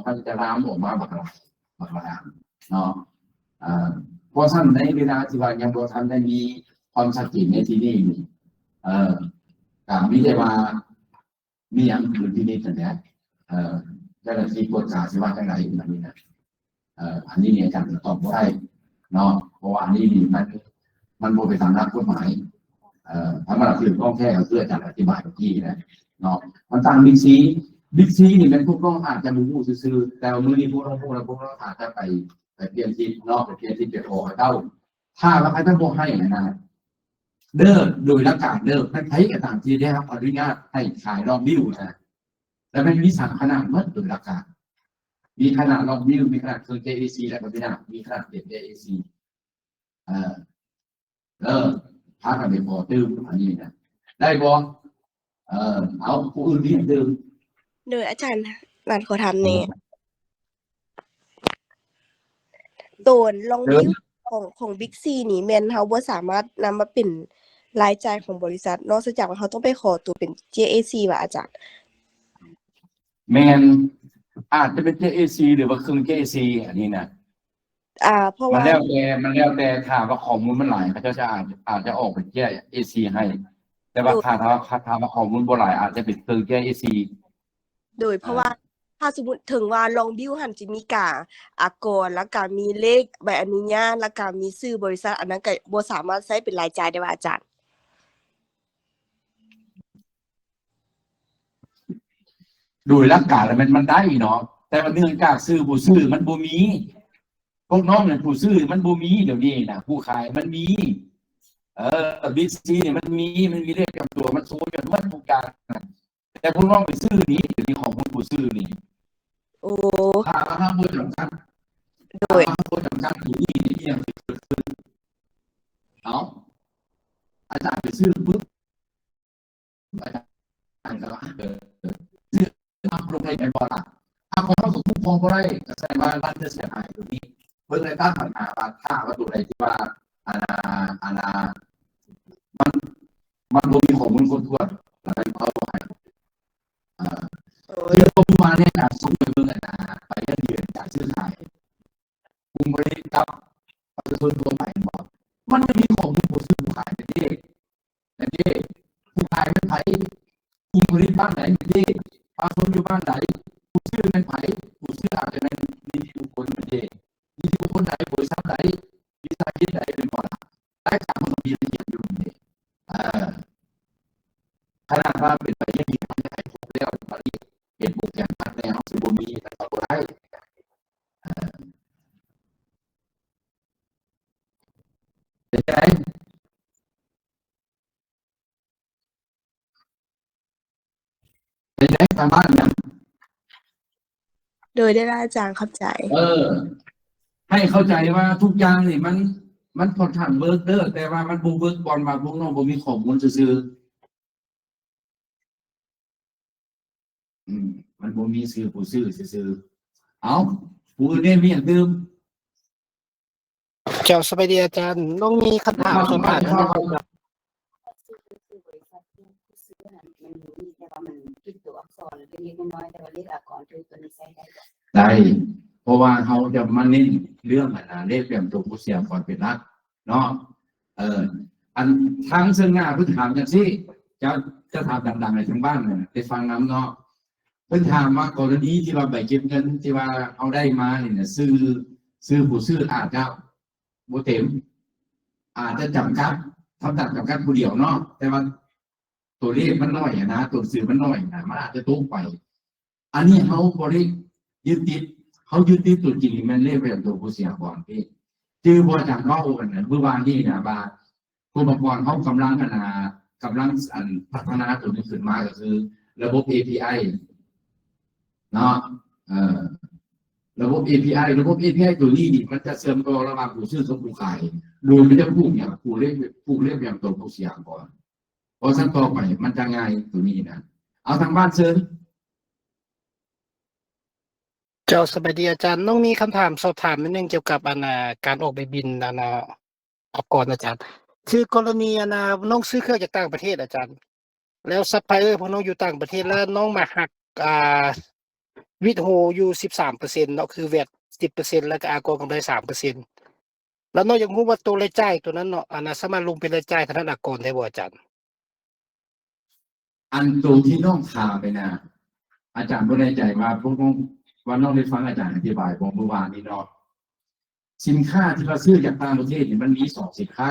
มันจะรามออกมาบักหลายเนาะเพราะฉะนั้นในเวลาที่ว่ายังบ่ทันได้มีความชัดเจนในที่นี้ก็มีแต่ว่ามีอย่างอื่นที่นี่แต่เนี่ยเจ้าหน้าที่กฎหมายสิว่าจังได๋แบบนี้นะอันนี้เนี่ยอาจารย์ตอบบ่ได้เนาะเพราะว่าอันนี้นี่มันบ่ไปตามหลักกฎหมายถ้ามันคือต้องแค่เพื่ออาจารย์อธิบายเมื่อกี้นะเนาะมันต่างบิ๊กซีนี่เป็นพวกน้องอาจจะบ่รู้ซื่อๆแต่มื้อนี้พวกน้องอาจจะไปเปลี่ยนทิศเนาะไปเปลี่ยนทิศไปขอเจ้าถ้าว่าใครท่านบ่ให้นะเด้อโดยหลักการเด้อใครก็ตามที่ได้รับอนุญาตให้ขายลองวิวนะแต่มันมี3ขนาดหมดโดยหลักการมีขนาดลองวิวมีขนาดเครื่อง JAC และก็มีขนาดเด็ด JAC พากันไปขอตื้มอันนี้นะได้บ่เอาผู้อื่นที่ตื้มโดยอาจารย์หลานขอถามแน่โดนลองวิวของบิ๊กซีนี่แม่นเฮาบ่สามารถนำมาเป็นรายจ่ายของบริษัทนอกจากว่าเฮาต้องไปขอตัวเป็น JAC ว่ะอาจารย์แม่นอาจจะเป็น JAC หรือว่าเครื่อง JAC อันนี้นะเพราะว่ามันแล้วแต่ถ้าว่าข้อมูลมันหลายเขาจะอาจจะออกเป็น JAC ให้แต่ว่าถ้าว่าข้อมูลบ่หลายอาจจะเป็นเครื่อง JAC โดยเพราะว่าถ้าสมมุติถึงว่าลองบิวหั่นสิมีอากรแล้วก็มีเลขใบอนุญาตแล้วก็มีชื่อบริษัทอันนั้นก็บ่สามารถใช้เป็นรายจ่ายได้ว่าอาจารย์โดยหลักการแล้วมันได้เนาะแต่ว่าเนื่องจากซื้อผู้ซื้อมันบ่มีพวกน้องเนี่ยผู้ซื้อมันบ่มีเดี๋ยวนี้นะผู้ขายมันมีบิ๊กซีเนี่ยมันมีเลขประจำตัวมันโชว์กันหมดทุกอย่างแต่พวกน้องไปซื้อนี้เดี๋ยวนี้ของผู้ซื้อนี่โอ้ถ้าว่าบ่จำกัดโดยบ่จำกัดที่ยังสิซื้อเอาอาจารย์ไปซื้อปุ๊บอาจารย์ก็ซื้อเอาลงในบ่ล่ะเอาของเราคุ้มครองบ่ได้ก็แสดงว่ารัฐจะเสียหายตรงนี้เพิ่นเลยตั้งปัญหาว่าถ้าว่าตัวใดที่ว่ามันบ่มีข้อมูลครบถ้วนอะไรก็บ่ให้เรื่องประมาณนี้นะส่งไปเบิ่งไปเดือนจากซื้อขายกลุ่มบริษัทกับประชาชนทั่วไปบอกมันไม่มีข้อมูลผู้ซื้อผู้ขายเป็นเด้ผู้ขายเป็นไผกลุ่มบริษัทบ้านไหนเป็นเด้ประชาชนอยู่บ้านไหนผู้ซื้อเป็นไผผู้ซื้ออาจจะเป็นนิติบุคคลเป็นเด้นิติบุคคลไหนบริษัทไหนวิสาหกิจไหนเป็นบ่ล่ะได้ตามมันมีละเอียดอยู่นี่ขนาดว่าเป็นไปยังมีการแก้ไขพบแล้วตอนนี้เห็นโปรแกรมมาแล้วสิบ่มีแต่ก็บ่ได้เป็นไงทางบ้านยังโดยได้อาจารย์เข้าใจให้เข้าใจว่าทุกอย่างนี่มันค่อนข้างเวิร์กเด้อแต่ว่ามันบ่เวิร์กบอลว่าพวกน้องบ่มีข้อมูลซื่อมันบ่มีชื่อผู้ซื้อซื่อเอาผู้อื่นเนี่ยมีอย่างดื่มเจ้าสบายดีอาจารย์น้องมีคำถามสอบถามครับได้เพราะว่าเขาจะมาเน้นเรื่องเลขเปลี่ยนตัวผู้เสียก่อนเป็นหลักเนาะอันทางซึ่งหน้าเพิ่งถามจังซี่จะถามดังๆในทางบ้านเนี่ยไปฟังน้ำเนาะเพิ่งถามว่ากรณีที่ว่าใบเก็บเงินที่ว่าเอาได้มาเนี่ยซื้อผู้ซื้ออาจจะบ่เต็มอาจจะจำกัดจำกัดผู้เดียวเนาะแต่ว่าตัวเลขมันน้อยนะตัวซื้อมันน้อยนะมันอาจจะตกไปอันนี้เขาบริยึดติดเขายึดติดตัวจริงมันเลขเป็นตัวผู้เสียก่อนพี่จื่อพอจากเล่ากันนะเมื่อวานนี้นะบาผู้ประกอบเขากำลังพัฒนาตัวนี้ขึ้นมาก็คือระบบ API เนาะระบบ API ตัวนี้มันจะเชื่อมต่อระหว่างผู้ซื้อกับผู้ขายโดยไม่ได้ผู้เนี่ยผู้เรียกอย่างตัวผู้เสียก่อนพอขั้นต่อไปมันจะง่ายตัวนี้นะเอาทางบ้านเชิญเจ้าสบายดีอาจารย์น้องมีคำถามสอบถามนิดนึงเกี่ยวกับการออกใบบินออกก่อนอาจารย์คือกรณีน้องซื้อเครื่องจากต่างประเทศอาจารย์แล้วซัพพลายเออร์ของน้องอยู่ต่างประเทศแล้วน้องมาหัก วิทโฮอยู่ 13% เนาะคือ VAT 10%แล้วก็อากรกำไร 3%แล้วนอกจากรู้ว่าตัวรายจ่ายตัวนั้นเนาะอันน่ะสามารถลงเป็นรายจ่ายทางด้านอากรได้บ่อาจารย์ อันตัวที่น้องถามไปนะอาจารย์บ่ได้ใจว่าพวกน้องว่าน้องได้ฟังอาจารย์อธิบายของเมื่อวานนี้เนาะสินค้าที่เราซื้อจากต่างประเทศนี่มันมี2สินค้า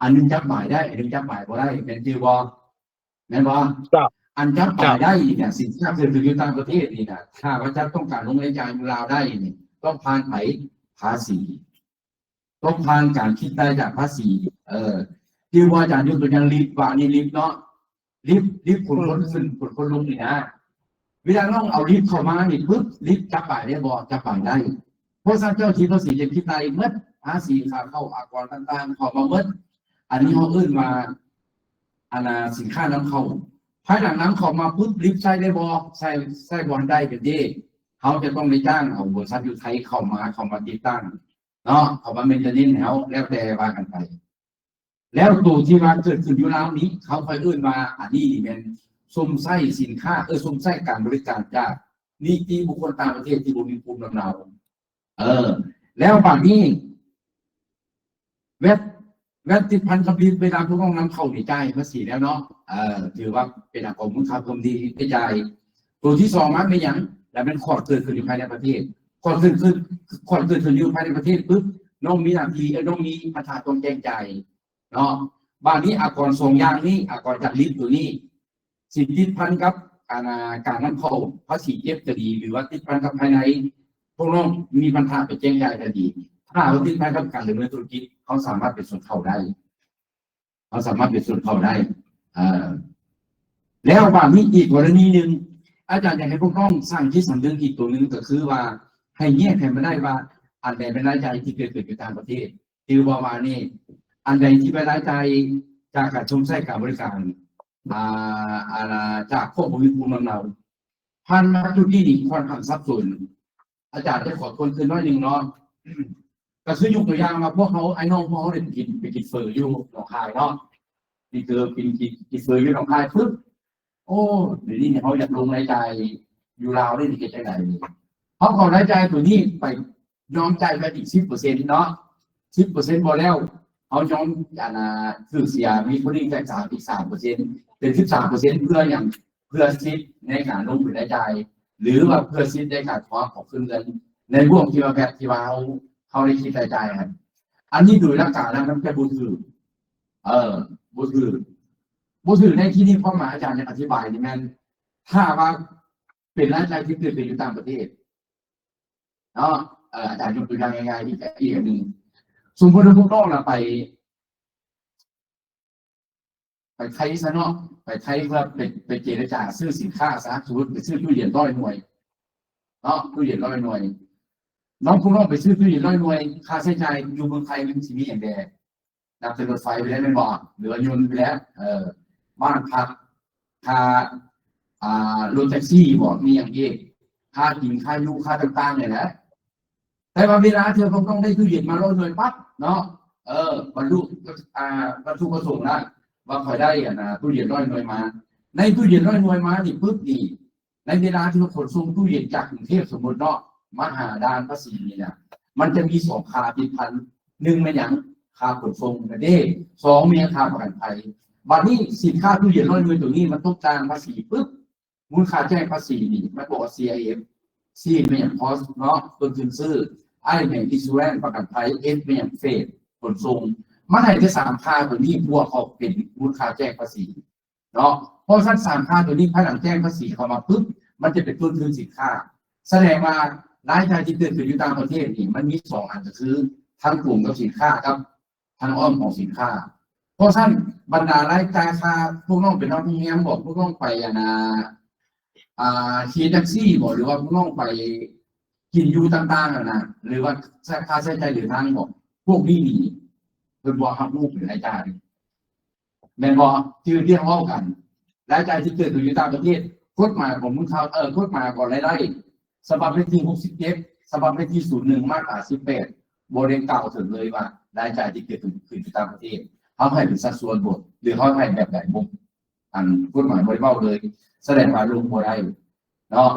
อันนึงจับหมายได้อันนึงจับหมายบ่ได้เป็นชื่อบ่แม่นบ่ ครับ อันจับหมายได้เนี่ยสินค้าที่ซื้ออยู่ต่างประเทศนี่นะถ้าว่าจะต้องการลงรายจ่ายอยู่ลาวได้นี่ต้องผ่านภาษีต้องผ่านการคิดได้จากภาษีที่ว่าอาจารย์ยกตัวอย่างลิฟต์ว่านี่ลิฟต์เนาะลิฟต์คนลงนี่นะเวลาน้องเอาลิฟต์เข้ามานี่ปุ๊บลิฟต์จับหมายได้บ่จับหมายได้เพราะฉะนั้นเจ้าที่ภาษีจะคิดได้เมื่อภาษีค่าเข้าอากรต่างๆเข้ามาเมื่ออันนี้เขาเอื้นมาสินค้านำเข้าภายหลังนั้นเข้ามาปุ๊บลิฟต์ใช้ได้บ่ใช้บ่ได้เป็นเด้เขาจะต้องไปจ้างเอาบริษัทอยู่ไทยเข้ามาติดตั้งเนาะเข้ามาเมนเทนเนนซ์แล้วแต่ว่ากันไปแล้วตัวที่ว่าเกิดขึ้นอยู่แล้วนี้เขาค่อยเอื้นมาอันนี้เป็นซุ่มไส้สินค้าซุ่มไส้การบริการจ้านี่ที่บุคคลต่างประเทศที่บ่มีภูมิลำเนาแล้วบางนี้เว็บติดพันกับลิฟต์เวลาผู้ต้องนำเข้าในจ่ายภาษีแล้วเนาะถือว่าเป็นอักของมูลค่าเพิ่มดีไปจ่ายตัวที่2มันไม่ยังแล้วเป็นขอดเกิดขึ้นอยู่ภายในประเทศขอดเกิดขึ้นอยู่ภายในประเทศปุ๊บน้องมีหน้าที่น้องมีประชาชนแจ้งจ่ายเนาะบ้านนี้อากรส่งอย่างนี้อากรจากลิฟต์ตัวนี้สิติดพันกับการนำเข้าภาษีเก็บจะดีหรือว่าติดพันกับภายในพวกน้องมีปัญหาไปแจ้งจ่ายจะดีถ้าเราติดพันกับการดำเนินธุรกิจเขาสามารถเป็นส่วนเข้าได้แล้วบางนี้อีกกรณีหนึ่งอาจารย์อยากให้พวกน้องสร้างที่สำนึกอีกตัวหนึ่งก็คือว่าให้แยกให้มันได้ว่าอันใดเป็นรายจ่ายที่เกิดขึ้นอยู่ต่างประเทศที่ว่านี่อันใดที่เป็นรายจ่ายจากการชมใช้การบริการจากพวกบริษัทของเราพันมาจุดนี้ค่อนข้างซับซ้อนอาจารย์ได้ขอคนคืนน้อยหนึ่งเนาะก็คือยกตัวอย่างมาพวกเขาไอ้น้องพวกเขาไปกินเฟอร์อยู่หนองคายเนาะนี่คือกินเฟอร์อยู่หนองคายปึ๊บโอ้เดี๋ยวนี้เนี่ยเขาอยากลงรายจ่ายอยู่ลาวได้ดีใจไหนเขาขอรายจ่ายตัวนี้ไปย้อนใจไปอีก10%เนาะ10%พอแล้วเขาย้อนคือเสียมีคนที่จ่ายอีก3%เป็น13%เพื่ออย่างเพื่อสิทธิ์ในการลงทุนรายจ่ายหรือว่าเพื่อสิทธิ์ในการขอคืนเงินในพวกที่ว่าแบบที่ว่าเขาได้คิดรายจ่ายครับอันนี้โดยหลักการแล้วมันแค่บูถือบูถือในที่นี้ข้อหมายอาจารย์จะอธิบายนี่แม่นถ้าว่าเป็นรายจ่ายที่เกิดขึ้นอยู่ต่างประเทศเนาะอาจารย์ยกตัวอย่างง่ายๆอีกอันหนึ่งสมมติว่าพวกน้องเราไปไทยซะเนาะไปไทยเพื่อไปเจรจาซื้อสินค้าซะสมมติไปซื้อตู้เย็น100 หน่วยเนาะตู้เย็น100 หน่วยน้องพวกน้องไปซื้อตู้เย็น100 หน่วยค่าใช้จ่ายอยู่เมืองไทยมันสิมีอย่างใดนับเป็นรถไฟไปแล้วไม่บอกหรือยนต์ไปแล้วบ้านพักค่ารถแท็กซี่บอกมีอย่างเงี้ยค่ากินค่าอยู่ค่าต่างๆเนี่ยนะแต่ว่าเวลาเธอต้องได้ตู้เย็นมา100 หน่วยปั๊บเนาะบรรลุประสงค์นะว่าคอยได้ตู้เย็น100 หน่วยมาในตู้เย็น100 หน่วยมานี่ปุ๊บนี่ในเวลาที่เราขนส่งตู้เย็นจากกรุงเทพสมมติเนาะมาหาด่านภาษีนี่นะมันจะมี2ค่าติดพัน1เป็นอย่างค่าขนส่งประเทศ2มีค่าประกันภัยบัดนี้สินค้าตู้เย็น100 หน่วยตัวนี้มันต้องจ่ายภาษีปุ๊บมูลค่าแจ้งภาษีนี่มันบอกว่า CIF C เป็นอย่าง cost เนาะต้นทุนซื้อI เป็นอย่าง insurance ประกันภัย F เป็นอย่าง freight ขนส่งมันให้ได้3ค่าตัวนี้บวกออกเป็นมูลค่าแจ้งภาษีเนาะเพราะฉะนั้น3ค่าตัวนี้ภายหลังแจ้งภาษีเข้ามาปุ๊บมันจะเป็นต้นทุนสินค้าแสดงว่ารายจ่ายที่เกิดขึ้นอยู่ต่างประเทศนี่มันมี2อันก็คือทางกลุ่มกับสินค้าครับทางอ้อมของสินค้าเพราะฉะนั้นบรรดารายจ่ายค่าพวกน้องเป็นน้องพวกนี้บอกพวกน้องไปขี่แท็กซี่บอกหรือว่าพวกน้องไปกินอยู่ต่างๆนะหรือว่าค่าใช้จ่ายหรือทางบอกพวกนี้นี่เป็นบ่ครับลูกหรือรายจ่ายแม่นบ่ชื่อเรียกเล่ากันรายจ่ายที่เกิดขึ้นอยู่ต่างประเทศกฎหมายของมึงเขากฎหมายก่อนรายได้ฉบับเลขที่67ฉบับเลขที่01มาตรา18บทเรียนเก่าถึงเลยว่ารายจ่ายที่เกิดขึ้นอยู่ต่างประเทศเขาให้เป็นสัดส่วนบทหรือเขาให้แบบไหนบุกกฎหมายบริบาลเลยแสดงว่าลงบ่ได้เนาะ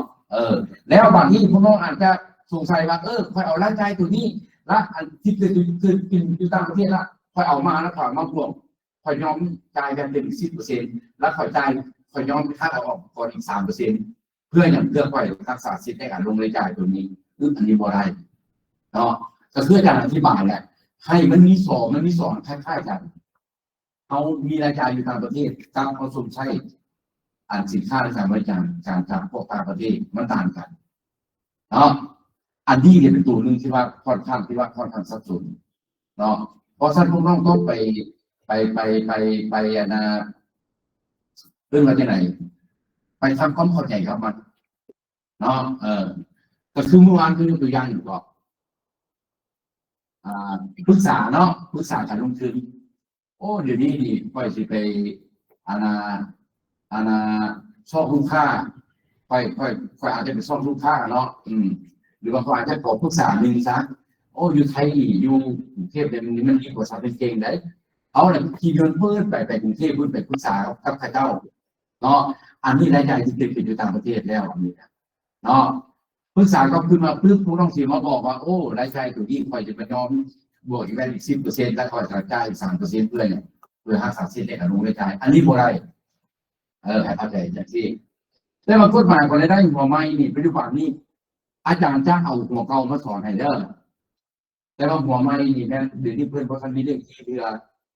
แล้วบางที่พวกน้องอาจจะสงสัยว่าค่อยเอารายจ่ายตัวนี้ละอันที่คือกินอยู่ต่างประเทศละค่อยเอามาแล้วค่อยมาบวกค่อยยอมจ่ายกันเป็น10%แล้วค่อยจ่ายค่อยยอมค่าเอาออกก่อนอีก3%เพื่ออย่างเพื่อค่อยรักษาสิทธิ์ในการลงรายจ่ายตัวนี้อันนี้บ่ได้เนาะก็เพื่อการอธิบายแหละให้มันมีสองคล้ายๆกันเอามีรายจ่ายอยู่ต่างประเทศกับเอาสมใช้อันสินค้าและการบริการจากพวกต่างประเทศมันต่างกันเนาะอันนี้เนี่ยเป็นตัวหนึ่งที่ว่าค่อนข้างสับสนเนาะเพราะฉะนั้นพวกน้องต้องไปเรื่องอะไรไหนไปทำความเข้าใจกับมันเนาะก็คือเมื่อวานคือยกตัวอย่างอยู่ก็ปรึกษาเนาะปรึกษาการลงทุนเดี๋ยวนี้นี่ค่อยสิไปชอบลูกค้าค่อยอาจจะไปชอบลูกค้าเนาะหรือว่าเขาอาจจะขอปรึกษาหนึ่งซะอยู่ไทยอยู่กรุงเทพเนี่ยมันดีกว่าสาวเป็นเก่งได้เอาแหละขี่เดินเพิ่นไปกรุงเทพเพิ่นไปปรึกษากับใครเจ้าเนาะอันนี้รายจ่ายที่ติดอยู่ต่างประเทศแล้วนี่เนาะปรึกษาก็ขึ้นมาปึ๊บผู้ต้องสิมาบอกว่ารายจ่ายตัวนี้ค่อยจะไปยอมบวกอีกได้อีก10%แล้วค่อยจะจ่ายอีก3%เพื่อรักษาสิทธิ์ในการลงรายจ่ายอันนี้บ่ได้ให้เข้าใจอย่างที่แต่ว่ากฎหมายคนได้หัวไม้นี่ปัจจุบันนี้อาจารย์จ้างเอาหัวเก่ามาสอนให้เด้อแต่ว่าหัวไม้นี่นะเดี๋ยวนี้เพื่อนเพราะท่านมีเรื่องที่เรือ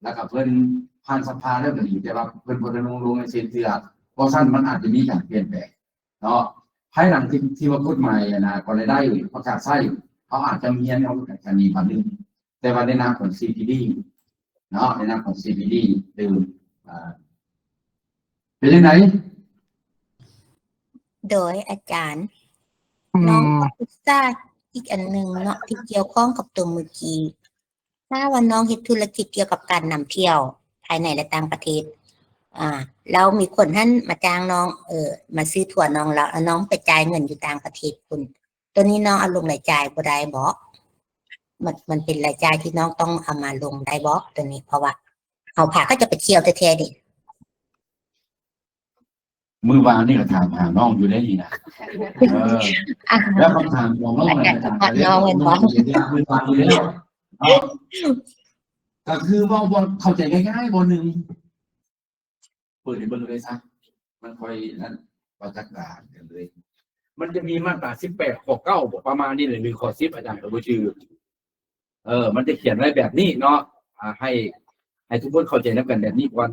แล้วก็เพื่อนผ่านสภาแล้วก็ดีแต่ว่าเพื่อนพอจะลงในเซ็นเถื่อเพราะสั้นมันอาจจะมีการเปลี่ยนแปลงเนาะภายหลังที่ว่ากฎหมายนะคนได้ประกาศใช้เขาอาจจะมีเอาการมีบางเรื่องแต่ว่าในนามของ CPD เนาะในนามของ CPD ดื่มเป็นยังไงโดยอาจารย์น้องก็ปรึกษาอีกอันหนึ่งเนาะที่เกี่ยวข้องกับตัวเมื่อกี้ถ้าวันน้องเฮ็ดธุรกิจเกี่ยวกับการนำเที่ยวภายในและต่างประเทศแล้วมีคนท่านมาจ้างน้องมาซื้อถั่วน้องแล้วน้องไปจ่ายเงินอยู่ต่างประเทศคุณตัวนี้น้องเอาลงรายจ่ายบ่ได้บ่มันเป็นรายจ่ายที่น้องต้องเอามาลงได้บ่ตัวนี้เพราะว่าเอาผ่าก็จะไปเที่ยวแท้ๆนี่มือวางนี่ก็ถามหาน้องอยู่ได้ดีนะแล้วคำถามของน้องเนี่ยน้องเป็นบอสมือวางอยู่แล้วก็คือว่าเข้าใจง่ายๆบนหนึ่งเปิดในเบอร์เลยซะมันค่อยนั้นประจักษ์กันเลยมันจะมีมาตรา18 ข้อ 9บอกประมาณนี้เลย1 ข้อ 10อาจารย์ก็บ่ชื่อมันจะเขียนไว้แบบนี้เนาะให้ทุกคนเข้าใจนับกันแบบนี้ก่อน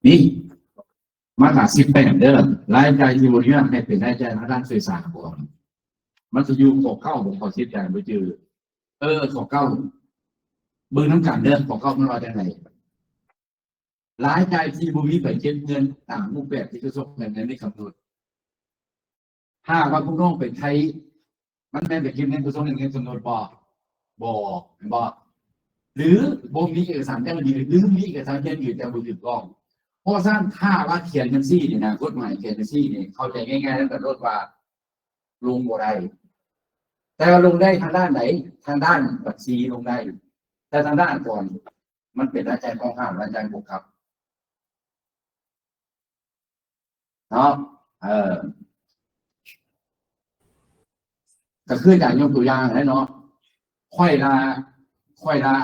นี่มาตรา18เด้อรายจ่ายที่บริหารให้เป็นรายจ่ายทางด้านสื่อสารก่อนมันจะอยู่ข้อ 9ของข้อ10แต่บ่ชื่อข้อ 9เบิ่งน้ำกันเด้อข้อ 9มันว่าจังได๋รายจ่ายที่บ่มีไปเก็บเงินตามรูปแบบที่กระทรวงการเงินได้กำหนดถ้าว่าผู้น้องไปใช้มันแม่นไปเก็บเงินกระทรวงการเงินกำหนดบ่หรือบ่มีเอกสารแจ้งยืนหรือมีเอกสารแจ้งยืนแต่บ่ถูกต้องเพราะฉะนั้นถ้าว่าเขียนจังซี่นี่นะกฎหมายเขียนจังซี่นี่เข้าใจง่ายๆแล้วก็ลดว่าลงบ่ได้แต่ว่าลงได้ทางด้านไหนทางด้านบัญชีลงได้แต่ทางด้านก่อนมันเป็นรายจ่ายของห้างรายจ่ายบวกครับเนาะก็คืออย่างยกตัวอย่างเนาะค่อยลา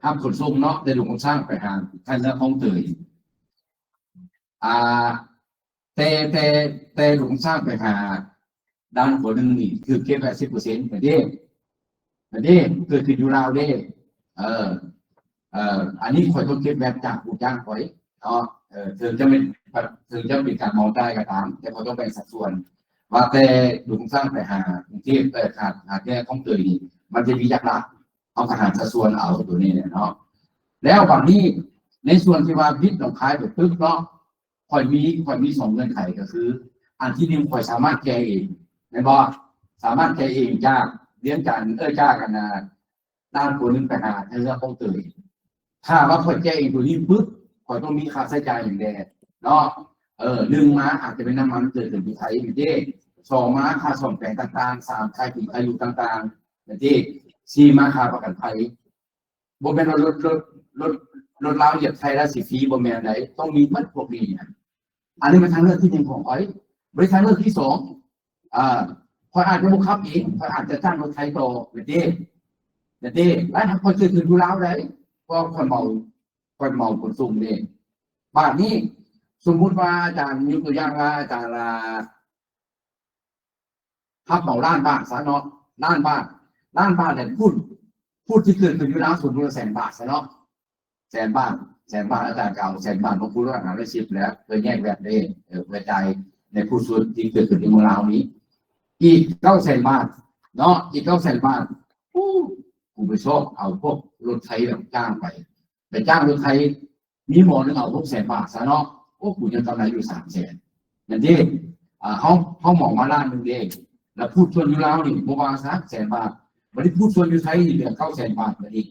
ทำขนส่งเนาะในหลวงสร้างไปหาท่านและของเตย แต่หลวงสร้างไปหาด้านหัวหนึ่งนี่คือเก็บไว้10%ประเทศเกิดขึ้นอยู่ลาวเด้อันนี้ข่อยต้องเก็บแบบจากผู้จ้างข่อยเนาะถึงจะเป็นการมองได้ก็ตามแต่เขาต้องแบ่งสัดส่วนว่าแต่หลวงสร้างไปหากรุงเทพหาแค่ของเตยนี่มันจะมียักษ์ละเอาขนาดสัดส่วนเอาตัวนี้เนี่ยเนาะแล้วบางนี้ในส่วนที่ว่าพิษหนองคายไปปึ๊บเนาะข่อยมี2เงื่อนไขก็คือ อันที่1ข่อยสามารถแก้เองแม่นบ่สามารถแก้เองจากเลี้ยงกันจากกันนะด้านตัวนึงไปหาเรื่องของเตยถ้าว่าข่อยแก้เองตัวนี้ปึ๊บข่อยต้องมีค่าใช้จ่ายอย่างแดดเนาะ1มาอาจจะเป็นน้ำมันเกิดขึ้นที่ไทยนี่เด้2มาค่าซ่อมแซมต่างๆ3ค่ากินอายุต่างๆนี่เด้4มาค่าประกันภัยบ่แม่นว่ารถลาวเหยียบไทยแล้วสิฟรีบ่แม่นไดต้องมีหมดพวกนี้นะอันนี้เป็นทางเลือกที่1ของข่อยบริษัทเลือกที่2ข่อยอาจจะบ่ขับเองข่อยอาจจะจ้างรถไถต่อนี่เด้แล้วถ้าข่อยซื้อถึงอยู่ลาวได้ก็ข่อยเมาขนส่งนี่บาดนี้สมมุติว่าอาจารย์ยกตัวอย่างว่าอาจารย์รับเหมาล้านบาทซะเนาะล้านบาทเนี่ยพูดที่เกิดขึ้นอยู่ลาวส่วนตัว100,000 บาทซะเนาะ100,000 บาทอาจารย์กล่าว100,000 บาทของผู้รับงาน10แล้วเคยแยกแบบได้กระจายในผู้ส่วนที่เกิดขึ้นในเมืองลาวนี้อีก900,000 บาทเนาะอีก900,000 บาทกูไปชอบเอาพวกรถไถแบบจ้างไปจ้างรถไถมีหมอนึงเอา600,000 บาทซะเนาะกูยังกำไรอยู่300,000อย่างที่เขาหมอมาล้านนึงเด้แล้วพูดชวนอยู่ลาวนี่บ่ว่าซัก100,000 บาทบ่ได้พูดชวนอยู่ไทยนี่เหลือ900,000 บาทบัดนี้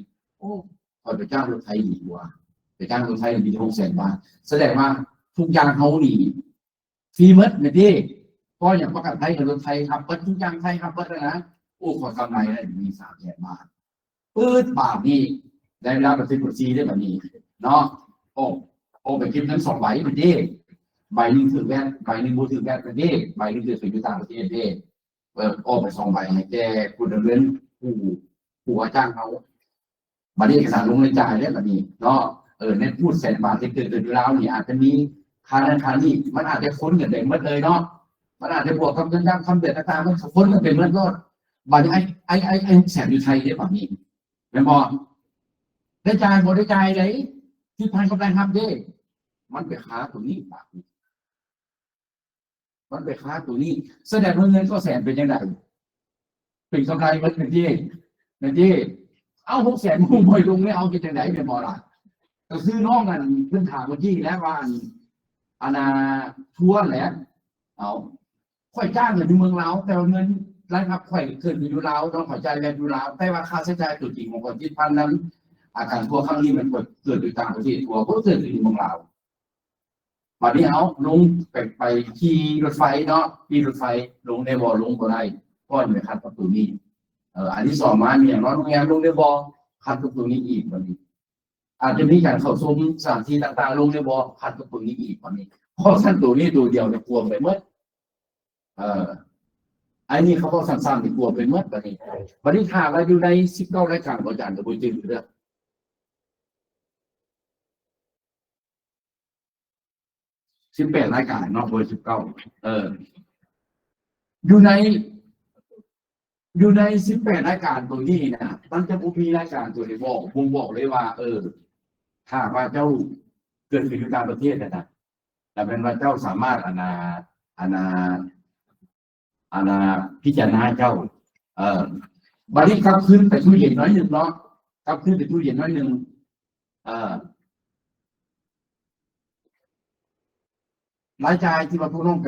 พอไปจ้างรถไถดีกว่าไปจ้างรถไถมี600,000 บาทแสดงว่าทุกอย่างเขานี่ฟรีหมดแม่นติก็อย่างประกันภัยกับรถไถครับเบิดทุกอย่างไทยครับเบิดนะขอกำไรได้มี300,000 บาทบาทนี่ได้รับประสิทธิ์ซีได้แบบนี้เนาะไปคิดทั้ง2ใบแม่นติใบนึงถือแว่นใบนึงบ่ถือแว่นแม่นติใบนึงถืออยู่ต่างประเทศเด้ไป2ใบให้แก่ผู้ดำเนินผู้ว่าจ้างเขาบัดนี้เอกสารลงรายจ่ายแล้วบัดนี้เนาะในพูด100,000 บาทที่เกิดอยู่แล้วนี่อาจจะมีค่านั้นค่านี้มันอาจจะค้นกันได้หมดเลยเนาะมันอาจจะบวกกับเงินดำคำเดือดต่างๆมันค้นกันเป็นหมดก็บัดนี้ไอ้แสนอยู่ไทยได้บัดนี้แม่นบ่ได้จ่ายบ่ได้จ่ายได้ที่พันกำไรครับเด้มันไปค้าตรงนี้บาดนี้มันไปค้าตัวนี้แสดงว่าเงินก็แสนเป็นจังได๋เป็นกำไรมันเป็นที่เอา600,000มุ่งไปลงไม่เอากินจังได๋แม่นบ่ล่ะก็ซื้อน้องกันเพิ่นถามเมื่อกี้แล้วว่าอันทัวร์แหละเอาข่อยจ้างอยู่เมืองลาวแต่ว่าเงินรายรับข่อยเกิดอยู่ลาวต้องข่อยจ่ายแบบอยู่ลาวแต่ว่าค่าใช้จ่ายตัวจริงของคนที่พันนั้นอาการทัวร์ครั้งนี้มันเกิดอยู่ต่างประเทศทัวร์ก็เกิดอยู่เมืองลาวบัดนี้เอาลงไปขี่รถไฟเนาะขี่รถไฟลงในบ่อลงบ่ได้ก็ไปคัดประตูนี้อันที่2มาเนี่ยเนาะโรงแรมลงในบ่อคัดประตูนี้อีกบัดนี้อาจจะมีการเข้าชมสถานที่ต่างๆลงในบ่อคัดประตูนี้อีกบัดนี้เพราะสั้นตัวนี้ตัวเดียวเนี่ยกลัวไปหมดอันนี้เขาก็สั้นๆที่กลัวไปหมดบัดนี้ถ้าเราอยู่ใน19รายการอาจารย์ก็บ่จื้อเด้อ18รายการเนาะเบอร์19อยู่ใน18รายการตัวนี้นะมันจะบ่มีรายการตัวนี้บอกเลยว่าถ้าว่าเจ้าเกิดขึ้นในต่างประเทศนะแต่เป็นว่าเจ้าสามารถอาณาพิจารณาเจ้าบัดนี้ครับขึ้นไปตู้เย็นน้อยนึงเนาะครับขึ้นไปตู้เย็นน้อยนึงรายจ่ายที่ว่าพวกน้องไป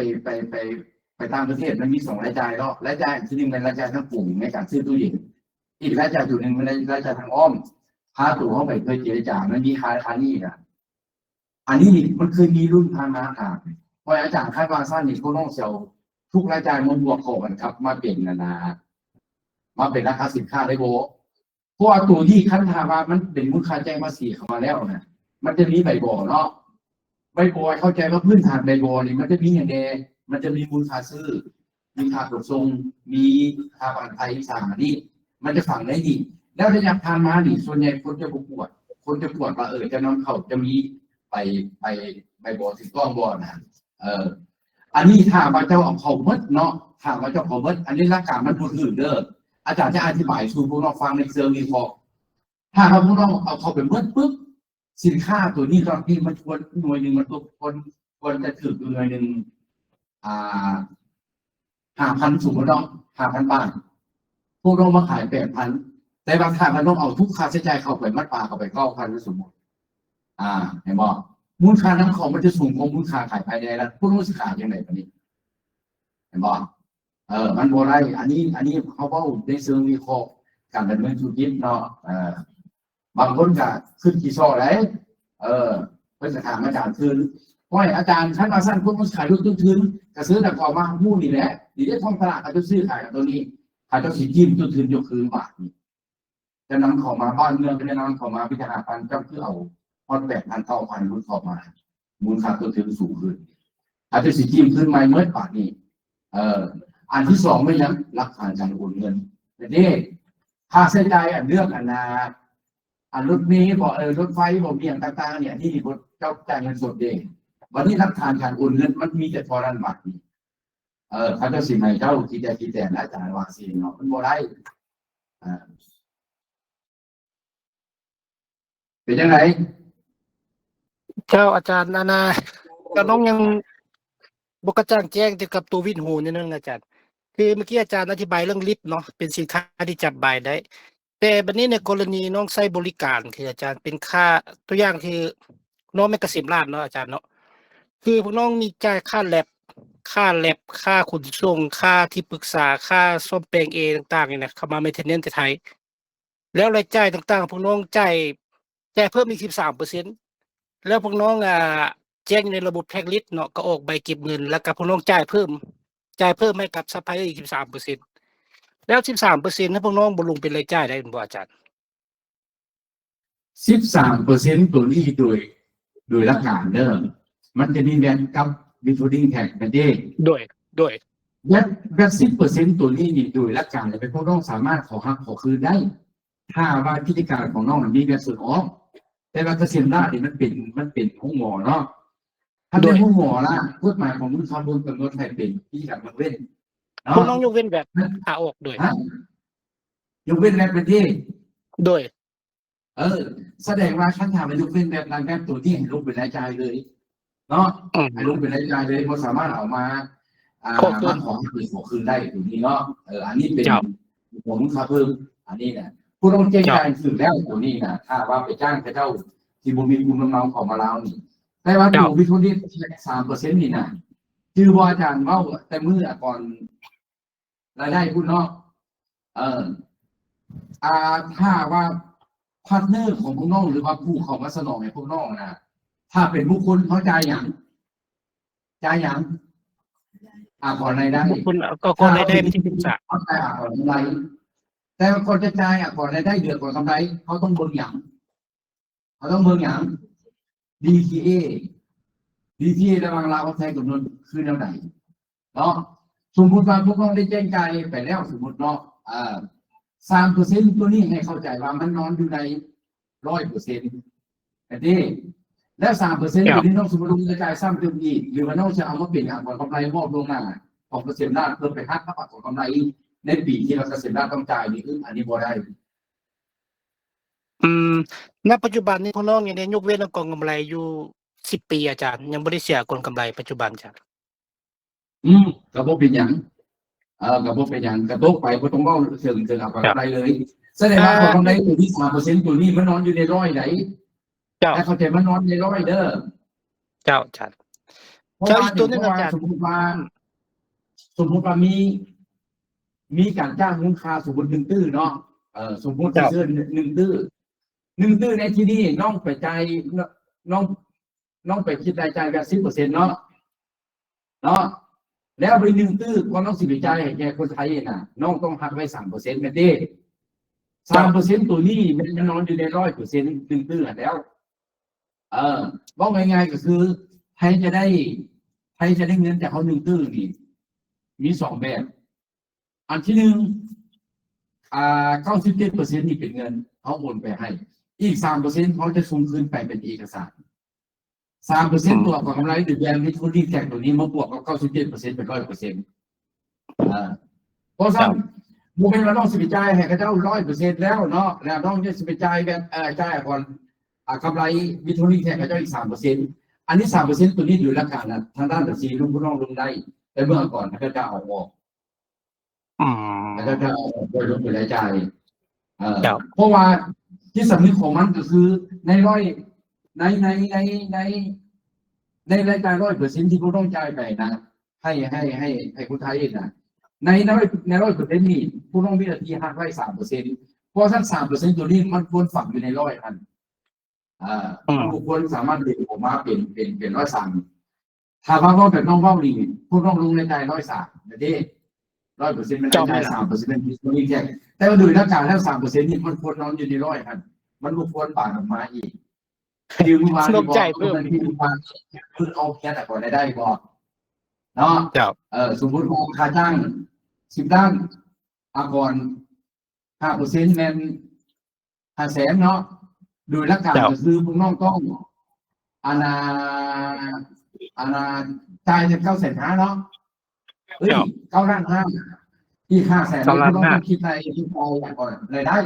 ต่างประเทศมันมี2รายจ่ายเนาะรายจ่ายที่1เป็นรายจ่ายทางกลุ่มในการซื้อตู้เย็นอีกรายจ่ายตัวนึงเป็นรายจ่ายทางอ้อมพาตัวเข้าไปเพื่อเจรจามันมีค่านี้นะอันนี้มันเคยมีรุ่นทางมาเพราะอาจารย์คาดว่าสั้นนี่พวกน้องเสียวทุกรายจ่ายมันบวกเข้ากันครับมาเป็นมาเป็นราคาสินค้าได้โบเพราะว่าตัวที่คันถามว่ามันเป็นมูลค่าแจ้งภาษีเข้ามาแล้วนะมันจะมีใบบ่อเนาะใบบ่อเข้าใจว่าพื้นฐานใบบ่อนี่มันจะมีอย่างใดมันจะมีมูลค่าซื้อมีค่าขนส่งมีค่าประกันภัยสาขานี่มันจะฝังได้ดีแล้วระยะทางมานี่ส่วนใหญ่คนจะปวดว่าจะนำเข้าจะมีไปใบบ่อถึงต้องบ่อนะ อันนี้ถ้าว่าเจ้าเอาเขาเบิดเนาะถ้าว่าเจ้าเขาเบิดอันนี้หลักการมันบ่ถือเด้ออาจารย์จะอธิบายสู่พวกเราฟังในเชิงวิเคราะห์ถ้าเราพวกเราเอาเขาไปเบิดปุ๊บสินค้าตัวนี้ตอนที่มันควรหน่วยหนึ่งมันควรจะถือหน่วยหนึ่ง5,000 สูงเนาะ5,000 บาทพวกเรามาขาย8,000แต่บางครั้งมันต้องเอาทุกค่าใช้จ่ายเข้าไปมัดปลาเข้าไป9,000สมมติเห็นบ่มูลค่าน้ำของมันจะสูงกว่ามูลค่าขายภายในแล้วพวกเราสิขายยังไงปะนี้เห็นบ่มันบ่ได้อันนี้เขาเว้าในเชิงวิเคราะห์การดำเนินธุรกิจเนาะบางคนก็ขึ้นกี่ซอได้เพิ่นจะถามอาจารย์คืนว่าอาจารย์ชั้นมาสั้นพวกมันขายทุกทุนก็ซื้อแต่ก่อมามู่นี่แหละดีได้ท้องตลาดเขาจะซื้อขายตัวนี้ขายตัวสิจิ้มตัวทุนยกคืนบาทนี่จะนำของมาบ้านเมืองจะนำของมาพิจารณาการเจ้าคือเอาพอ8,000 9,000รุ่นเข้ามามูลค่าตัวทุนสูงขึ้นอาจจะสิจิ้มขึ้นมาเมื่อบาทนี้อันที่สองไม่ยังหลักฐานการโอนเงินแต่นี่ค่าใช้จ่ายเรื่องรถเมล์บอกรถไฟบอกเบี่ยงต่างๆเนี่ยที่เจ้าจ่ายเงินสดเองวันนี้หลักฐานการโอนเงินมันมีแต่พอรันบัตรนี่เขาจะสิ่งไหนเจ้าที่แต่นะอาจารย์วางสิ่งเนาะมันบ่ได้เป็นยังไง เจ้าอาจารย์ก็น้องยังบกระจ่างแจ้งเกี่ยวกับตัววินหูนิดนึงอาจารย์คือเมื่อกี้อาจารย์อธิบายเรื่องลิฟต์เนาะเป็นสินค้าที่จับบ่ายได้แต่บัดนี้ในกรณีน้องใช้บริการคืออาจารย์เป็นค่าตัวอย่างคือน้องไม่เกษมราษฎร์เนาะอาจารย์เนาะคือพวกน้องมีจ่ายค่าแลบค่าขนส่งค่าที่ปรึกษาค่าซ่อมแปลงต่างๆนี่นะเข้ามาเมนเทนเนนซ์ไทยแล้วรายจ่ายต่างๆพวกน้องจ่ายเพิ่มอีก 13%แล้วพวกน้องแจ้งในระบบแท็กลิสต์เนาะก็ออกใบเก็บเงินแล้วก็พวกน้องจ่ายเพิ่มให้กับซัพพลายเออร์อีก 13%แล้ว 13% ถ้าพวกน้องบ่ลงเป็นรายจ่ายได้บ่อาจารย์ 13%ตัวนี้โดยหลักการเดิมมันจะมีแบนกับวิทูดิ้งแท็กกันเด้โดยและ 10% ตัวนี้นี่โดยหลักการเป็นพวกน้องสามารถขอคืนได้ถ้าว่ากิจการของน้องมีแบบส่วนออกแต่ว่าเกษตรราษฎร์นี่มันเป็นห้องหมอเนาะถ้าเป็นห้องหมอละกฎหมายของมุลค่าบนกำหนดให้เป็นกิจการยกเว้นพวกน้องยกเว้นแบบหาออกโดยยกเว้นแบบประเทศโดยแสดงว่าขั้นถามยกเว้นแบบรายการตัวที่ให้ลงเป็นรายจ่ายเลยเนาะให้ลงเป็นรายจ่ายเลยบ่สามารถเอามามาขอคืนได้ตรงนี้เนาะอันนี้เป็นผมครับเพิ่มอันนี้นะผู้ต้องแจ้งการสืบแล้วตัวนี้นะถ้าว่าไปจ้างเจ้าที่บุมีบุญน้องของมาแล้วนี่แต่ว่าตัววิทุนที่3%นี่นะคือว่าอาจารย์ว่าแต่เมื่อก่อนรายได้คุณเนาะถ้าว่าพาร์ทเนอร์ของพวกน้องหรือว่าผู้เขามาสนองให้พวกน้องนะถ้าเป็นบุคคลเขาจ่ายอย่างก่อนรายได้คุณก็ก่อนรายได้ไม่ใช่ศึกษาเขาจ่ายก่อนกำไรแต่คนจะจ่ายก่อนรายได้เดือนก่อนกำไรเขาต้องเบิ่งอย่างDTA ระหว่างเรากับไทยกับนนคือแนวไหนเนาะสมมติว่าพวกน้องได้แจ้งจ่ายไปแล้วสมมติเนาะ3% ตัวนี้ให้เข้าใจว่ามันนอนอยู่ใน 100%แต่นี่และ 3% ตัวนี้น้องสมมติว่าจะจ่ายซ้ำเติมอีกหรือว่าน้องจะเอามาเป็นก่อนกำไรมอบลงหน้าของเกษตรราษฎร์เพิ่มไปหักค่าของกำไรในปีที่เราเกษตรราษฎร์ต้องจ่ายนี่คืออันนี้บ่ได้ณปัจจุบันนี้พวกน้องยังได้ยกเว้นกองกำไรอยู่10 ปีอาจารย์ยังบ่ได้เสียกองกำไรปัจจุบันจ้ะก็บ่เป็นหยังก็บ่เป็นหยังก็ตกไปบ่ต้องเว้าเชิงเอากำไรเลยแสดงว่ากำไรอยู่ที่ 3% ตัวนี้มันนอนอยู่ใน100ไหนแต่เข้าใจมันนอนใน100เด้อเจ้าอาจารย์อีกตัวนึงอาจารย์สมมุติว่ามีการจ้างมูลค่าสมมุติ1ตื้อเนาะสมมุติซื้อ1ตื้อในที่นี้น้องไปจ่ายน้องไปคิดรายจ่ายแบบ 10% เนาะแล้วไป1ตื้อก็น้องสิไปจ่ายให้แก่คนไทยน่ะน้องต้องหักไว้ 3% แม่นเด้ 3% ตัวนี้มันนอนอยู่ใน 100% 1ตื้อแล้วบอกง่ายๆก็คือใครจะได้เงินจากเขา1ตื้อนี่มี2แบบอันที่1 97% นี่เป็นเงินเขาโอนไปให้อีก 3% เขาจะส่งคืนไปเป็นเอกสาร 3%ตัวของกำไรหรือแบนวิทูดิ้งแท็กตัวนี้มาบวกกับ97%เป็น 100%เพราะฉะนั้นโมเมนต์เราต้องสิบจ่ายให้เขาเจ้า 100% แล้วเนาะแล้วต้องจะสิบจ่ายแบบจ่ายก่อนกำไรวิทูดิ้งแท็กเขาเจ้าอีก 3%อันนี้ 3% ตัวนี้อยู่หลักการนะทางด้านภาษีลุงผู้น้องลงได้แต่เมื่อก่อนเขาจะเอาออกเขาจะเอาออกโดยลงไปรายจ่ายเพราะว่าที่สำนึกของมันก็คือในรายจ่าย 100%ที่ผู้ต้องจ่ายไปนะให้คนไทยนะใน100%นี่ผู้ต้องมีหน้าที่หักไว้ 3%เพราะฉะนั้น 3% ตัวนี้มันควรฝังอยู่ใน100 อันบุคคลสามารถเรียกออกมาเป็น103ถ้าว่าแบบน้องเว้านี่ผู้ต้องลงในใจ103นะเด้ 100% มันได้ใจ 3% เป็นตัวนี้แค่แต่ว่าโดยหลักการแล้ว 3% นี่มันควรนอนอยู่ใน100 อันมันบ่ควรปาดออกมาอีกคือว่าที่บอกมันที่ว่าคือเอาแค่แต่ก่อนได้บ่เนาะสมมุติว่าค่าจ้าง10 ล้านก่อน 5% แม่น 500,000 เนาะโดยหลักการก็คือพวกน้องต้องจ่ายแค่950,000เนาะ9.5 ล้านที่500,000พวกน้องต้องคิดในที่เอาก่อนรายได้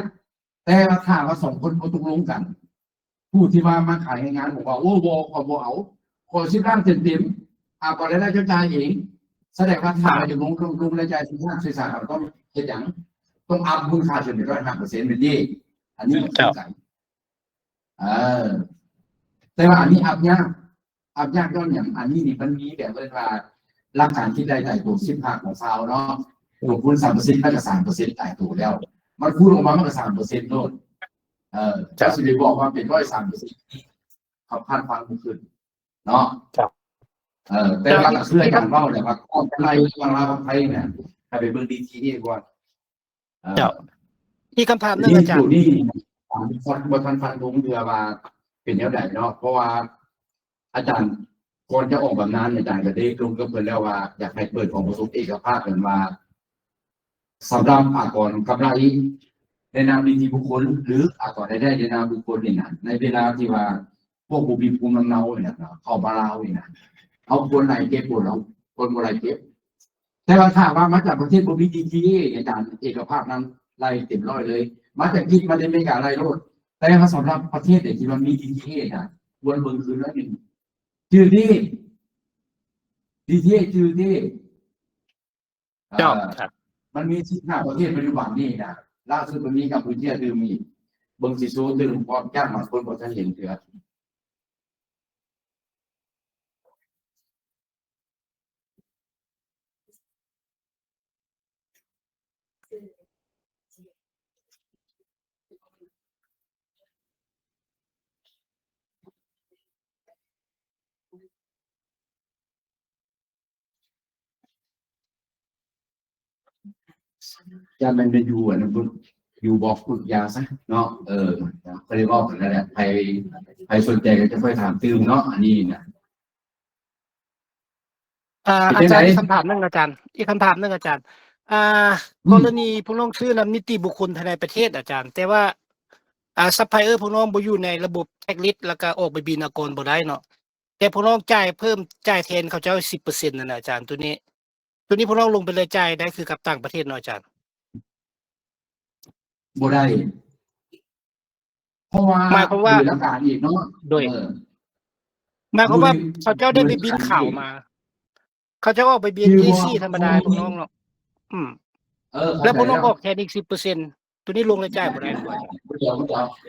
แต่ถ้าว่า2 คนบ่ตกลงกันผู้ที่มาขายงานบอกว่าโอ้บ่เอาขอ10 ล้านเต็มก่อนรายได้จ่ายเองแสดงว่าถ้าจะลงรายจ่ายที่ค่าสื่อสารต้องเฮ็ดหยังต้องอัพมูลค่าจนได้ 105% เป็นดีอันนี้เข้าใจแต่ว่าอันนี้อัพยากย้อนอย่างอันนี้นี่มันมีแบบว่าหลักการคิดรายจ่ายตัว15ของซาวเนาะตัวคูณ 3% ก็จะ 3% ตายตัวแล้วมันคูณออกมามันก็ 3% โน่นจะสิได้บอกว่าเป็น 103%เขาคาดฟังขึ้นเนาะแต่ว่าเชื่อกันเว้าแหละว่ากำไรบางราไทยเนี่ยให้ไปเบิ่ง DTA ก่อนที่คำถามนึงอาจารย์นี่บ่ทันฟันธงเดือว่าเป็นแนวใดเนาะเพราะว่าอาจารย์ก่อนจะออกแบบนั้นอาจารย์ก็ได้ลงกับเพิ่นแล้วว่าอยากให้เปิดของประสบเอกภาพกันว่าสำหรับก่อนกำไรในนามนิติบุคคลหรือก่อนได้ในนามบุคคลนี่นะในเวลาที่ว่าพวกผู้มีภูมิลำเนาเนี่ยเข้ามาลาวนี่นะเอาคนไหนเก็บหมดแล้วคนบ่ไรเก็บแต่ว่าถ้าว่ามาจากประเทศบ่มี DTA อาจารย์เอกภาพนั้นไล่เต็มร้อยเลยมาจากคิดมาได้ไม่กล้าไล่โลดแต่ว่าสำหรับประเทศที่มันมี DTA นะควรเบิ่งคืนละนึงชื่อที่ DTA ชื่อที่มันมี15 ประเทศปัจจุบันนี่นะล่าสุดมันมีกัมพูชาดื่มมีเบิ่งสิโซดื่มพร้อมจ้างมาคนบ่ทันเห็นเถื่อจะมันเป็นอยู่นะคุณอยู่บอกฝึกยาซะเนาะก็เลยบอกกันแล้วแหละใครสนใจก็จะค่อยถามตื้มเนาะอันนี้นะอาจารย์อีกคำถามนึงอาจารย์กรณีพวกน้องชื่อนำนิติบุคคลภายในประเทศอาจารย์แต่ว่าซัพพลายเออร์พวกน้องบ่อยู่ในระบบแท็กลิสต์แล้วก็ออกไปบินอากรบ่ได้เนาะแต่พวกน้องจ่ายเพิ่มจ่ายแทนเขาเจ้า 10% นั่นน่ะอาจารย์ตัวนี้พวกน้องลงไปเลยจ่ายได้คือกับต่างประเทศเนาะอาจารย์บ่ได้เพราะว่าหมายความว่าหลักการอีกเนาะโดยหมายความว่าเขาเจ้าได้ไปบินข่าวมาเขาจะออกไปบิน AC ธรรมดาพวกน้องเนาะแล้วพวกน้องออกแทนอีก 10% ตัวนี้ลงเลยจ่ายบ่ได้ด้วย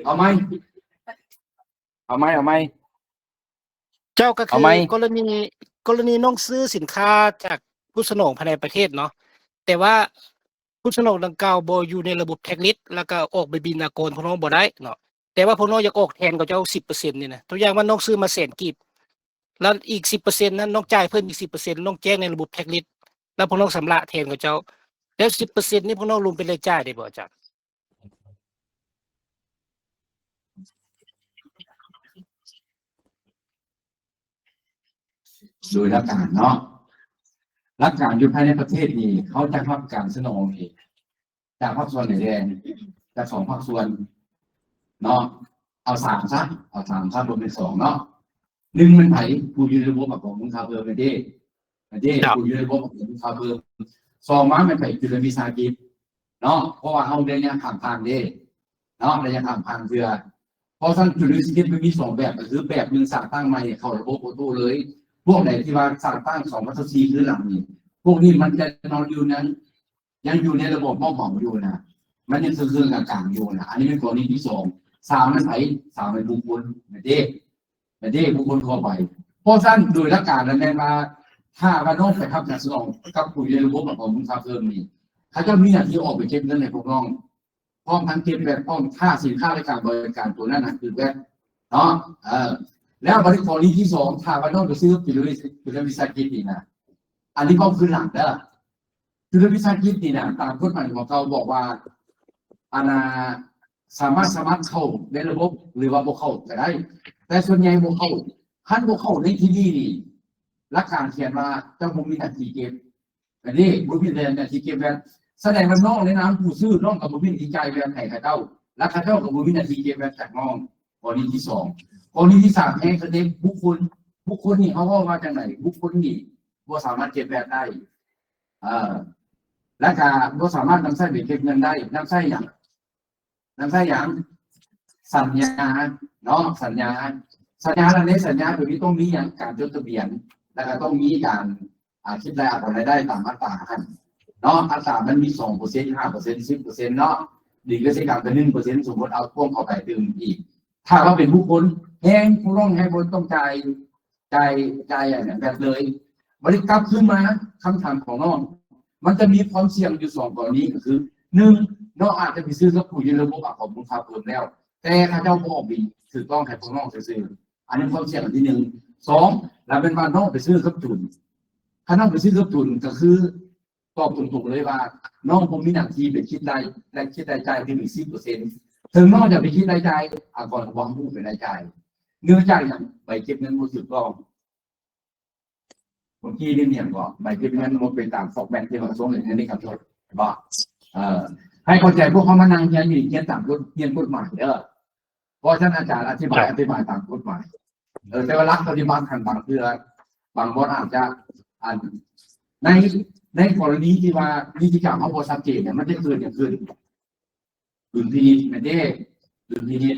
เอาไหมเจ้าก็คือกรณีน้องซื้อสินค้าจากผู้สนองภายในประเทศเนาะแต่ว่าผู้สนองดังกล่าวบ่อยู่ในระบบแท็กลิสต์แล้วก็ออกไปบินอากรพวกน้องบ่ได้เนาะแต่ว่าพวกน้องอยากออกแทนเขาเจ้า 10% นี่นะตัวอย่างว่าน้องซื้อมา100,000 กีบแล้วอีก 10% นั้นน้องจ่ายเพิ่มอีก 10% น้องแจ้งในระบบแท็กลิสต์แล้วพวกน้องชำระแทนเขาเจ้าแล้ว 10% นี่พวกน้องลงไปเลยจ่ายได้บ่อาจารย์โดยหลักการเนาะหลักการอยู่ภายในประเทศนี้เขาจะรับการสนองเองจากภาคส่วนไหนแดงจาก2 ภาคส่วนเนาะเอา3ซะรวมเป็น2เนาะ หนึ่งมันไผผู้อยู่ในระบบของคุณค่าเพิ่มประเทศผู้อยู่ในระบบของคุณค่าเพิ่มสองมามันไผจุลวิสาหกิจเนาะเพราะว่าเอาเรื่องนี้ข้ามทางเด้เนาะระยะข้ามทางเพื่อเพราะฉะนั้นจุลวิสาหกิจมันมีสองแบบก็คือแบบหนึ่งสร้างตั้งใหม่เข้าระบบโอโต้เลยพวกไหนที่ว่าสร้างตั้ง2 คือหลังนี้พวกนี้มันจะนอนอยู่นั้นยังอยู่ในระบบมอบหมองอยู่นะมันยังคือเครื่องกลางๆอยู่นะอันนี้เป็นกรณีที่สองสามมันไผสามเป็นบุคคลประเทศบุคคลทั่วไปเพราะฉะนั้นโดยหลักการแล้วแม่มาถ้าว่าน้องไปทำการสนองกับผู้อยู่ในระบบของคุณค่าเพิ่มนี่เขาจะมีหน้าที่ออกไปเก็บเงินในพวกน้องพร้อมทั้งเก็บแบบพร้อมค่าสินค้าและการบริการตัวนั้นนะคือแบบเนาะแล้วบริกรณีที่สองถ้าว่าน้องไปซื้อจุลวิสาหกิจนี่นะอันนี้ก็คือหลักเด้อจุลวิสาหกิจนี่นะตามกฎหมายของเขาบอกว่าสามารถเข้าในระบบหรือว่าบ่เข้าก็ได้แต่ส่วนใหญ่บ่เข้าคันบ่เข้าในที่นี่นี่หลักการเขียนว่าเจ้าบ่มีหน้าที่เก็บอันนี้บ่มีหน้าที่เก็บแบบแสดงว่าน้องในนามผู้ซื้อน้องก็บ่มีหน้าที่จ่ายแบบให้เขาเจ้าและเขาเจ้าก็บ่มีหน้าที่เก็บแบบจากน้องกรณีที่สองกรณีที่สามแห่งแสดงบุคคลนี่เขาว่าจังได๋บุคคลนี่บ่สามารถเก็บแบบได้และก็บ่สามารถนำใช้ไปเก็บเงินได้นำใช้หยังสัญญาเนาะสัญญาอันนี้สัญญาตัวนี้ต้องมีอย่างการจดทะเบียนแล้วก็ต้องมีการคิดรายรับรายได้ตามมาตราเนาะอัตรามันมี 2% 5% 10% เนาะดีก็สิการเป็น 1% สมมติเอาพ่วงเข้าไปตื่มอีกถ้าว่าเป็นบุคคลแห้งผู้ร้องให้บนต้องจ่ายอย่างนี้แบบเลยบริกรรมขึ้นมาคำถามของน้องมันจะมีความเสี่ยงอยู่2กรณีก็คือ1น้องอาจจะไปซื้อกับผู้อยู่ในระบบของคุณค่าเพิ่มแล้วแต่ถ้าเจ้าบ่ออกบินถูกต้องให้พวกน้องซื้ออันนี้ความเสี่ยงอันที่1 2แล้วเป็นว่าน้องไปซื้อกับทุนถ้าน้องไปซื้อกับทุนก็คือตอบตรงๆเลยว่าน้องผมมีหน้าที่ไปคิดรายและคิดรายจ่ายที่มี 10% ถึงน้องจะไปคิดรายจ่ายก่อนวางผู้เป็นรายจ่ายเนื่องจากอย่างไปเก็บเงินบ่ถูกต้องบางทีเนี่ยก็ไปเก็บเงินบ่เป็นตามฟอกแบงค์ที่เขาส่งในคำโทษบ่ให้เข้าใจพวกเขามานั่งเขียนตามกฎหมายเพราะฉะนั้นอาจารย์อธิบายตามกฎหมายแต่ว่าหลักปฏิบัติทางบางเทื่อบางคนอาจจะในกรณีที่ว่านิติกรรมเขาบ่ชัดเจนเนี่ยมันจะเกิดอย่างขึ้นดุลพินิจไม่ได้ดุลพินิจ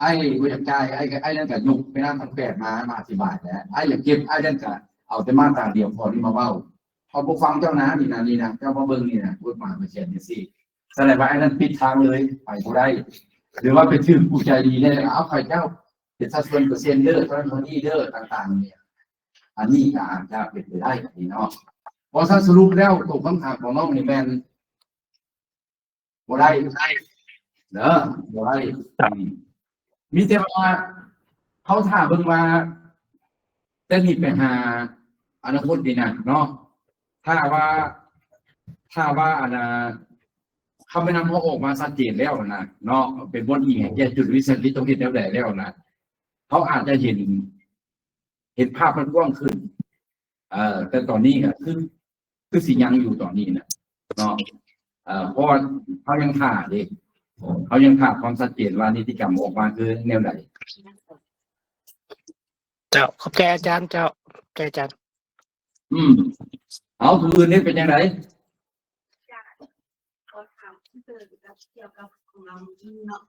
ไอ้บ่อยากจ่ายไอ้นั่นก็ยกไปนั่งทั้ง8มาอธิบายแล้วไอ้อยากเก็บไอ้นั่นก็เอาแต่มาตราเดียวพอที่มาเว้าพอบ่ฟังเจ้านะนี่นะเจ้ามาเบิ่งนี่นะกฎหมายมันเขียนจังซี่แสดงว่าไอ้นั่นปิดทางเลยไปบ่ได้หรือว่าเป็นชื่อผู้ใจดีได้เอาใครเจ้าเป็นสัดส่วนเปอร์เซ็นต์เด้อเท่านั้นนี้เด้อต่างๆเนี่ยอันนี้ก็อาจจะเป็นไปได้นี่เนาะพอสรุปแล้วตกคำถามของน้องนี่แม่นบ่ได้เด้อบ่ได้มีแต่ว่าเขาถามเบิ่งว่าแต่นี่ไปหาอนาคตดีนะเนาะถ้าว่าคำแนะนำเขาออกมาชัดเจนแล้วนะเนาะเป็นบทอีกแก่จุดวิสัยที่ต้องเห็นแล้วนะเขาอาจจะเห็นภาพมันกว้างขึ้นแต่ตอนนี้ก็คือสิยังอยู่ตอนนี้นะเนาะเพราะเขายังขาดความชัดเจนว่านิติกรรมออกมาคือแนวไหนเจ้าขอบใจอาจารย์เจ้าใจอาจารย์เอาคืออื่นนี่เป็นยังไงก็ถามที่เกี่ยวกับของเราเนาะ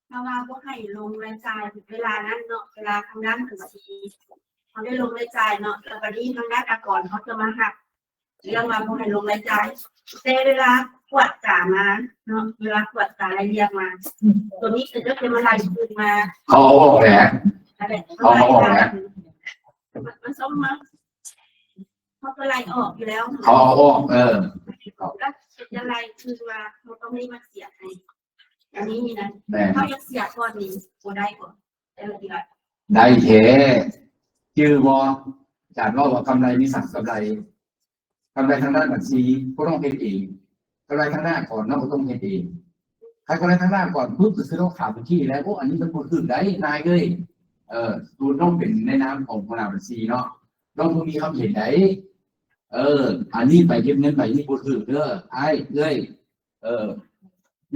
เพราะว่าพวกให้ลงรายจ่ายเวลานั้นเนาะเวลาทางด้านบัญชีเขาได้ลงรายจ่ายเนาะแล้วก็นี้ทางด้านอากรเขาจะมาหักเรื่องมาพวกให้ลงรายจ่ายแต่เวลาขวดจ่ามาเนาะเวลาขวดจ่าอะไรเรียกมาตัวนี้ก็จะมาไล่คืนมาเขาออกแหละเขาออกแหละมันซ้ำมาเขาก็ไล่ออกอยู่แล้วเขาออกแล้วจะไล่คือว่าเขาต้องไม่มาเสียให้อันนี้นี่นะเขายังเสียก่อนนี้ก็ได้ก่อนได้แท้ชื่อว่าอาจารย์ว่ากำไรมีสั่งกำไรทางด้านบัญชีก็ต้องเฮ็ดเองกำไรทางหน้าก่อนเราก็ต้องเฮ็ดเองใครกำไรทางหน้าก่อนปุ๊บก็คือต้องขาดบัญชีแล้วอันนี้มันบ่ขึ้นได้นายเลยตัวต้องเป็นในนามของคณะบัญชีเนาะต้องมีคำเห็นได้อันนี้ไปเก็บเงินไปนี่บ่ถือเด้อไอ้เอ้ย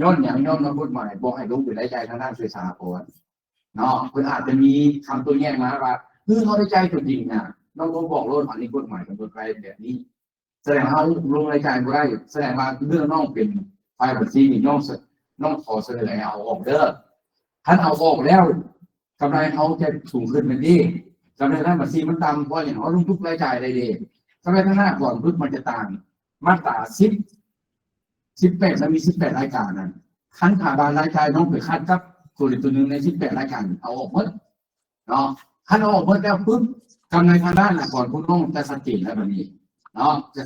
ย้อนอย่างย้อนกฎหมายบอกให้ลงไปรายจ่ายทางด้านสื่อสารก่อน เนาะเพื่ออาจจะมีคำตัวแยกมาว่าเขาได้ใจตัวจริงนะน้องก็บอกโลดอันนี้กฎหมายกำหนดไว้แบบนี้แสดงว่าลงรายจ่ายไม่ได้แสดงว่าเรื่องน้องเป็นไฟล์บัญชีนี่น้องขอเสนอให้เอาออกเด้อท่านเอาออกแล้วกำไรเขาจะสูงขึ้นเป็นดีกำไรทางบัญชีมันต่ำเพราะอย่างเขาลงทุกรายจ่ายอะไรดีกำไรทางหน้าก่อนพึ่งมันจะต่างมาตรา18แล้วมี18รายการนั้นขั้นขาดรายจ่ายน้องไปคัดกับตัวหนึ่งใน18รายการเอาออกหมดเนาะขั้นเอาออกหมดแล้วปุ๊บกำไรทางด้านก่อนคุณน้องจะชัดเจนแล้วแบบนี้เนาะจะ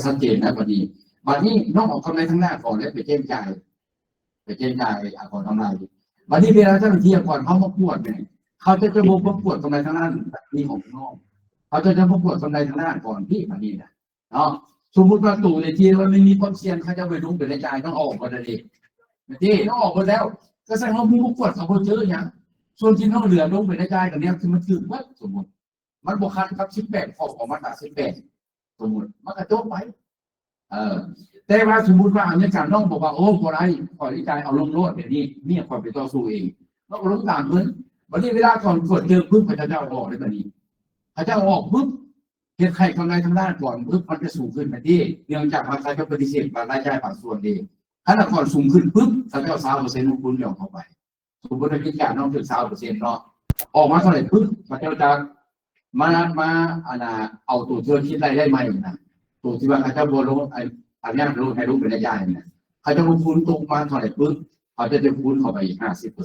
ชัดเจนแล้วแบบนี้วันนี้น้องออกกำไรทางหน้าก่อนแล้วไปแจ้งจ่ายก่อนกำไรวันนี้เวลาเจ้าหน้าที่ก่อนเขามาปวดเนี่ยเขาจะระบบปวดกำไรทางด้านนี่ของน้องเขาจะปวดกำไรทางด้านก่อนที่แบบนี้นะเนาะสมมติว่าตู่ในที่มันไม่มีความเสี่ยงเขาจะไปลงไปรายจ่ายต้องออกมาเลยที่ต้องออกมาแล้วก็แสดงว่ามีผู้ปวดเขาเจออย่างส่วนที่น้องเหลือลงไปรายจ่ายกันเนี้ยคือมันถือว่าสมมติมันบวกคันครับ18ขอมาตรา18สมมติมันกระโจกไปแต่ว่าสมมติว่าอันนี้การน้องบอกว่าโอ้พอไรขอรายจ่ายเอาลงโลดแบบนี้เนี่ยความเป็นต่อสู้เองแล้วก็ลงตามเงินวันนี้เวลาก่อนกดเจอปุ๊บเขาจะเอาออกได้แบบนี้เขาจะเอาออกปุ๊บเหตุใครกำไรทางด้านก่อนปุ๊บมันจะสูงขึ้นไปที่เนื่องจากว่าใครก็ปฏิเสธรายจ่ายบางส่วนเองถ้าละก่อนสูงขึ้นปุ๊บเขาจะเอา3%ของคุณเดี่ยวเข้าไปสมมติว่ากิจการน้องถึง3%เนาะออกมาเท่าไหร่ปุ๊บเขาจะมาเอาตัวเชื่อคิดได้ไหมนะตัวที่ว่าเขาจะบวกลงอันนี้ลงให้ลงเป็นระยะเนี่ยเขาจะลงทุนตรงมาเท่าไหร่ปุ๊บเขาจะคูณเข้าไปอีก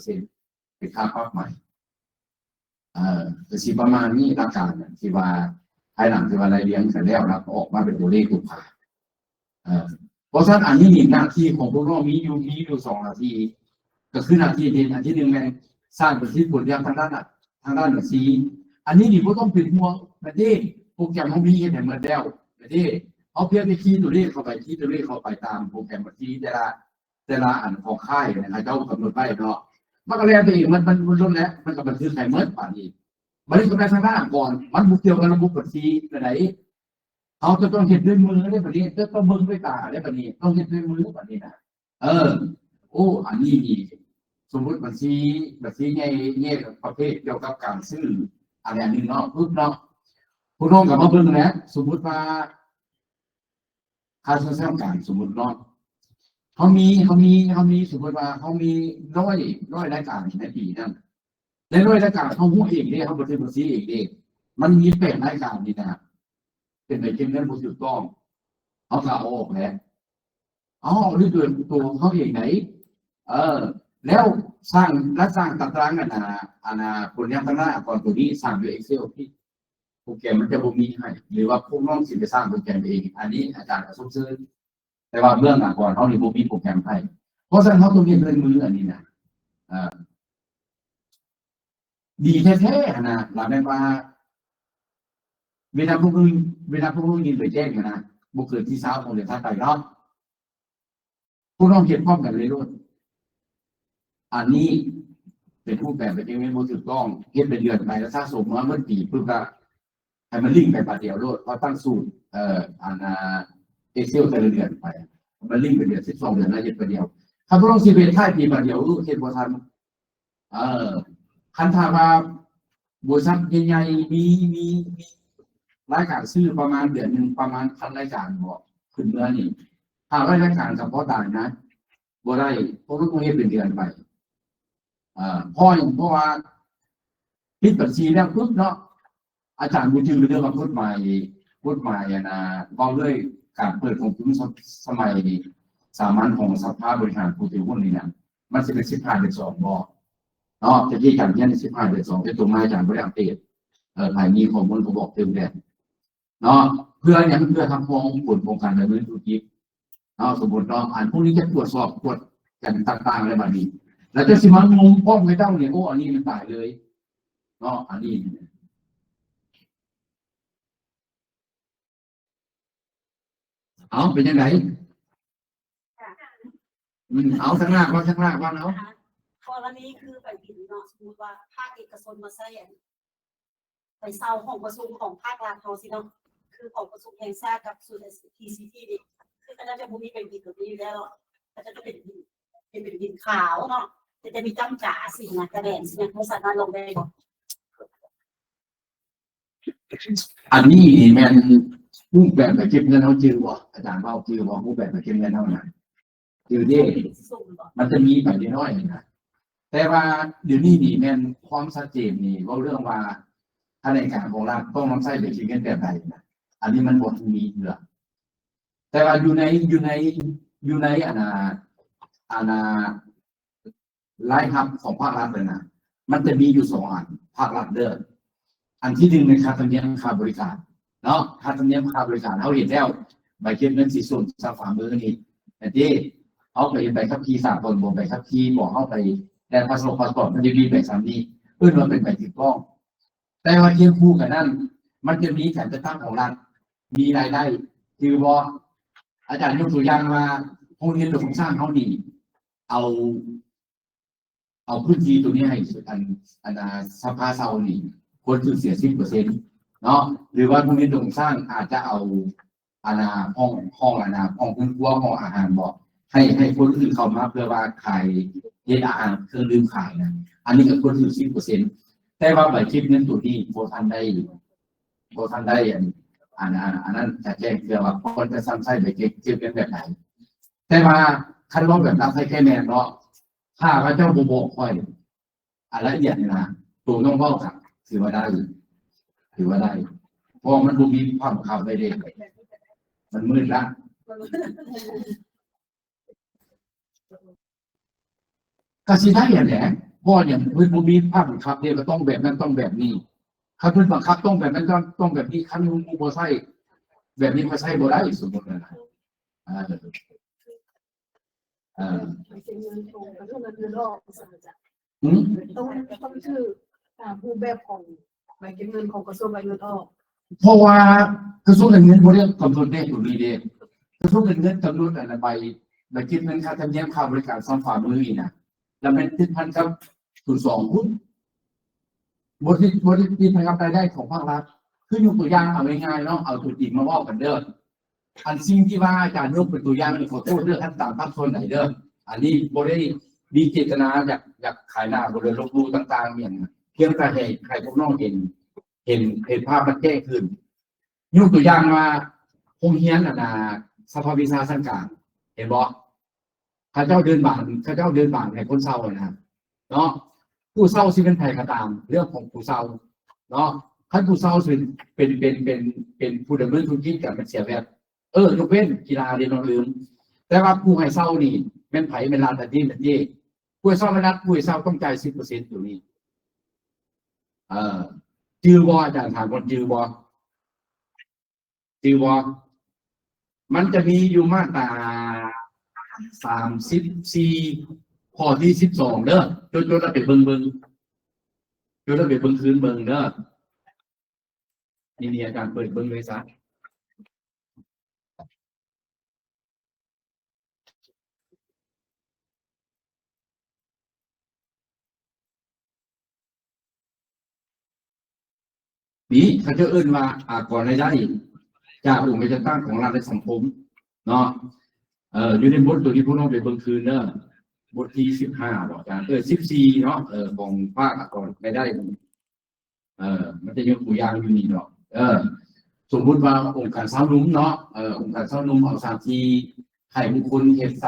50%เป็นค่าปรับใหม่แต่สิประมาณนี้หลักการที่ว่าภายหลังที่ว่าอะไรเลี้ยงเสร็จแล้วนะออกมาเป็นตัวเลขถูกผ่าเพราะฉะนั้นอันนี้หน้าที่ของพวกเรามีอยู่2 นาทีก็คือหน้าที่ที่1ในสร้างประสิทธิผลอย่างทางด้านบัญชีอันนี้นี่ก็ต้องเป็นห่วงประเทศโปรแกรมของมีเห็นเหมือนแล้วประเทศเอาเพียงไปคีย์ตัวเลขเข้าไปตามโปรแกรมบัญชีแต่ละอันของค่ายนะครับเจ้ากำหนดไว้เนาะมันก็แล้วไปอีกมันล้นแล้วมันก็บันทึกใส่เมื่อป่านนี้มันก็ได้ทางด้านก่อนมันบุกเกี่ยวกับระบบบัญชีไหนเขาจะต้องเห็นด้วยมือได้แบบนี้จะต้องเบิ่งด้วยตาได้แบบนี้ต้องเห็นด้วยมือแบบนี้นะโอ้อันนี้ดีสมมติบัญชีไงประเภทเกี่ยวกับการซื้ออะไรนึงเนาะปุ๊บเนาะผู้น้องกับมาเบิ่งนะสมมติว่าค่าใช้จ่ายการสมมติเนาะเขามีสมมติว่าเขามีร้อยรายการในปีนั้นในร้อยรายการเขาหัวเองเนี่ยเขาบันทึกบัญชีเองเนี่ยมันมี8 รายการนี่นะเป็นไปเก็บเงินผู้ถูกต้องเขาก็เอาออกแล้วนี่ตัวเขาเองไหนแล้วสร้างตารางกันผลงานทางหน้าก่อนตัวนี้สร้างด้วย Excel ที่โปรแกรมมันจะบ่มีให้หรือว่าพวกน้องสิไปสร้างโปรแกรมเองอันนี้อาจารย์ก็ส่งเสริมแต่ว่าเบื้องหลังก่อนเขานี่บ่มีโปรแกรมให้เพราะฉะนั้นเขาต้องเรียนด้วยมืออันนี้นะดีแท้ๆนะหลังจากว่าเวลาพวกนู้นยินไปแจ้งนะบุกเกิดที่เช้าของเดือนท่าไตรอบพวกน้องเขียนพร้อมกันเลยด้วยอันนี้เป็นรูปแบบเป็นเองไม่ถูกต้องเขียนเป็นเดือนไปแล้วสะสมมาเมื่อปีปุ๊บก็ให้มันลิงก์ไปประเดี๋ยวด้วยเพราะตั้งสูตรExcel แต่ละเดือนไปมันลิงก์ไปเดือน12 เดือนแล้วเย็นประเดี๋ยวถ้าพวกน้อง11 ท่ายปีประเดี๋ยวเห็นบ่ทันคันถามว่าบริษัทใหญ่ๆมีรายการซื้อประมาณเดือนหนึ่งประมาณ1,000 รายการบอกขึ้นเมื่อนี่ถ้ารายการเฉพาะต่างนะบ่ได้เพราะต้องเฮ็ดเป็นเดือนไปเพราะว่าปิดบัญชีแล้วปุ๊บเนาะอาจารย์พูดถึงเรื่องกฎหมายบอกเลยการเปิดของทุนสมัยสามัญของสภาบริหารผู้ถือหุ้นนี่นะมันจะเป็น15 เดือน 2บ่เนาะจะที่การเรียน15 เดือน 2เป็นตัวมาอาจารย์บริหารเตะภายมีข้อมูลเขาบอกเต็มแล้วเนาะเพื่อทำผลโครงการดำเนินธุรกิจเนาะสมมติเนาะพวกนี้จะตรวจสอบกฎกันต่างๆอะไรแบบนี้แล้วจะสิมันงงป้องไม่ต้องเนี่ยโอ้อันนี้มันตายเลยเนาะอันนี้เป็นยังไงเอาข้างหน้าว่าเนาะกรณีคือไปบินเนาะสมมติว่าภาคเอกชนมาใช้ไปเซาของประชุมของภาครัฐเขาสิเนาะคือของประชุมแห่งชาติกับศูนย์ TCT นี่คือก็จะบ่มีเป็นบินแบบนี้อยู่แล้วก็จะเป็นบินขาวเนาะ จะมีจ้ำจ๋าสินะกระเด็นสินะเขาสามารถลงได้บ่ อันนี้นี่แม่นรูปแบบแบบเก็บเงินเขาจือบ่อาจารย์เว้าจือบ่รูปแบบแบบเก็บเงินเท่านั้นจือเด้ สูงบ่ มันจะมีไปน้อยๆนะแต่ว่าเดี๋ยวนี้นี่แม่นความชัดเจนนี่เว้าเรื่องว่าถ้าในการของรัฐต้องนำใช้แบบเก็บเงินแบบใดนะอันนี้มันบ่มีเด้อแต่ว่าอยู่ในอาณารายรับของภาครัฐเลยนะมันจะมีอยู่2อันภาครัฐเด้ออันที่1ในค่าธรรมเนียมค่าบริการเนาะค่าธรรมเนียมค่าบริการเฮาเห็นแล้วใบเก็บเงินสิส่วนสาขามือนี่แต่ที่เอาไปใบขับขี่3คนบ่ใบขับขี่บ่เฮาไปแต่พาสปอร์ตมันจะมีใบสามนี้เพิ่นว่าเป็นใบถูกต้องแต่ว่าเคียงคู่กันนั้นมันจะมีการจัดตั้งของรัฐมีรายได้คือบ่อาจารย์ยกตัวอย่างว่าโรงเรียนหลวงสร้างเฮานี่เอาพื้นที่ตัวนี้ให้อันสภาเซานี่คนคือเสีย 10% เนาะหรือว่าโรงเรียนหลวงสร้างอาจจะเอาห้องพื้นครัวห้องอาหารบอกให้คนอื่นเข้ามาเพื่อว่าขายเฮ็ดอาหารเครื่องดื่มขายนะอันนี้ก็คนคือ 10% แต่ว่าใบคิดเงินตัวนี้บ่ทันได้อันนั้นจะแจ้งเพื่อว่าคนจะซ้ำใช้ใบเก็บเงินแบบไหนแต่ว่าคันว่าแบบนั้นให้แค่แม่นเนาะถ้าพระเจ้าบ่บอกค่อยละเอียดนี่นะตัวต้องเว้าครับถือว่าได้เพราะมันบ่มีความเข้าไปได้มันมืดละก็สิได้อย่างแหละเพราะอย่างเพิ่นบ่มีภาพบังคับเด้ก็ต้องแบบนั้นต้องแบบนี้คันเพิ่นบังคับต้องแบบนั้นต้องแบบนี้คันบ่ใช่แบบนี้ก็ใช้บ่ได้สมมุตินะเป็นเงินตรงกับเงินออกสมจัก ต้องชื่อผู้แบบของใบเก็บเงินของกระทรวงการเงินออก เพราะว่ากระทรวงการเงินบ่ได้กำหนดเลขอยู่นี่เด้กระทรวงการเงินกำหนดอันใบคิดเงินค่าธรรมเนียมค่าบริการซ้ำฝ่ามือนี่นะแล้วมันติดพันกับ02หุ้นบ่ติดพันกับรายได้ของภาครัฐคือยกตัวอย่างเอาง่ายๆเนาะเอาตัวจริงมาเว้ากันเด้ออันสิ่งที่ว่าอาจารย์ยกเป็นตัวอย่างนี่ขอโทษเด้อท่านตามภาคส่วนไหนเด้ออันนี้บ่ได้มีเจตนาอยากขายหน้าบ่ได้ลบหลู่ต่างๆอย่างเพียงแต่ให้พวกน้องเห็นภาพมันแจ้งขึ้นยกตัวอย่างว่าโรงเรียนสภาวิชาชั้นกลางเห็นบ่ข้าเจ้าเดินบานให้คนเฒ่านะเนาะผู้เฒ่าสิเป็นไผก็ตามเรื่องของผู้เฒ่าเนาะคันผู้เฒ่าสิเป็นผู้ดำเนินธุรกิจก็มันเสียแบบยกเว้นกีฬาเรียนลืมแต่ว่าผู้ให้เฒ่านี่แม่นไผแม่นลานทันทีนั่นเองผู้ให้เฒ่าไม่รัฐผู้ให้เฒ่าต้องจ่าย 10% อยู่นี่จือบ่อาจารย์ถามคนจือบ่มันจะมีอยู่มาตรา34ข้อที่12เด้อจดแล้วไปเบิ่งจดแล้วไปเบิ่งคืนเบิ่งเด้อนี่อาจารย์เปิดเบิ่งเลยซะนี่เขาจะเอิ้นว่าก่อนรายได้จากองค์การจัดตั้งของรัฐและสังคมเนาะอยู่ในบทตัวที่พวกน้องไปเบิ่งคืนเด้อบทที่15บอกอาจารย์14เนาะของภาคก่อนรายได้มันจะยกตัวอย่างอยู่นี่เนาะสมมุติว่าองค์การสร้างนุ่มเนาะองค์การสร้างนุ่มเอา3ที่ให้บุคคลเฮ็ดเ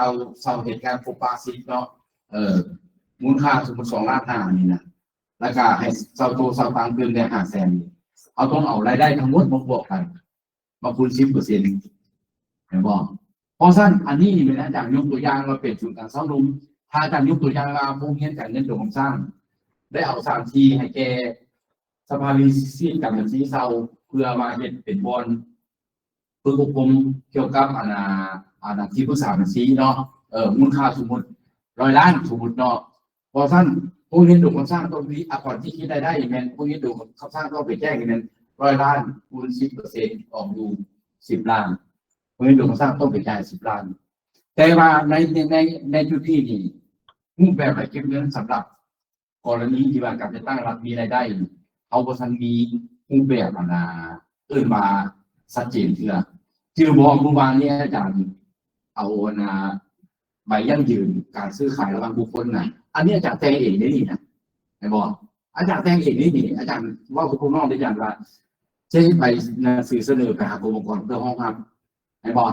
ซาเหตุการณ์ปกป้องสิทธิ์เนาะมูลค่าสมมุติ2ล้าน5นี่นะแล้วก็ให้เซาโตเซาตังเพิ่มได้500,000เอาต้องเอารายได้ทั้งหมดมาบวกกันมาคูณ 10% เห็นบ่เพราะฉะนั้นอันนี้นี่เป็นอาจารย์ยกตัวอย่างว่าเป็นศูนย์การสร้างนุ่มถ้าอาจารย์ยกตัวอย่างว่าโรงเรียนการเงินหลวงสร้างได้เอา3ที่ให้แก่สภาวิสิทธิ์กับบัญชีเซาเพื่อมาเฮ็ดเป็นบอนฝึกอบรมเกี่ยวกับที่ปรึกษาบัญชีเนาะมูลค่าสมมุติ100ล้านสมมุติเนาะเพราะฉะนั้นพวกนี้ดูคนสร้างต้องมีก่อนที่คิดได้อย่างนั้นพวกนี้ดูเขาสร้างต้องไปแจ้งอย่างนั้น100ล้านคูณ 10% ออกอยู่10ล้านพวกนี้ดูคนสร้างต้องไปจ่าย10ล้านแต่ว่าในจุดที่นี่รูปแบบการเก็บเงินสำหรับกรณีที่ว่าการจะตั้งรัฐมีรายได้เอาบ่ทันมีรูปแบบมาชัดเจนเทื่อชื่อบอกเมื่อวานนี้อาจารย์เอาใบยั่งยืนการซื้อขายระหว่างบุคคลน่ะ อันนี้อาจารย์แต่งเองได้ดีนะไอ้บอกอาจารย์แต่งเองได้ดีอาจารย์ว่าคุณน้องได้อาจารย์ว่าใช้ไปสื่อเสนอไปหากรมองค์กรเพื่อห้องครับไอ้บอก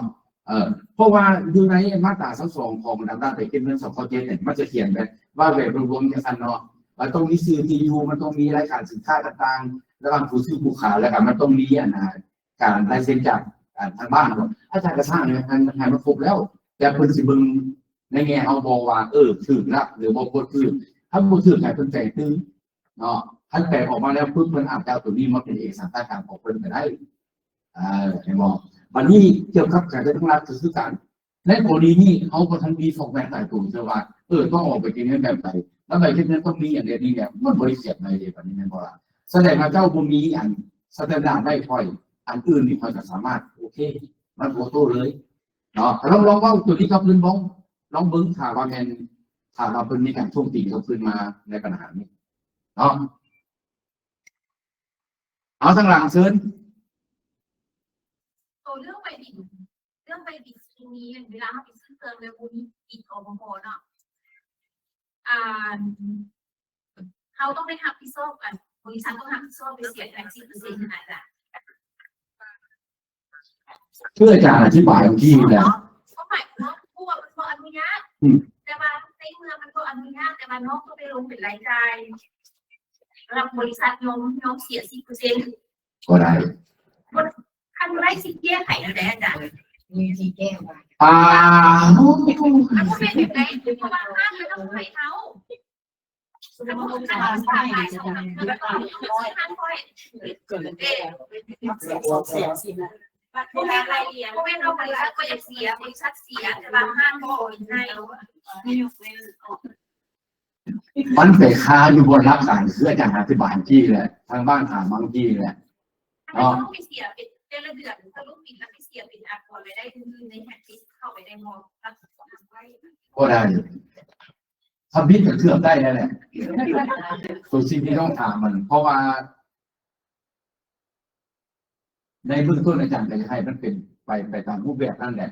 เพราะว่าอยู่ในมาตรา22ของด้านไปเก็บเงิน2ข้อ7เนี่ยมันจะเขียนแบบว่าแบบรวมๆอย่างนั้นเนาะมันต้องมีสื่อทียูมันต้องมีรายการสินค้าต่างๆระหว่างผู้ซื้อผู้ขายแล้วกันมันต้องมีการลายเซ็นจากทางบ้านอาจารย์ก็สร้างเนี่ยให้มันครบแล้วแต่เพิ่นสิเบิ่งในแง่เอาบอกว่าถึงละหรือบ่ควรถึงถ้าบ่ถึงให้เพิ่นแจ้งตึงเนาะถ้าแปลออกมาแล้วปุ๊บเพิ่นอาจจะเอาตัวนี้มาเป็นเอกสารการของเพิ่นก็ได้เห็นบ่วันนี้เกี่ยวกับการได้ทั้งรัฐคือการในกรณีนี้เขาก็ทั้งมี2แบบหลายตัวเชื่อว่าต้องออกไปกินเงินแบบไหนแล้วใบเช่นนั้นต้องมีอย่างเดียวนี้เนี่ยมันบริเสียบในเดี๋ยวนี้แม่นบ่ล่ะแสดงว่าเจ้าบ่มีอันสแตนดาร์ดได้ค่อยอันอื่นนี่ค่อยจะสามารถโอเคมันโอโต้เลยเนาะลองว่าตัวนี้ก็พื้นบ้องลองเบิ้งข่าวว่าแมนข่าวว่าเพิ่นมีการท่วงติงเขาขึ้นมาในปัญหานี้เนาะเอาทั้งหลังเชิญ เรื่องใบบินทีนี้เวลาเราไปซื้อเติมในบุญอีกอปพเนาะเขาต้องได้รับผิดชอบกันบริษัทต้องรับผิดชอบไปเสียแท็กซี่10%ขนาดนั้น เพื่อจะอธิบายบางที่แล้ว ก็หมายถึงว่าผู้ว่ามันก็อนุญาตแต่ว่าในเมืองมันก็อนุญาตแต่ว่านอกก็ไปลงเป็นรายจ่ายรับบริษัทยอมเสีย 10% ก็ได้ คันไร้สิทธิ์แก้ไขอะไรอาจารย์ มีที่แก้ไข มันก็เป็นแบบไหนเพราะว่าห้างมันต้องไปเท้าแล้วก็ต้องจ่ายค่าไฟแล้วก็ต้องค่าไฟพวกแม่รายเรียนพวกแม่เราบริษัทก็อยากเสียบริษัทเสียแต่บางห้างก็โอนให้ มันไปค้าอยู่บนรับการคืออาจารย์อธิบายที่แหละทางบ้านถามบางที่แหละ ต้องไปเสียเป็นเดือนถ้าลูกปิดแล้วไปเสียเป็นอากรรายได้อื่นในแท็กซี่เข้าไปในมอรักษาไว้ ก็ได้ทำพิษกับเครื่องได้แหละตัวสิ่งที่ต้องถามมัน เพราะว่า ในเบื้องต้นอาจารย์จะให้มันเป็นไปตามรูปแบบนั่นแหละ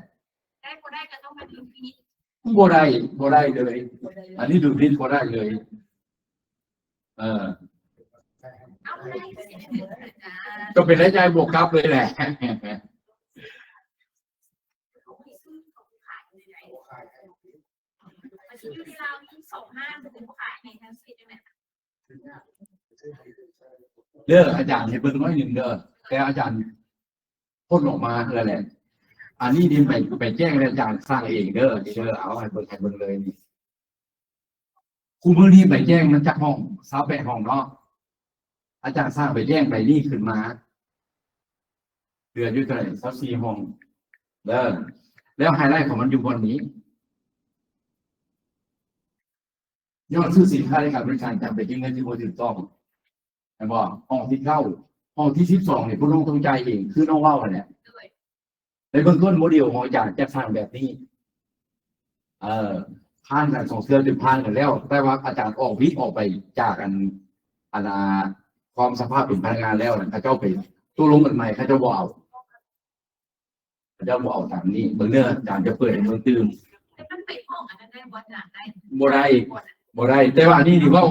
ได้ก็ได้ก็ต้องมาดูพินิจ บ่ได้เลย อันนี้ดูพิษบ่ได้เลย เอาได้ ก็เป็นรายจ่ายบวกกลับเลยแหละ อยู่ที่เราที่25เป็นขายในทั้งสิทธิ์ไหม เด้ออาจารย์ให้เบิ่งน้อยหนึ่งเด้อแต่อาจารย์พ่นออกมาแล้วแหละ อันนี้ดินไปแจ้งอาจารย์สร้างเองเด้อเอาให้เบิ่งเลยนี่ครูมือนี้ไปแจ้งมันจากห้อง28ห้องเนาะอาจารย์สร้างไปแจ้งไปนี่ขึ้นมาเดือนอยู่เท่าไหร่24ห้องเด้อแล้วไฮไลท์ของมันอยู่บนนี้ยอดซื้อสินค้าในการบริการจำเป็นเงินที่บ่ถูกต้องแต่บอกห้องที่เข้าห้องที่12เนี่ยผู้ลงทุนใจเองคือน้องเว้าเนี่ยในเบื้องต้นโมเดลของอาจารย์จะสร้างแบบนี้ผ่านการส่งเสริมถึงผ่านกันแล้วแต่ว่าอาจารย์ออกวิออกไปจากกันความสภาพเป็นพนักงานแล้วนะเขาเจ้าไปตัวลงกันใหม่เขาเจ้าบ่เอาตามนี้เบื้องเนื้ออาจารย์จะเปิดให้เมืองตื่น มันเป็นห้องอันนั้นได้วัดหนักได้ บ่ได้แต่ว่าอันนี้ดีว่า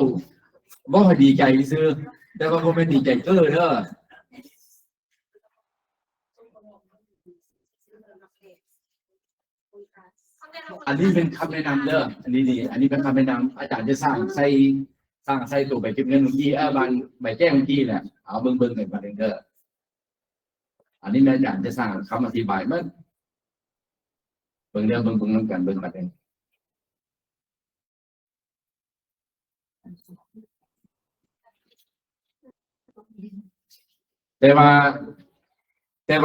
ดีใจซื้อแต่ว่าผมไม่ดีใจเด้ออันนี้เป็นคำแนะนำเด้ออันนี้ดีอันนี้เป็นคำแนะนำอาจารย์จะสร้างใส่ตัวใบเก็บเงินเมื่อกี้บางใบแจ้งเมื่อกี้แหละเอาเบิ่งกันมาเด้ออันนี้อาจารย์จะสร้างคำอธิบายมันเบิ่งน้ำกันเบิ่งมาเองแต่ว่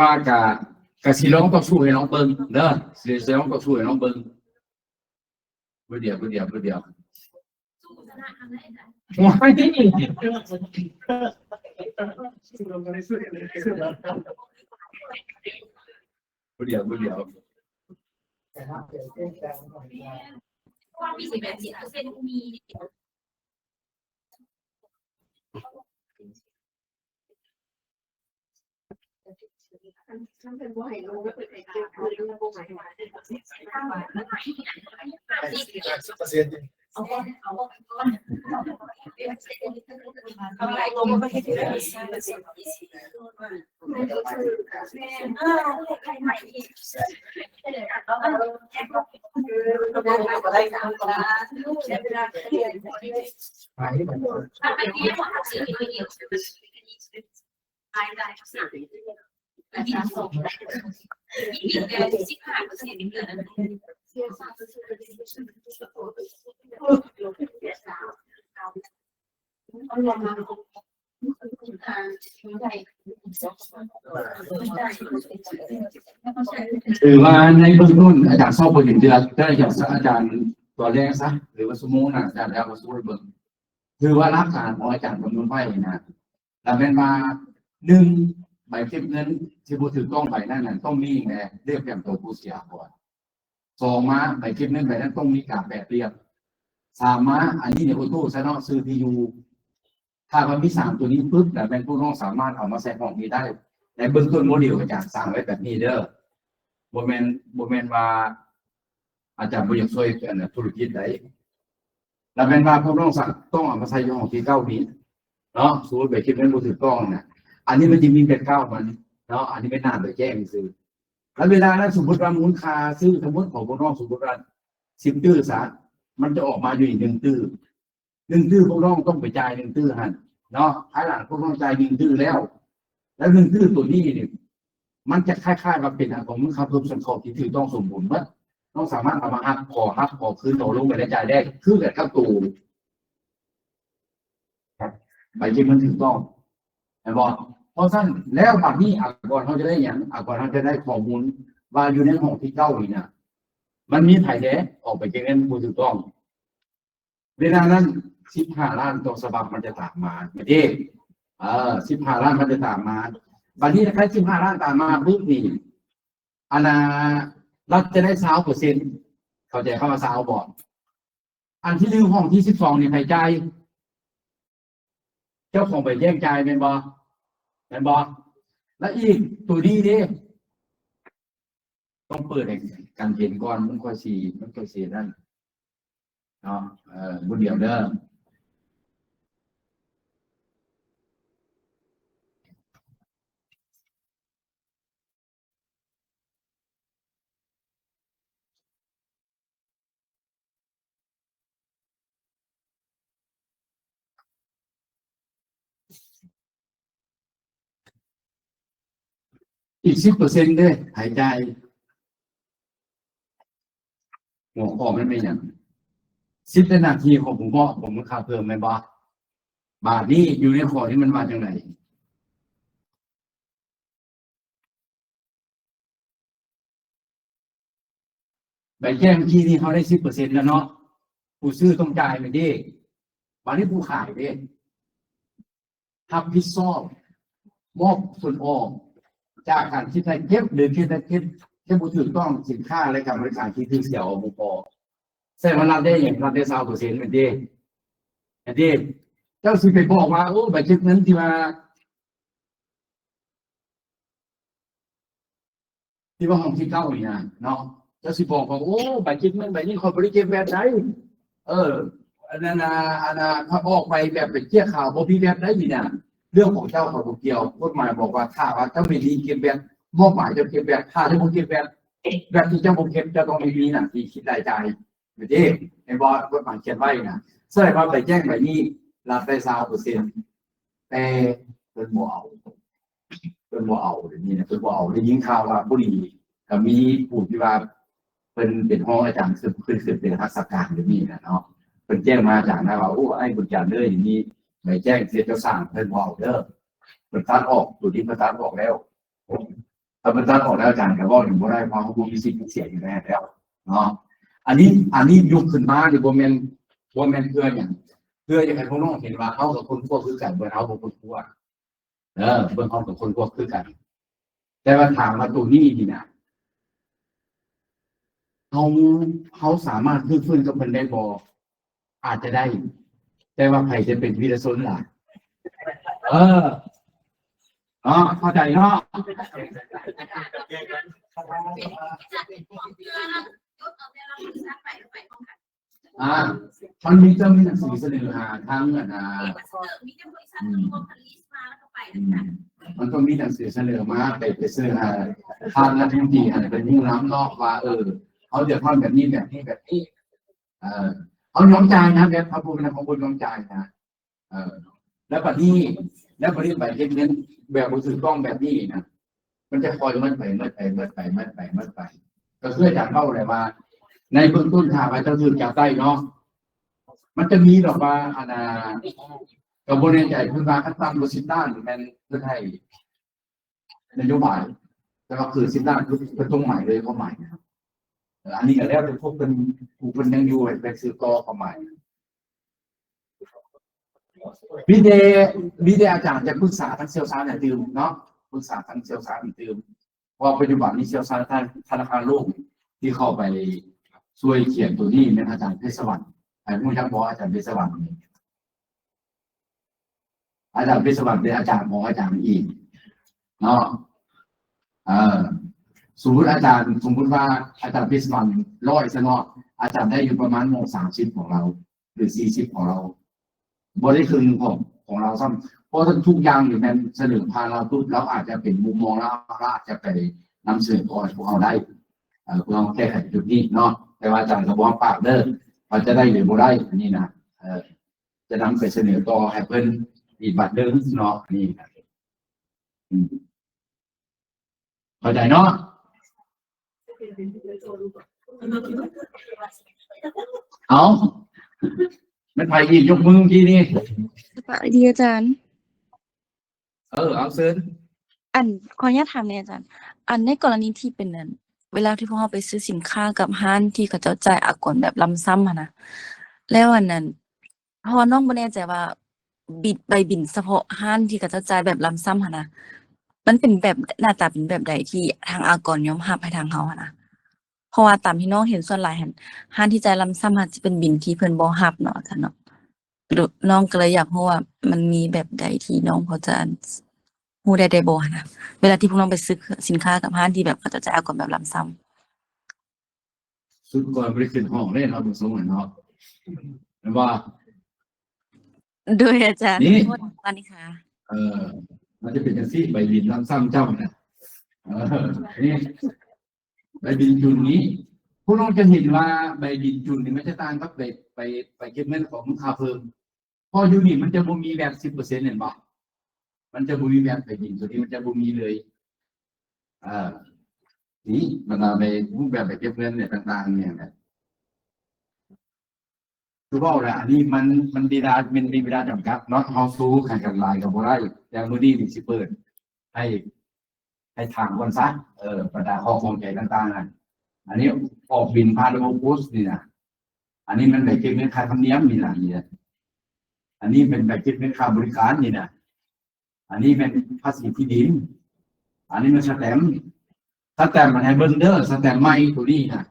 ากะสิร้องต้องสู้ให้น้องเบิ่งเด้อสิร้องต้องสู้ให้น้องเบิ่งเดียว สู้ชนะทำได้ไหม ว้ายเดียว ว่ามี10% มีมันเป็นว่าให้รู้ว่าเป็นไอ้เจ้าคือเรื่องพวกหมายถึงว่า ถือว่าในเบื้องต้นอาจารย์สอบไปถึงเดือนได้อย่างอาจารย์ตัวแรกซะหรือว่าสมมุติอาจารย์แล้วมาสู้เบิ่งคือว่ารักการของอาจารย์คำนวณไว้นะแต่เป็นมาหนึ่งใบเก็บเงินที่ผู้ถือกล้องใบนั่นน่ะต้องมีแน่เรียกแบบตัวผู้เสียก่อนสองมาใบเก็บเงินใบนั้นต้องมีการแปดเรียบสามมาอันนี้เนี่ยโอโต้ซะเนาะซื้อพียูถ้ามันมีสามตัวนี้ปุ๊บแต่เป็นผู้น้องสามารถเอามาใส่ของนี้ได้ในเบื้องต้นโมเดลอาจารย์สั่งไว้แบบนี้เด้อโมเมนต์ว่าอาจารย์บริษัทช่วยธุรกิจได้แล้วเป็นว่าผู้น้องสั่งต้องเอามาใส่ของที่เก้านี้เนาะสูตรใบเก็บเงินผู้ถือกล้องนะอันนี้มันจะมีเป็นเก้ามันเนาะอันนี้เป็นหน้าโดยแจ้งซื้อแล้วเวลานั้นสมมติว่ามูลค่าซื้อสมมติของผู้น้องสมมติว่า10 ตื้อซะมันจะออกมาอยู่อีก1 ตื้อพวกน้องต้องไปจ่าย1 ตื้อหันเนาะภายหลังพวกน้องจ่าย1 ตื้อแล้ว1 ตื้อตัวนี้เนี่ยมันจะคล้ายๆกับเป็นของมูลค่าเพิ่มส่วนของที่ถือต้องสมบูรณ์ว่าต้องสามารถเอามาหักขอคืนต่อลงไปได้จ่ายได้คือกับกับตูไปจริงมันถือต้องแต่บอกเพราะสั้นแล้วบัดนี้ก่อนเขาจะได้อย่างก่อนเขาจะได้ข้อมูลว่าอยู่ในห้องที่เก้านี่นะมันมีไผ่แดงออกไปเก็บเงินผู้ถือกล้องเวลานั้น15 ล้านตัวฉบับมันจะตามมาเอ๊15 ล้านมันจะตามมาบัดนี้ถ้า15 ล้านตามมาปุ๊บนี่อันน่ะเราจะได้20%เข้าใจเข้ามา20บ่อันที่1ห้องที่12นี่ไผ่ใจายเจ้าของไปแย่งจ่ายเป็นบ่แล้วอีกตัวนี้ดิต้องเปิดให้กันเห็นก่อนมันค่อยสีนั่นเนาะบุญเดียวเด้ออีก10%ด้วยหายใจหัวข้อมันไม่อย่าง10 นาทีของผมก็ผมมันค่าเพิ่มไหมบ่บาทนี้อยู่ในข้อที่มันมาจากไหนใบแจ้งเมื่อกี้นี่เขาได้10%แล้วเนาะผู้ซื้อต้องจ่ายไปดิบาทนี้ผู้ขายดิทับผิดชอบมอบส่วนออกจากการคิดให้เก็บหรือคิดผู้ถือต้องสินค้าและการบริการที่ถือเสียออกพอแสดงว่ารับได้อย่างรับได้20%เหมือนเดิมเจ้าสิไปบอกว่าโอ้ใบเก็บเงินที่ว่าห้องที่เก้านี่นะเนาะเจ้าสิบอกว่าโอ้ใบเก็บเงินใบนี้คนบริเก็บแบบไหนอันนั้นถ้าออกไปแบบเป็นเชี่ยข่าวบ่มีแบบไหนนี่นะเรื่องของเจ้าของเกี่ยวกฎหมายบอกว่าถ้าว่าเจ้าไม่ดีเก็บแบบมอบหมายจะเก็บแบบถ้าจะบ่เก็บแบบที่เจ้าบ่เก็บจะต้องมีหน้าที่คิดรายจ่ายไม่ได้ในบกฎหมายเขียนไว้นะแสดงว่าไปแจ้งแบบนี้รับได้20%แต่เป็นบ่เอาเดี๋ยวนี้นะเป็นบ่เอาได้ยินข่าวว่าบุรีก็มีผู้ที่ว่าเป็นห้องอาจารย์ซึ่งเป็นทักษะการเดี๋ยวนี้นะเนาะเป็นแจ้งมาจากนะว่าโอ้ไอ้บุญจันทร์เลยอย่างนี้ไปแจ้งเสียเจ้าสร้างเป็นบ่เอาเด้อเป็นตัดออกตัวนี้เป็นตัดออกแล้วถ้าเป็นตัดออกแล้วอาจารย์ก็บอกอยู่บ่ได้เพราะเขามีสิทธิ์เสียอยู่แล้วเนาะอันนี้ยกขึ้นมาหรือบ่แม่นเพื่ออยากให้พวกน้องเห็นว่าเขากับคนพวกคือกันเบิ่งเขากับคนพวกเบิ่งเขากับคนพวกคือกันแต่ว่าถามมาตัวนี้นี่นะเขาสามารถฟื้นกับมันได้บ่อาจจะได้แต่ว่าใครจะเป็นวีรชนล่ะเข้าใจเนาะ มันมีจะมีหนังสือเสนอหาทางมีแต่บริษัทรวมผลิตมาแล้วก็ไปนะ มันก็มีหนังสือเสนอมาไปเสนอหาทางนักธุรกิจอะไรเป็นผู้นำนอกว่าเขาเดือดร้อนแบบนี้เขายอมจ่ายนะแบบพระผู้เป็นของบุญยอมจ่ายนะแล้วปฏิบัติเงินแบบบุตรกล้องแบบนี้นะมันจะคอยมัดไปก็เพื่อจะเข้าเลยว่าในเบื้องต้นถ้าไปเจ้าถือจับได้เนาะมันจะมีหรอกว่ากระบวนการใหญ่พื้นบ้านขั้นต่ำ10 ด้านแมนเพื่อให้นโยบายแต่ก็คือ10 ด้านคือตรงใหม่เลยก็ใหม่อันนี้ก็แล้วแต่พวกเป็นผู้เป็นยังอยู่ไปซื้อต่อก็ใหม่วิดีอาจารย์จะปรึกษาทางเซลล์ซาเนี่ยตื่มเนาะปรึกษาทางเซลล์ซาตื่มเพราะปัจจุบันนี้เซลล์ซาธนาคารโลกที่เข้าไปช่วยเขียนตัวนี้เป็นอาจารย์เพชรสวรรค์ผู้ชักบอกอาจารย์เพชรสวรรค์อาจารย์เพชรสวรรค์เป็นอาจารย์ของอาจารย์อีกเนาะสมมติอาจารย์สมมติว่าอาจารย์เพชรสวรรค์100ซะเนาะอาจารย์ได้อยู่ประมาณ30ของเราหรือ40ของเราบริคืนของเราซ้ำเพราะทุกอย่างอยู่ในเสนอพาเราปุ๊บเราอาจจะเป็นมุมมองแล้วเราอาจจะไปนำเสนอพวกเราได้พวกเราแก้ไขจุดนี้เนาะแต่ว่าอาจารย์กระบอกปากเด้อเขาจะได้หรือไม่ได้อันนี้นะจะนำไปเสนอต่อให้เพิ่นอีกบัตรเดิมเนาะนี่นะเข้าใจเนาะเอาไม่ไผ่อีกยกมือทีนี่ สวัสดีอาจารย์ เอาเซิน ขออนุญาตถามเนี่ยอาจารย์ ในกรณีที่เป็นนั้นเวลาที่พวกเราไปซื้อสินค้ากับห้างที่เขาเจ้าจ่ายอากรแบบล้ำซ้ำอะนะแล้วอันนั้นเพราะว่าน้องบ่แน่ใจว่าใบบิลเฉพาะห้างที่เขาเจ้าจ่ายแบบล้ำซ้ำอะนะมันเป็นแบบหน้าตาเป็นแบบใดที่ทางอากรยอมรับให้ทางเขาอะนะเพราะว่าตามที่น้องเห็นส่วนหลายห้างที่จ่ายล้ำซ้ำอาจจะเป็นบิลที่เพิ่นบ่รับเนาะอาจารย์เนาะน้องก็เลยอยากรู้ว่ามันมีแบบใดที่น้องพอจะรู้ได้บ่นะเวลาที่พวกน้องไปซื้อสินค้ากับห้างที่แบบเขาจะจ่ายอากรแบบล้ำซ้ำ สุดก่อนบริขึ้นห้องเล่นเราดูสูงเหมือนเนาะแล้วว่า โดยอาจารย์ นี่ โทษวันนี้ค่ะ มันจะเป็นอย่างที่ใบบินน้ำซ้ำเจ้านะนี่ใบบินจุนนี้พวกน้องจะเห็นว่าใบบินจุนนี่ไม่ใช่ต่างกับไปเก็บเงินของลูกค้าเพิ่มพออยู่นี่มันจะบ่มีแบบ10%เห็นบ่มันจะบ่มีแบบใบบินตัวนี้มันจะบ่มีเลยนี่มันเอาไปรูปแบบไปเก็บเงินเนี่ยต่างๆเนี่ยนะคือว่าแหละอันนี้มันดีดาเป็นดีเวลาจำกัดเนาะเขาสู้แข่งกันลายกับโบได้แต่มือดีดิสิเปิดให้ทางคนซะประดาข้อคงใจต่างๆนะอันนี้ออกบินพาราโมโพสนี่นะอันนี้มันแบบเก็บเงินค่าธรรมเนียมนี่นะนี่นะอันนี้เป็นแบบเก็บเงินค่าบริการนี่นะอันนี้เป็นภาษีที่ดินอันนี้มันสแตมป์มันให้เบิ้งเด้อสแตมป์ใหม่ตัวนี้นะ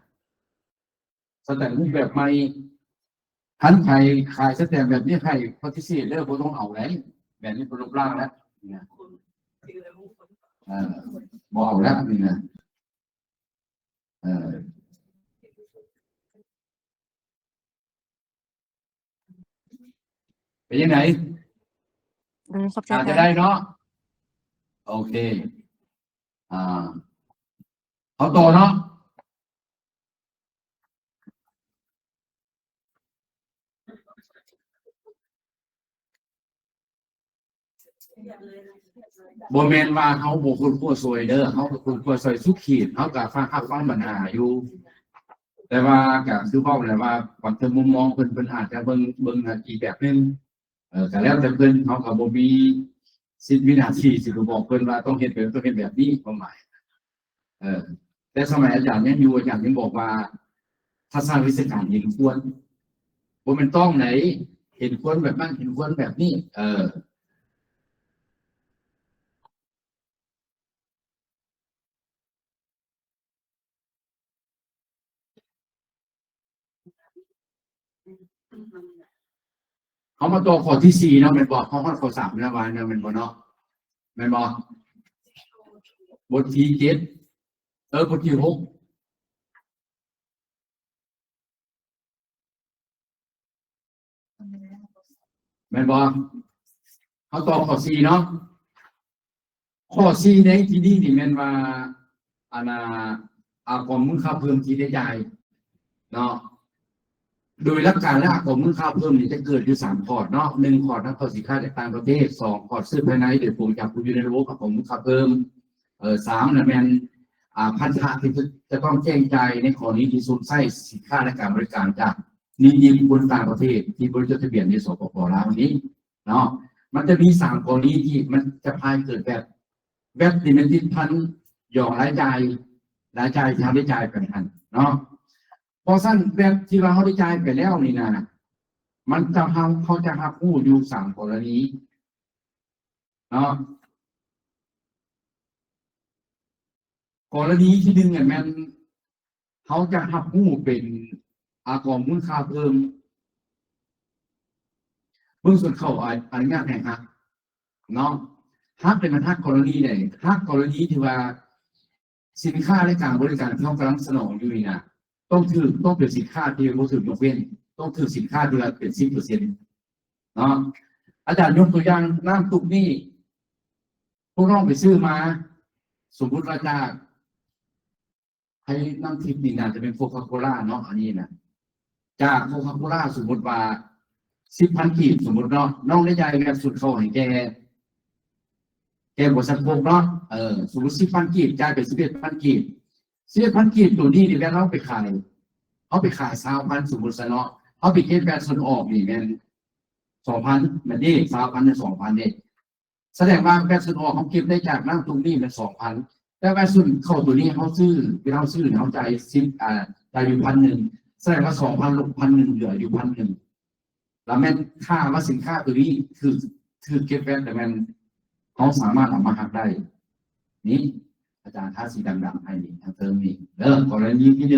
สแตมป์รูปแบบใหม่ท่านใครขายสแตมป์แบบนี้ใครปฏิเสธเด้อบ่ต้องเอาแล้วแบบนี้เป็นรูปร่างแล้วเนี่ยบ่เอาแล้วนี่นะเป็นยังไง ขอบใจ อาจ อา จะ จาร ได้ ย์ เนาะโอเคเอาต่อเนาะโบแมนว่าเขาบุคุณผู้สวยเด้อเขาคุณผู้สวยสุขีดเขากับฟังปัญหาอยู่ แต่ว่ากับคือพ่อเลยว่าบางทีมุมมองเพิ่นอาจจะเบิ่งอีกแบบนึงแต่แล้วแต่เพิ่นเขากับบ่มี10 วินาทีสิบอกเพิ่นว่าต้องเฮ็ดแบบนี้ความหมายแต่สมัยอาจารย์ยังอยู่อาจารย์ยังบอกว่าทัศนวิสัยการเห็นควรบ่แม่นต้องไหนเห็นควรแบบนั้นเห็นควรแบบนี้เขามาตัวข้อที่4เนาะแม่นบ่ข้อ3นะว่าเนาะแม่นบ่เนาะแม่นบ่บทที่7บทที่6 แม่นบ่เขาตอบข้อ4เนาะข้อ4ในที่นี้นี่แม่นว่าอันน่ะข้อมูลค่าเพิ่มที่ได้จ่ายเนาะโดยหลักการแล้วข้อมูลค่าเพิ่มนี่จะเกิดอยู่3ข้อเนาะ1ข้อนักภาษีค่าจากต่างประเทศ2ข้อซื้อภายในโดยผลจากผู้อยู่ในระบบกับข้อมูลค่าเพิ่ม3น่ะแม่นพันธะที่จะต้องแจ้งจ่ายในข้อนี้ที่สุดใช้สินค้าและการบริการจากนิติบุคคลต่างประเทศที่บริจาคทะเบียนในสปป.ลาวนี้เนาะมันจะมี3ข้อนี้ที่มันจะพายเกิดแบบที่มันติดพันหย่อนรายจ่ายที่เขาได้จ่ายไปทันเนาะพอสั้นแบบที่เราได้จ่ายไปแล้วนี่นะมันจะเขาจะหักผู้อยู่3กรณีเนาะกรณีที่1เนี่ยมันเขาจะหักผู้เป็นข้อมูลค่าเพิ่มเบื้องส่วนเขาอนุญาตให้หักเนาะหักเป็นมันหักกรณีใดหักกรณีที่ว่าสินค้าและการบริการที่เขากำลังเสนออยู่นี่นะต้องเป็นสินค้าที่บ่ถูกยกเว้นต้องถือสินค้าที่ว่าเป็น 10% เนาะอาจารย์ยกตัวอย่างน้ำตุกนี่พวกน้องไปซื้อมาสมมุติว่าจะให้น้ำทิพย์นี่น่าจะเป็นโคคาโคล่าเนาะอันนี้นะจากโคคาโคล่าสมมติว่า 10,000 กีบสมมติเนาะน้องได้จ่ายแบบสุดเขาให้แกบริษัทพวกเนาะสมมติ 10,000 กีบจ่ายไป 11,000 กีบ 11,000 กีบตัวนี้นี่แม่เราไปขายเขาไปขาย 20,000 สมมติซะเนาะเขาไปเก็บแบบส่วนออกนี่แม่น 2,000 มันนี่ 20,000 เนี่ย 2,000 เนี่ยแสดงว่าแบบส่วนออกเขาเก็บได้จากน้ำตรงนี้เป็น 2,000 แต่แบบส่วนเข้าตัวนี้เขาซื้อไปเราซื้อเขาจ่ายจ่ายอยู่ 1,000 แสดงว่า 2,000 ลบ 1,000 เหลืออยู่ 1,000 แล้วแม่นค่าว่าสินค้าตัวนี้คือเก็บแวตแต่มันเขาสามารถเอามาหักได้นี่อาจารย์ท่าสีดำๆให้นี่ทางเติมนี่กรณีที่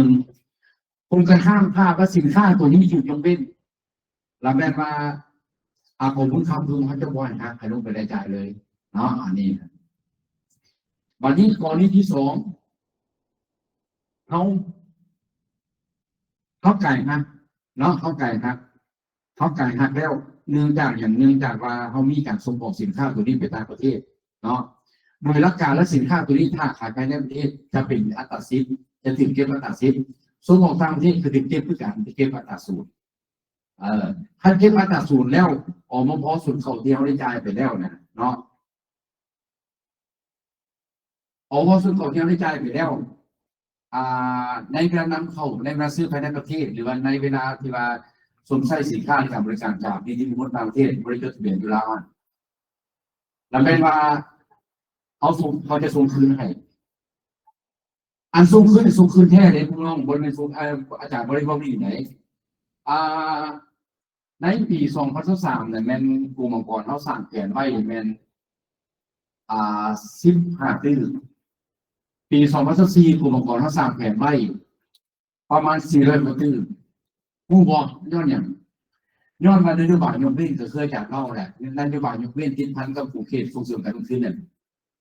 1คุณกันห้ามภาพว่าสินค้าตัวนี้ถูกยกเว้นแล้วแม่นว่าผมคำคือเขาจะบ่อยหักให้ลงไปรายจ่ายเลยเนาะอันนี้วันนี้กรณีที่2เขาไก่นะเนาะเขาไก่ครับเขาไก่หักแล้วเนื่องจากว่าเขามีการส่งออกสินค้าตัวนี้ไปต่างประเทศเนาะโดยหลักการและสินค้าตัวนี้ถ้าขายภายในประเทศจะเป็นอัตราสิบจะถึงเก็บอัตราสิบส่งออกต่างประเทศคือถึงเก็บคือการเก็บอัตราศูนย์ถ้าเก็บอัตราศูนย์แล้วออกมาพอส่วนเขาที่เขาได้จ่ายไปแล้วนะเนาะออกมาส่วนเขาที่เขาได้จ่ายไปแล้วในการนำเข้าในเวลาซื้อภายในประเทศหรือว่าในเวลาที่ว่าสวมใส่สินค้าในการบริการจากนิติบุคคลต่างประเทศบริจาคทะเบียนอยู่แล้วแล้วเป็นว่าเขาจะส่งคืนให้อันส่งคืนแท้เลยพวกน้องบนในส่งอาจารย์บริการที่ไหนในปี2023เนี่ยแม่นกลุ่มองค์กรเขาสั่งแผนไว้แม่น15 ตื้อปี2024กลุ่มองค์กรเขาสั่งแผนไว้ประมาณ400 กว่าตื้อผู้บอกย้อนมานโยบายยกเว้นก็เคยจากเล่าแหละนโยบายยกเว้นติดพันกับผู้เขตส่งเสริมการลงทุนเนี่ย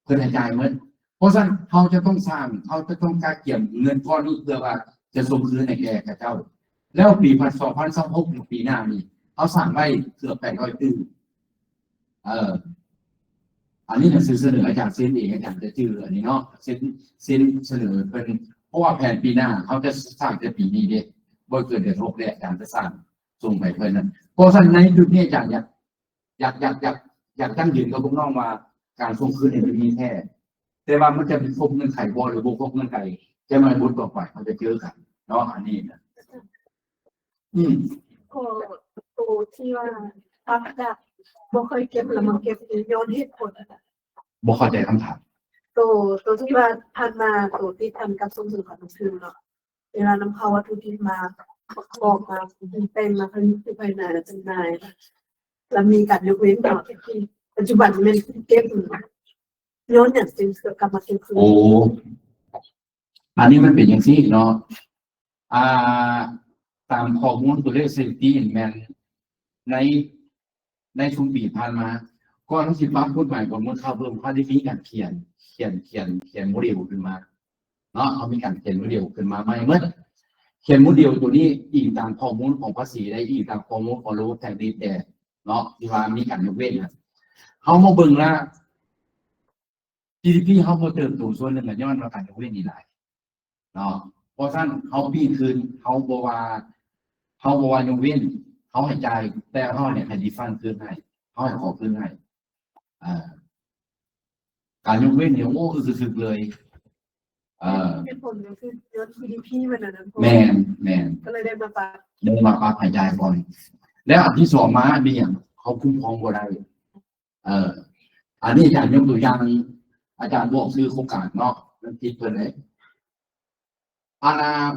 เพื่อให้จ่ายเงินเพราะฉะนั้นเขาจะต้องสร้างเขาจะต้องการเก็บเงินก้อนนี้เพื่อว่าจะส่งคืนในแก่กับเจ้าแล้วปี2026ปีหน้านี้เขาสั่งไว้เกือบ800 ตื้ออันนี้หนังสือเสนออาจารย์เซ็นเองอาจารย์จะจื่ออันนี้เนาะเซ็นเสนอเป็นเพราะว่าแผนปีหน้าเขาจะสร้างจะปีนี้เด็กบ่เกิดเดือน6เลยอาจารย์จะสร้างส่งไปเพื่อนนั้นเพราะฉะนั้นในจุดนี้อาจารย์อยากตั้งยืนกับพวกน้องว่าการส่งคืนเนี่ยมันมีแค่แต่ว่ามันจะเป็นครบเงื่อนไขบ่หรือบ่ครบเงื่อนไขจะมาบุญต่อไปเขาจะเจอกันเนาะอันนี้นะตัวที่ว่าพักจากบ่เคยเก็บแล้วมาเก็บโยนเหตุผลบ่เข้าใจคำถามตัวที่ว่าผ่านมาตัวที่ทำกับส่งเสริมการลงทุนเนาะเวลานำเข้าวัตถุดิบมาบอกมาเป็นมาผลิตภายในและจำหน่ายแล้วมีการยกเว้นต่อที่ปัจจุบันมันเก็บย้อนอย่างจึงกลับมาเก็บคืนอันนี้มันเป็นอย่างที่เนาะตามข้อมูลตัวเลขสถิติแมนในช่วงปีผ่านมาก่อนที่ปั๊บพูดใหม่ข้อมูลข่าวเพิ่มเขาได้มีการเขียนโมเดลขึ้นมาเนาะเขามีการเขียนโมเดลขึ้นมาใหม่เมื่อเขียนโมเดลตัวนี้อิงตามข้อมูลของภาษีได้อิงตามข้อมูลของระบบแทนดีแต่ เนาะที่ว่ามีการยกเว้นนะเฮามาเบิ่งละ GDP เฮาบ่เติบโตส่วนหนึ่งก็ย้อนว่าการยกเว้นนี่หลายเนาะเพราะฉะนั้นเฮาปีคืนเฮาบ่ว่ายกเว้นเฮาให้จ่ายแต่เฮาเนี่ยให้ดีฟันคืนให้เฮาให้ขอคืนให้การยกเว้นเนี่ยโอ้คือเลย เหตุผลก็คือยอด GDP มันน่ะนะ แม่น ก็เลยได้มาปรับ เดินมาปรับหายใจก่อน แล้วอันที่สองมามีอย่างเขาคุ้มครองบ่ได้อันนี้อาจารย์ยกตัวอย่างอาจารย์บอกซื้อโครงการเนาะมันผิดเพิ่นเลย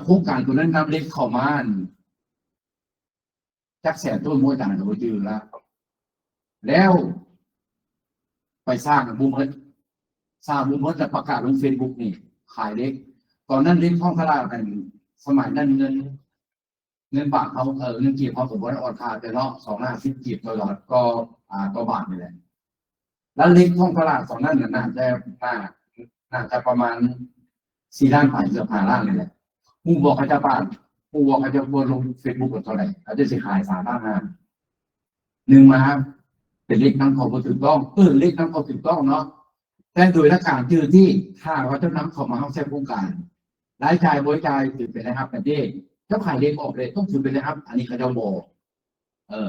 โครงการตัวนั้นนำเล็กเข้ามาจักแสนต้นมวยต่างตัวจืดแล้วไปสร้างบูมเฮิร์ตจะประกาศลงเฟซบุ๊กนี่ขายเล็กตอนนั้นเล็กท่องตลาดกันสมัยนั้นเงินบาทเขาเงินกีบเขาสมมติอ่อนค่าแต่เนาะ250กีบตลอดก็ต่อบาทนี่แหละแล้วเล็กท่องตลาดตอนนั้นน่าจะประมาณ4 ล้านเกือบ5 ล้านนี่แหละผู้บอกเขาจะบาทผู้บอกเขาจะบนลงเฟซบุ๊กกันเท่าไหร่เขาจะขาย3 ล้าน1มาเป็นเล็กน้ำเขาถูกต้องเล็กน้ำเขาถูกต้องเนาะแต่โดยหลักการคือที่ถ้าว่าจะนำเข้ามาเข้าใช้โครงการรายจ่ายบริจ่ายถือเป็นนะครับแต่ที่เจ้าขายเล็กออกเลยต้องถือเป็นนะครับอันนี้เขาจะบอก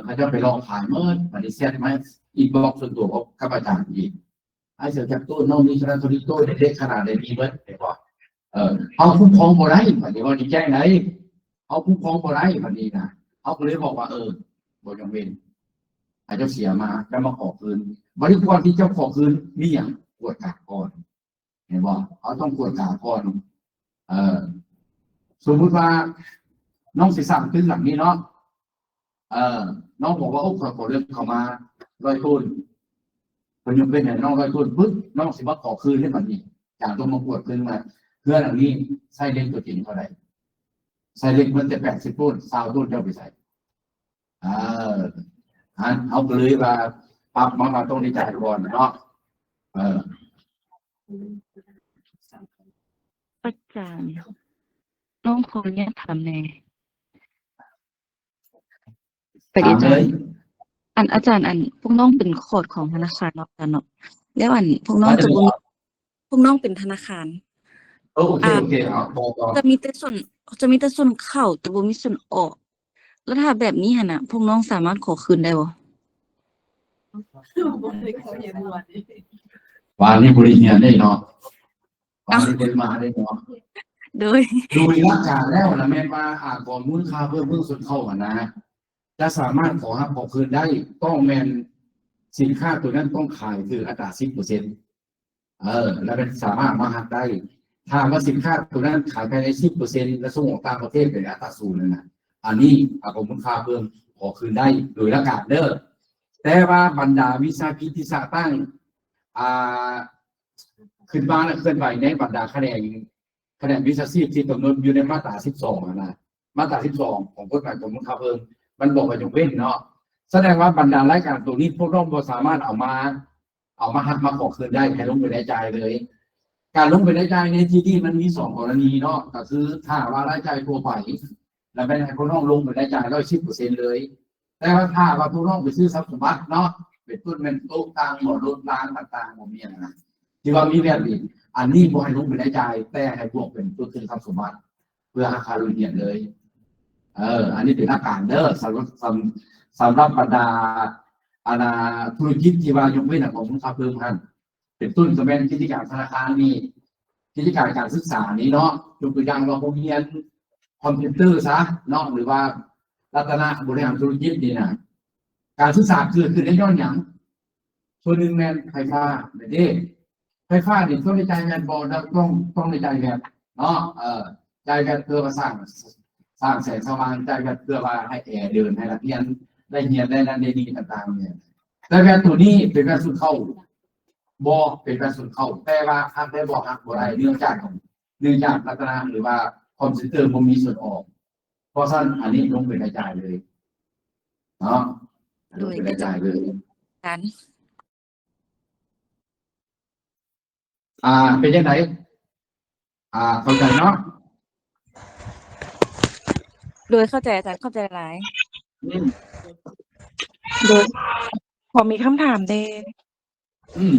เขาจะไปลองขายเมื่อปฏิเสธไหมอีกบอกส่วนตัวของข้าพเจ้าอีกไอ้เสือจากตู้น้องนี่ชนะตัวนี้ตู้เล็กขนาดไหนมีเมื่อไหร่บอกเอาคุ้มครองบ่ได้แบบนี้วันนี้แจ้งไหนเอาคุ้มครองบ่ได้แบบนี้นะเอาเลยบอกว่าบ่จำเป็นอาจจะเสียมาจะมาขอคืนบริกรที่เจ้าขอคืนมีอย่างกวดกาก่อนเห็นบ่เขาต้องกวดกาก่อนสมมุติว่าน้องสิสั่งขึ้นหลังนี้เนาะน้องบอกว่าขอเรื่องเข้ามา100 ต้นคนยังเป็นน้อง100 ต้นปึ๊บน้องสิมาขอคืนให้แบบนี้จากต้องมากวดคืนมาเพื่อหลังนี้ใส่เล็กตัวจริงเท่าไหร่ใส่เล็กมันจะ80 ต้น20 ต้นเจ้าไปใส่เอาเลยว่าปรับมาตรงนี้จ่ายก่อนเนาะอาจารย์น้องขออนุญาตถามแน่อาจารย์อาจารย์พวกน้องเป็นโค้ดของธนาคารเนาะกันเนาะแล้วพวกน้องพวกน้องเป็นธนาคารโอเคจะมีแต่ส่วนเข้าแต่บ่มีส่วนออกแล้วถ้าแบบนี้หั่นน่ะพวกน้องสามารถขอคืนได้บ่ บ่ได้ขอเห็นหมด ว่านี่บริเนียได้เนาะว่านี่เป็นมาได้เนาะโดยหลักการแล้วนะแม่นว่าก่อนมูลค่าเพิ่มส่วนเข้านะจะสามารถขอคืนได้ต้องแม่นสินค้าตัวนั้นต้องขายคืออัตรา 10% แล้วเป็นสามารถมาหักได้ถ้าว่าสินค้าตัวนั้นขายภายใน 10% และส่งออกต่างประเทศเป็นอัตรา0นั่นน่ะอันนี้มูลค่าเพิ่มขอคืนได้โดยหลักการเด้อแต่ว่าบรรดาวิสาหกิจที่สร้างตั้งขึ้นมาแล้วเคลื่อนไหวในบรรดาคะแนนวิชาชีพที่กำหนดอยู่ในมาตรา 12นะมาตรา 12ของกฎหมายของมูลค่าเพิ่มมันบอกว่าอย่างเว้นเนาะแสดงว่าบรรดารายการตัวนี้พวกเราบ่สามารถเอามาหักมาขอคืนได้ให้ลงไปในจ่ายเลยการลงไปในจ่ายในที่นี่มันมี2 กรณีเนาะก็คือถ้าว่ารายจ่ายทั่วไปแล้วเป็นให้พวกน้องลงไปในจ่าย110%เลยแต่ว่าถ้าว่าพวกน้องไปซื้อทรัพย์สมบัติเนาะเป็นต้นเป็นโต๊ะต่างหมดรถร้านต่างๆบ่มีอย่างนั้นที่ว่ามีแบบนี้อันนี้บ่ให้ลงไปในจ่ายแต่ให้พวกเป็นตัวคืนทรัพย์สมบัติเพื่ออาคารเรียนเลยอันนี้เป็นหลักการเด้อสำหรับบรรดาธุรกิจที่ว่ายกเว้นของมูลค่าเพิ่มท่านเป็นต้นก็เป็นกิจการธนาคารมีกิจการการศึกษานี้เนาะยกตัวอย่างว่าโรงเรียนคอมพิวเตอร์ซะเนาะหรือว่ารัตนบริหารธุรกิจนี่นะการศึกษาคือในย้อนหยังส่วนหนึ่งแม่นไฟฟ้าไฟฟ้านี่ต้องในใจแม่นบ่ต้องในใจแม่นเนาะใจแม่นเพื่อมาสร้างแสงสว่างใจกันเพื่อว่าให้แอร์เดินให้นักเรียนได้เรียนได้นั่นได้นี่ต่างๆเนี่ยแต่แบบตัวนี้เป็นแบบสุดเข้าบ่เป็นแบบสุดเข้าแต่ว่าหักได้บ่หักบ่ได้เนื่องจากลักษณะหรือว่าคอมพิวเตอร์บ่มีส่วนออกเพราะฉะนั้นอันนี้ลงไปกระจายเลยเนาะลงไปกระจายเลยกันเป็นยังไงเข้าใจเนาะโดยเข้าใจอาจารย์เข้าใจหลาย โดยพอมีคำถามเด้ อืม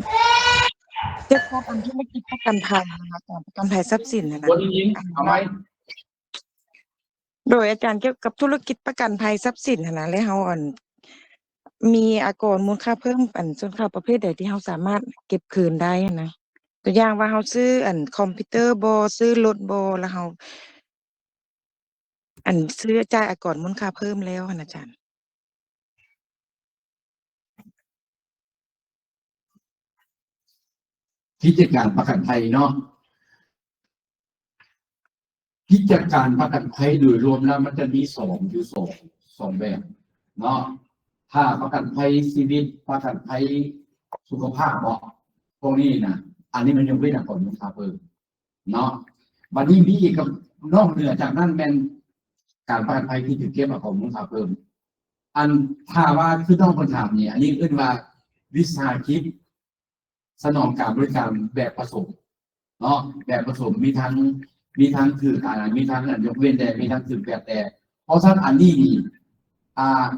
เกี่ยวกับอันธุรกิจประกันภัยนะคะการประกันภัยทรัพย์สินนะ คนยิงเอาไหม โดยอาจารย์เกี่ยวกับธุรกิจประกันภัยทรัพย์สินนะแล้วเฮามีอากรมูลค่าเพิ่มส่วนค่าประเภทใดที่เฮาสามารถเก็บคืนได้นะตัวอย่างว่าเฮาซื้อคอมพิวเตอร์บ่ซื้อรถบ่แล้วเฮาซื้อจ่ายอากรมูลค่าเพิ่มแล้วนะอาจารย์ กิจการประกันภัยเนาะกิจการประกันภัยโดยรวมแล้วมันจะมีสองแบบเนาะถ้าประกันภัยชีวิตประกันภัยสุขภาพเนาะพวกนี้นะอันนี้มันยังไม่ได้ผลมูลค่าเพิ่มเนาะวันนี้มีกับนอกเหนือจากนั้นเป็นการประกันภัยที่ถือเก็บมาของมูลค่าเพิ่มอันถ้าว่าคือต้องคนถามเนี่ยอันนี้ขึ้นว่าวิสาหกิจสนองการบริการแบบผสมเนาะแบบผสมมีทั้งคือมีทั้งยกเว้นแต่มีทั้งคือแบบแต่เพราะฉะนั้นอันนี้นี่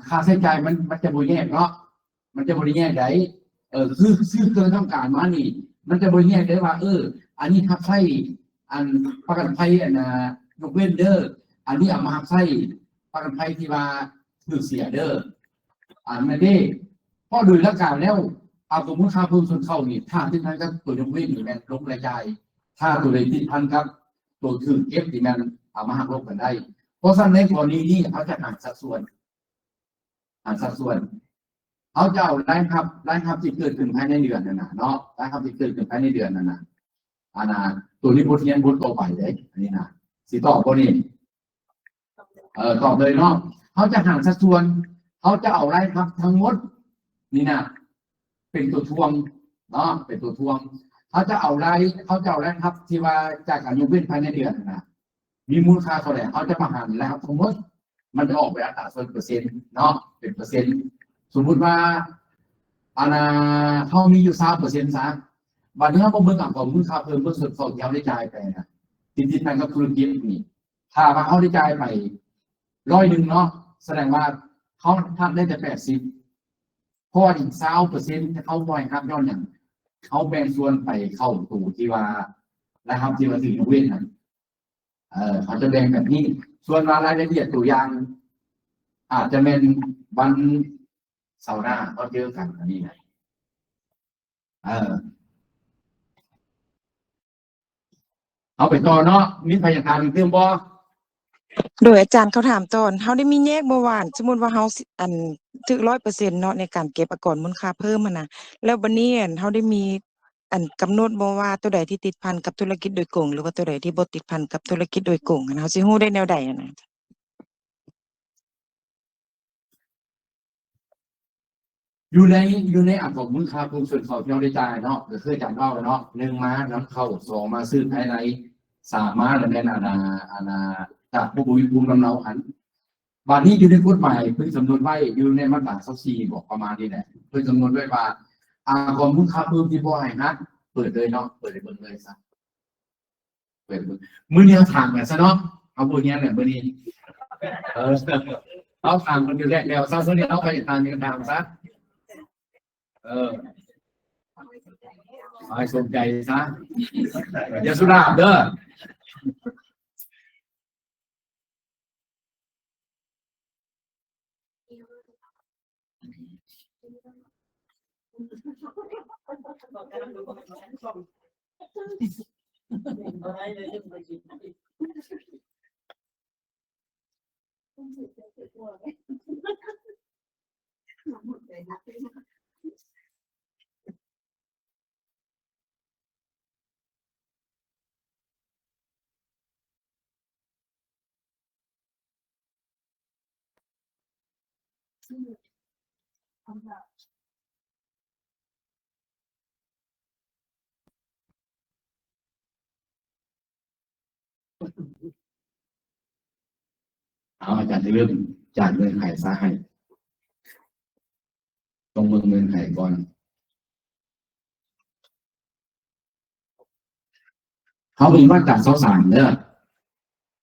ค่าใช้จ่ายมันจะบริแยกเนาะมันจะบริแยกได้คือซื้อเกินต้องการมานี่มันจะบริแยกได้ว่าอันนี้ทับใช้อันประกันภัยยกเว้นเด้ออันนี้เอามาใช้ประกันภัยที่ว่าถือเสียเด้อไม่ได้เพราะโดยหลักการแล้วเอาสมมติค่าเพิ่มส่วนเข้านี่ถ้าที่นั้นก็ตัวยกเว้นอยู่แม่นลบรายจ่ายถ้าตัวใดที่พันครับตัวถือเก็บที่มันเอามาหักลบกันได้เพราะฉะนั้นในกรณีนี้เขาจะหักสัดส่วนเขาจะเอารายครับที่เกิดขึ้นภายในเดือนนั่นนะเนาะรายครับที่เกิดขึ้นภายในเดือนนั่นนะตัวนี้บทเรียนบทต่อไปเลยอันนี้นะสิตอบคนนี้ตอบเลยเนาะเขาจะหักสัดส่วนเขาจะเอารายครับทั้งหมดนี่นะเป็นตัวทวงเนาะเป็นตัวทวงเขาจะเอารายครับที่ว่าจากการยกเว้นภายในเดือนนะมีมูลค่าเท่าไหร่เขาจะมาหันแล้วทั้งหมดมันจะออกไปอัตราส่วนเปอร์เซ็นต์เนาะเป็นเปอร์เซ็นต์สมมุติว่าเขามีอยู่3%ซะวันนี้เขาเบิ่งของมูลค่าเพิ่มเพิ่มส่วนที่เขาได้จ่ายไปนะติดๆกันกับธุรกิจนี่ถ้าว่าเขาได้จ่ายไป100เนาะแสดงว่าเขาทับได้แต่80เพราะอีก20%เขาบ่อยครับย้อนอย่างเขาแบ่งส่วนไปเข้าตู่ที่ว่านะครับที่ว่าถึงเว้นนั้นเขาจะแบ่งแบบนี้ส่วนรายละเอียดตัวอย่างอาจจะเป็นวันเสาร์หน้าก็เจอกันอันนี้นะเอาไปต่อเนาะมีพยานเรื่องบ่ โดยอาจารย์เขาถามตอนเฮาได้มีแยกบ่ว่าสมมุติว่าเฮาถึก 100% เนาะในการเก็บอากรมูลค่าเพิ่มนะแล้วบัดนี้เฮาได้มีกำหนดบ่ว่าตัวใดที่ติดพันกับธุรกิจโดยตรงหรือว่าตัวใดที่บ่ติดพันกับธุรกิจโดยตรงเฮาสิฮู้ได้แนวใดนะ อยู่ในอันของมูลค่าเพิ่มส่วนของที่เราได้จ่ายเนาะก็คือจ่ายเท่าเนาะ1มาน้ำเข้า2มาซื้อภายใน3มาแล้วแม่นจากผู้บริโภคลำเนาอันบัดนี้อยู่ในกฎหมายเพิ่นกำหนดไว้อยู่ในมาตรา24บอกประมาณนี้แหละเพิ่นกำหนดไว้ว่าของมูลค่าเพิ่มที่บ่ให้ฮักเปิดเลยเนาะเปิดให้เบิ่งเลยซะเปิดมื้อนี้ถามกันซะเนาะเอาพวกนี้แหละมื้อนี้เอาถามกันอยู่แล้วซะส่วนนี้เอาไปตามกันถามซะให้สนใจซะอย่าสุราเด้อเอาอาจารย์จะเริ่มจากเงินไขซะให้ตรงเงินไขก่อนเขามีมาตรา23เด้อ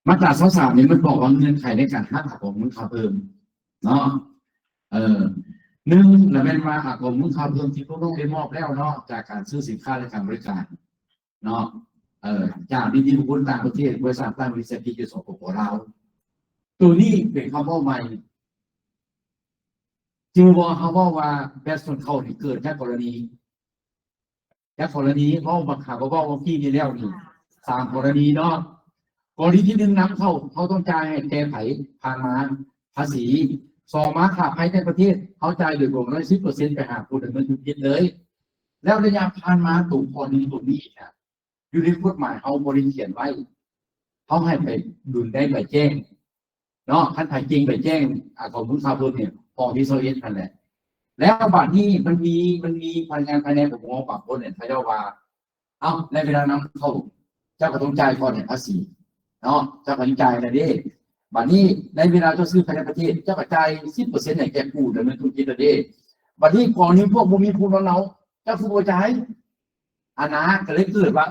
มาตรา23นี่มันบอกว่าเงินไขในการหักของมูลค่าเพิ่มเนาะ หนึ่งและเป็นมาอากรมูลค่าเพิ่มที่พวกเราได้มอบแล้วเนาะจากการซื้อสินค้าและการบริการเนาะจากที่บุคคลต่างประเทศบริษัทต่างบริษัทที่จะส่งของเราตัวนี้เป็นคำว่าใหม่จึงว่าเขาบอกว่าแบสส่วนเขาที่เกิดจากกรณีเพราะบางข่าวก็บอกว่าพี่นี่แล้วนี่3 กรณีเนาะกรณีที่1นำเขาต้องจ่ายให้แก้ไขผ่านมาภาษี2มาค่าภายในประเทศเขาจ่ายโดยรวม10%ไปหาผู้ดำเนินธุรกิจเลย แล้วระยะผ่านมาตัวกรณีตัวนี้เนี่ยอยู่ในกฎหมายเขาบริเขียนไว้เขาให้ไปดุลได้ใบแจ้งเนาะขั้นถ่ายจริงใบแจ้งของมูลค่าเพิ่มเนี่ยพอที่โซเอสนั่นแหละแล้วบัดนี้มันมีพนักงานภายในขององค์กรเนี่ยเขาเรียกว่าในเวลานั้นเขาเจ้าก็ต้องจ่ายก่อนเนี่ยภาษีเนาะเจ้าก็ต้องจ่ายอะไรดิบัดนี้ในเวลาเจ้าซื้อภายในประเทศเจ้าก็จ่าย10%ให้แก่ผู้ดำเนินธุรกิจดิบัดนี้ก่อนนี้พวกบ่มีผู้เราเจ้าผู้บ่จ่ายนะก็เลยเกิดว่า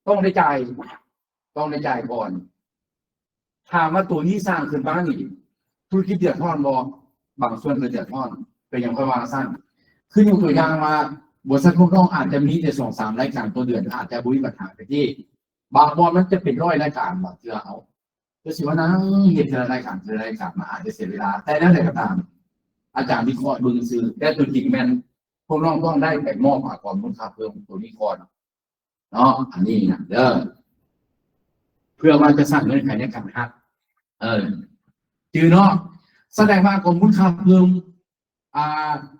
ต้องได้จ่ายก่อนถามว่าตัวนี้สร้างขึ้นมานี่ธุรกิจเดือดร้อนบ่บางส่วนเดือดร้อนเป็นอย่างค่อยว่าสร้างขึ้นยกตัวอย่างมาบริษัทพวกน้องอาจจะมีแต่2-3 รายการตัวเดือนอาจจะบุยปัญหาไปที่บางบอลมันจะเป็น100 รายการบางเทื่อเอาก็สิว่านั่งเห็นรายการมาอาจจะเสียเวลาแต่แล้วแต่ก็ตามอาจารย์วิเคราะห์ดูซื้อแต่ตัวจริงแม่นพวกน้องต้องได้ไปมอบก่อนมูลค่าเพิ่มตัวนี้ก่อนเนาะอันนี้นะเพื่อว่าจะสร้างเงื่อนไขในการหักจือเนาะแสดงว่ากรมมูลค่าเพิ่ม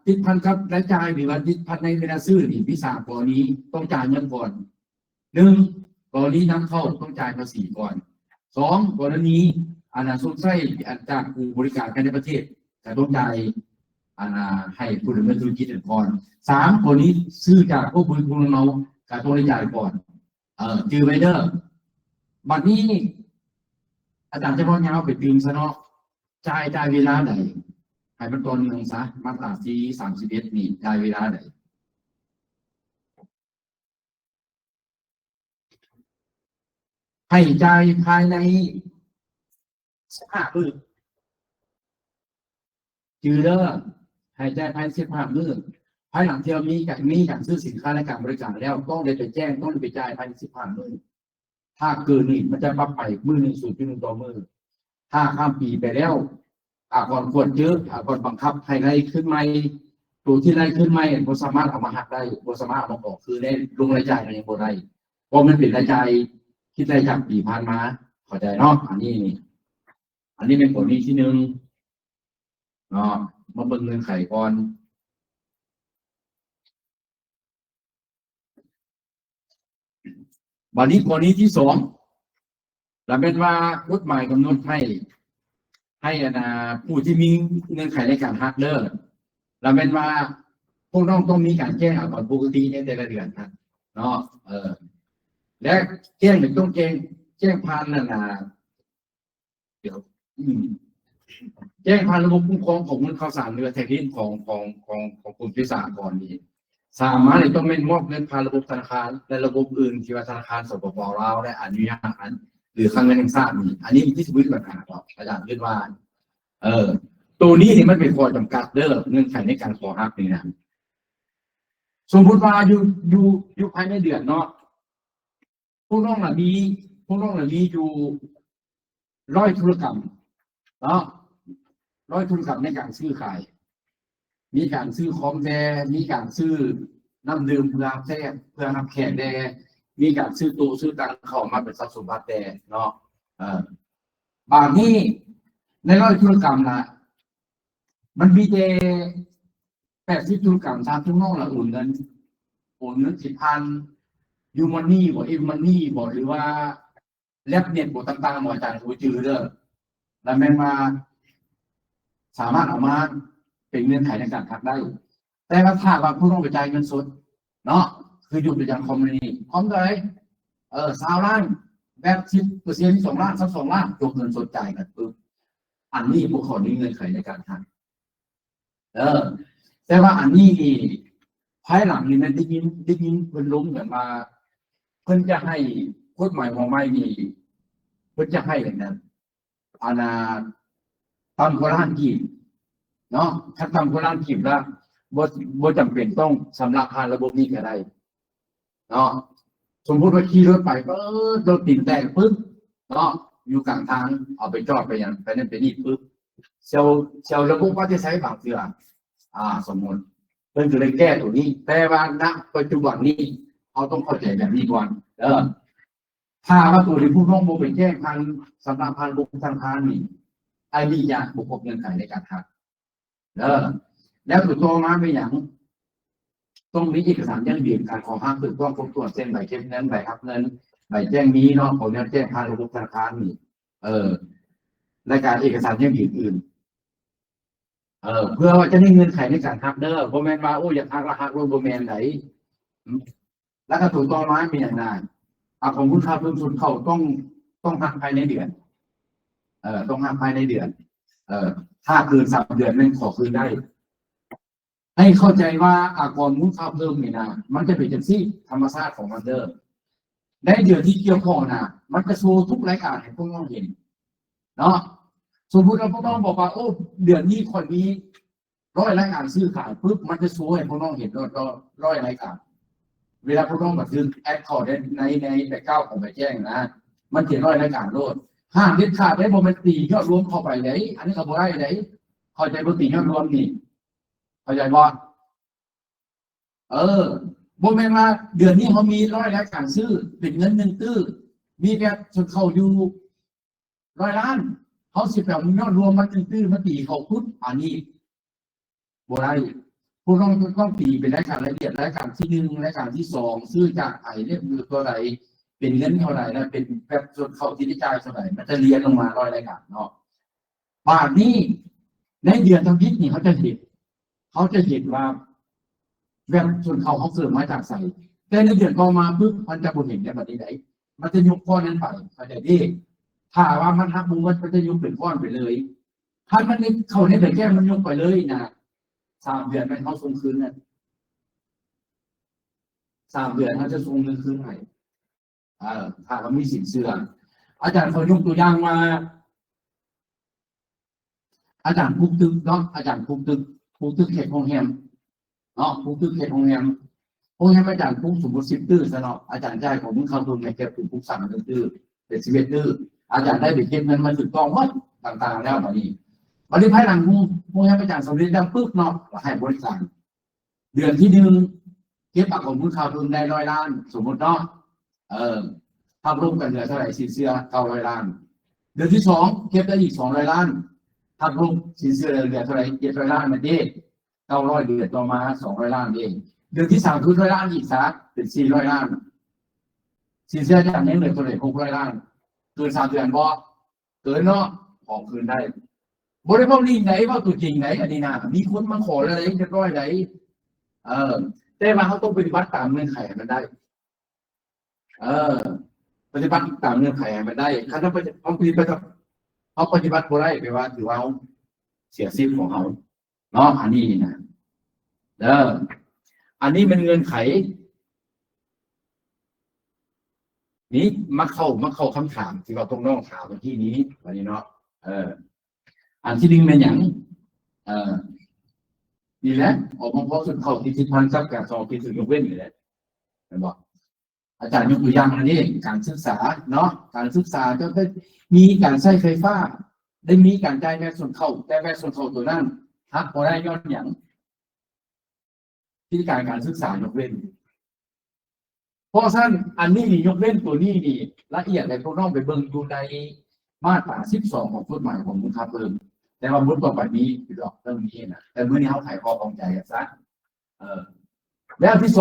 ติดพันกับรายจ่ายหรือว่าติดพันในเวลาซื้อนี่พี่3 กรณีต้องจ่ายเงินก่อน1 กรณีนำเข้าต้องจ่ายภาษีก่อน2 กรณีสงสัยจากผู้บริการภายในประเทศแต่ต้องจ่ายให้ผู้ดำเนินธุรกิจก่อน3 กรณีซื้อจากพวกบริษัทเราการต้องจ่ายก่อนจือไว้เด้อบัดนี้อาจารย์จะพอยาวไปตีมซะเนาะจ่ายเวลาไหนให้มันตอนนึงซะมาตราที่31นี่จ่ายเวลาไหนให้จ่ายภายใน15 มื้อจือเด้อให้จ่ายภายใน15 มื้อภายหลังที่เรามีการซื้อสินค้าและการบริการแล้วต้องได้ไปแจ้งต้องได้ไปจ่ายภายใน15 มื้อถ้าเกินนี่มันจะปรับไปมื้อหนึ่ง0.1 ต่อมื้อถ้าข้ามปีไปแล้วก่อนควรเยอะก่อนบังคับให้ไล่ขึ้นใหม่ตัวที่ไล่ขึ้นใหม่บ่สามารถเอามาหักได้บ่สามารถเอามาออกคือได้ลงรายจ่ายมันยังบ่ได้เพราะมันเป็นรายจ่ายคิดรายจากปีผ่านมาเข้าใจเนาะอันนี้เป็นผลนี้ที่1เนาะมาเบิ่งเงื่อนไขก่อนบัดนี้กรณีที่2แล้วเป็นว่ากฎหมายกำหนดให้ผู้ที่มีเงื่อนไขในการหักเลิกแล้วเป็นว่าพวกน้องต้องมีการแจ้งก่อนปกติในแต่ละเดือนครับเนาะและแจ้งต้องแจ้งผ่านเดี๋ยวแจ้งผ่านระบบคุ้มครองของมูลข่าวสารเรือแท็กซี่ของกรมวิสาหกรณ์นี้สามารถต้องเป็นมอบเงินผ่านระบบธนาคารและระบบอื่นที่ว่าธนาคารสปป.ลาวได้อนุญาตหรือครั้งแรกแห่งชาตินี่อันนี้ที่สมมติปัญหาครับอาจารย์คิดว่าตัวนี้นี่มันเป็นข้อจำกัดเด้อเงื่อนไขในการขอฮักนี่นะสมมติว่าอยู่ภายในเดือนเนาะพวกน้องเหล่านี้อยู่100 ธุรกรรมเนาะ100 ธุรกรรมในการซื้อขายมีการซื้อของแดมีการซื้อน้ำดื่มเพื่อรับแขกแดมีการซื้อตู้ซื้อตังเข้ามาเป็นทรัพย์สมบัติแดเนาะบางที่ใน100 ธุรกรรมนะมันมีแต่80 ธุรกรรมตามทุกน้องละโอนเงิน10,000ยูมันนี่บ่เอ็มมันนี่บ่หรือว่าแลบเน็ตบ่ต่างๆบ่อาจารย์ผู้จือเด้อแล้วแม่นมาสามารถเอามาเป็นเงื่อนไขในการหักได้แต่ถ้าว่าผู้ต้องไปจ่ายเงินสดเนาะคืออยู่ประจำคอมมินี่พร้อมเลย20 ล้านแบบ 10% 2 ล้าน2 ล้านยกเงินสดจ่ายกันปึ๊บอันนี้พวกเขามีเงื่อนไขในการหักแต่ว่าอันนี้ภายหลังนี่มันได้ยินเพิ่นล้มกันมาเพิ่นจะให้กฎหมายของใหม่นี่เพิ่นจะให้อย่างนั้นต่ำกว่าล้านกี่ เนาะขั้นต่ำกว่าล้านกีบละบ่จำเป็นต้องสำหรับผ่านระบบนี้ก็ได้เนาะสมมติว่าขี่รถไปรถติดแตกปึ๊บเนาะอยู่กลางทางเอาไปจอดไปอย่างไปนั่นไปนี่ปึ๊บเซลระบบว่าจะใช้บางเทื่อสมมติเพิ่นก็เลยแก้ตัวนี้แต่ว่าณปัจจุบันนี้เขาต้องเข้าใจแบบนี้ก่อนถ้าว่าตัวที่ผู้ร้องโมไปแจ้งทางสำนักพันธุ์บุคคลทางนี่ไอ้นี่อย่างบุคคลเงื่อนไขในการทักแล้วตัวตัวมาเป็นอย่างต้องมีเอกสารยันบีบการขอห้ามถูกต้องครบถ้วนเส้นใบเช็คเงินใบหักเงินใบแจ้งนี้เนาะของแจ้งทางระบบธนาคารนี่รายการเอกสารยันบีบอื่นเพื่อว่าจะได้เงินไขในการทักโบแมนว่าโอ้อยากทักราคาโบแมนไหนแล้วก็ถูกต้องมาเป็นอย่างไรของคุณค่าเพิ่มทุนเขาต้องหักภายในเดือนต้องหักภายในเดือนถ้าเกิน3 เดือนนั่นขอคืนได้ให้เข้าใจว่าก่อนคุณค่าเพิ่มนี่นะมันจะเป็นจังซี่ธรรมชาติของมันในเดือนที่เกี่ยวข้องนะมันจะโชว์ทุกรายการให้พวกน้องเห็นเนาะสมมติเราพวกน้องบอกว่าโอ้เดือนนี้คนนี้100 รายการซื้อขายปุ๊บมันจะโชว์ให้พวกน้องเห็นก็100 รายการเวลาพวกน้องบันทึกแอดคอร์ดในแบบ9ของใบแจ้งนะมันเขียน100 รายการโลดห้ามเด็ดขาดได้บ่มันตียอดรวมเข้าไปไหนอันนี้ก็บ่ได้ไหนเข้าใจบ่ตียอดรวมนี่เข้าใจบ่บ่แม่นว่าเดือนนี้เขามี100 รายการซื้อเป็นเงิน1 ตื้อมีแบบจนเข้าอยู่100 ล้านเขาสิแบบยอดรวมมัน1 ตื้อมาตีเข้าปุ๊บอันนี้บ่ได้ผู้ต้องตีเป็นรายการละเอียดรายการที่1รายการที่2ซื้อจากไอ้เรียกคือตัวใดเป็นเงินเท่าไหร่นะเป็นแบบส่วนเข้าที่ได้จ่ายเท่าไหร่มันจะเรียนลงมา100 รายการเนาะบาทนี้ในเดือนทำพิษนี่เขาจะเห็นว่าแบบส่วนเขาเสริมมาจากใส่แต่ในเดือนต่อมาปุ๊บมันจะบ่เห็นแบบนี้ไหนมันจะยกก้อนนั้นไปเข้าใจดิถ้าว่ามันหักมุมมันจะยกเป็นก้อนไปเลยถ้ามันเขาในแต่แก้มันยกไปเลยนะ3 เดือนมันเขาส่งคืนเนี่ย3 เดือนเขาจะส่งเงินคืนให้ถ้าเขามีสินเชื่ออาจารย์เขายกตัวอย่างมาอาจารย์ภูตึกเนาะอาจารย์ภูตึกเขตโรงแรมเนาะภูตึกเขตโรงแรมอาจารย์ภูสมบูรณ์10 ตื้อซะเนาะอาจารย์จ่ายของมึงเข้าทุนในแก่ภู3 ตื้อเป็น11 ตื้ออาจารย์ได้ไปเก็บเงินมาถูกต้องหมดต่างๆแล้วตอนนี้ภายหลังภูให้อาจารย์สำเร็จแล้วปุ๊บเนาะให้บริษัทเดือนที่1เก็บของมึงเข้าทุนได้100 ล้านสมมติเนาะภาพรวมกันเหลือเท่าไหร่สินเชื่อ900 ล้านเดือนที่2เก็บได้อีก200 ล้านภาพรวมสินเชื่อเหลือเท่าไหร่700 ล้านมันเด้900เดือนต่อมา200 ล้านเองเดือนที่3คือ100 ล้านอีกสักเป็น400 ล้านสินเชื่อจากนี้เหลือเท่าไหร่600 ล้านเกิน3 เดือนบ่เกินเนาะขอคืนได้บ่ได้เว้าลีไหนเว้าตัวจริงไหนอันนี้นะมีคนมาขออะไรเรียบร้อยไหนแต่ว่าเขาต้องปฏิบัติตามเงื่อนไขมันได้ปฏิบัติตามเงื่อนไขมันได้ถ้าเขาปฏิบัติบ่ได้แปลว่าถือว่าเสียสิทธิ์ของเขาเนาะอันนี้นะอันนี้มันเงื่อนไขนี้มาเข้าคำถามที่เราต้องน้องถามเมื่อกี้นี้วันนี้เนาะอันที่1เป็นอย่างนี่แหละออกมาพบสุดเข้าที่พันกับการสอบที่สุดยกเว้นอยู่แล้วเห็นบ่อาจารย์ยกตัวอย่างอันนี้การศึกษาเนาะการศึกษาก็ได้มีการใช้ไฟฟ้าได้มีการจ่ายแม่ส่วนเข้าแต่แม่ส่วนเข้าตัวนั้นหักบ่ได้ย้อนหยังที่การศึกษายกเว้นเพราะฉะนั้นอันนี้นี่ยกเว้นตัวนี้นี่ละเอียดในพวกน้องไปเบิ่งอยู่ในมาตรา12ของกฎหมายของมูลค่าเพิ่มแต่ว่าบทต่อไปนี้คือเรื่องนี้นะแต่เมื่อนี้เขาขายคอของใจกันซะแล้วที่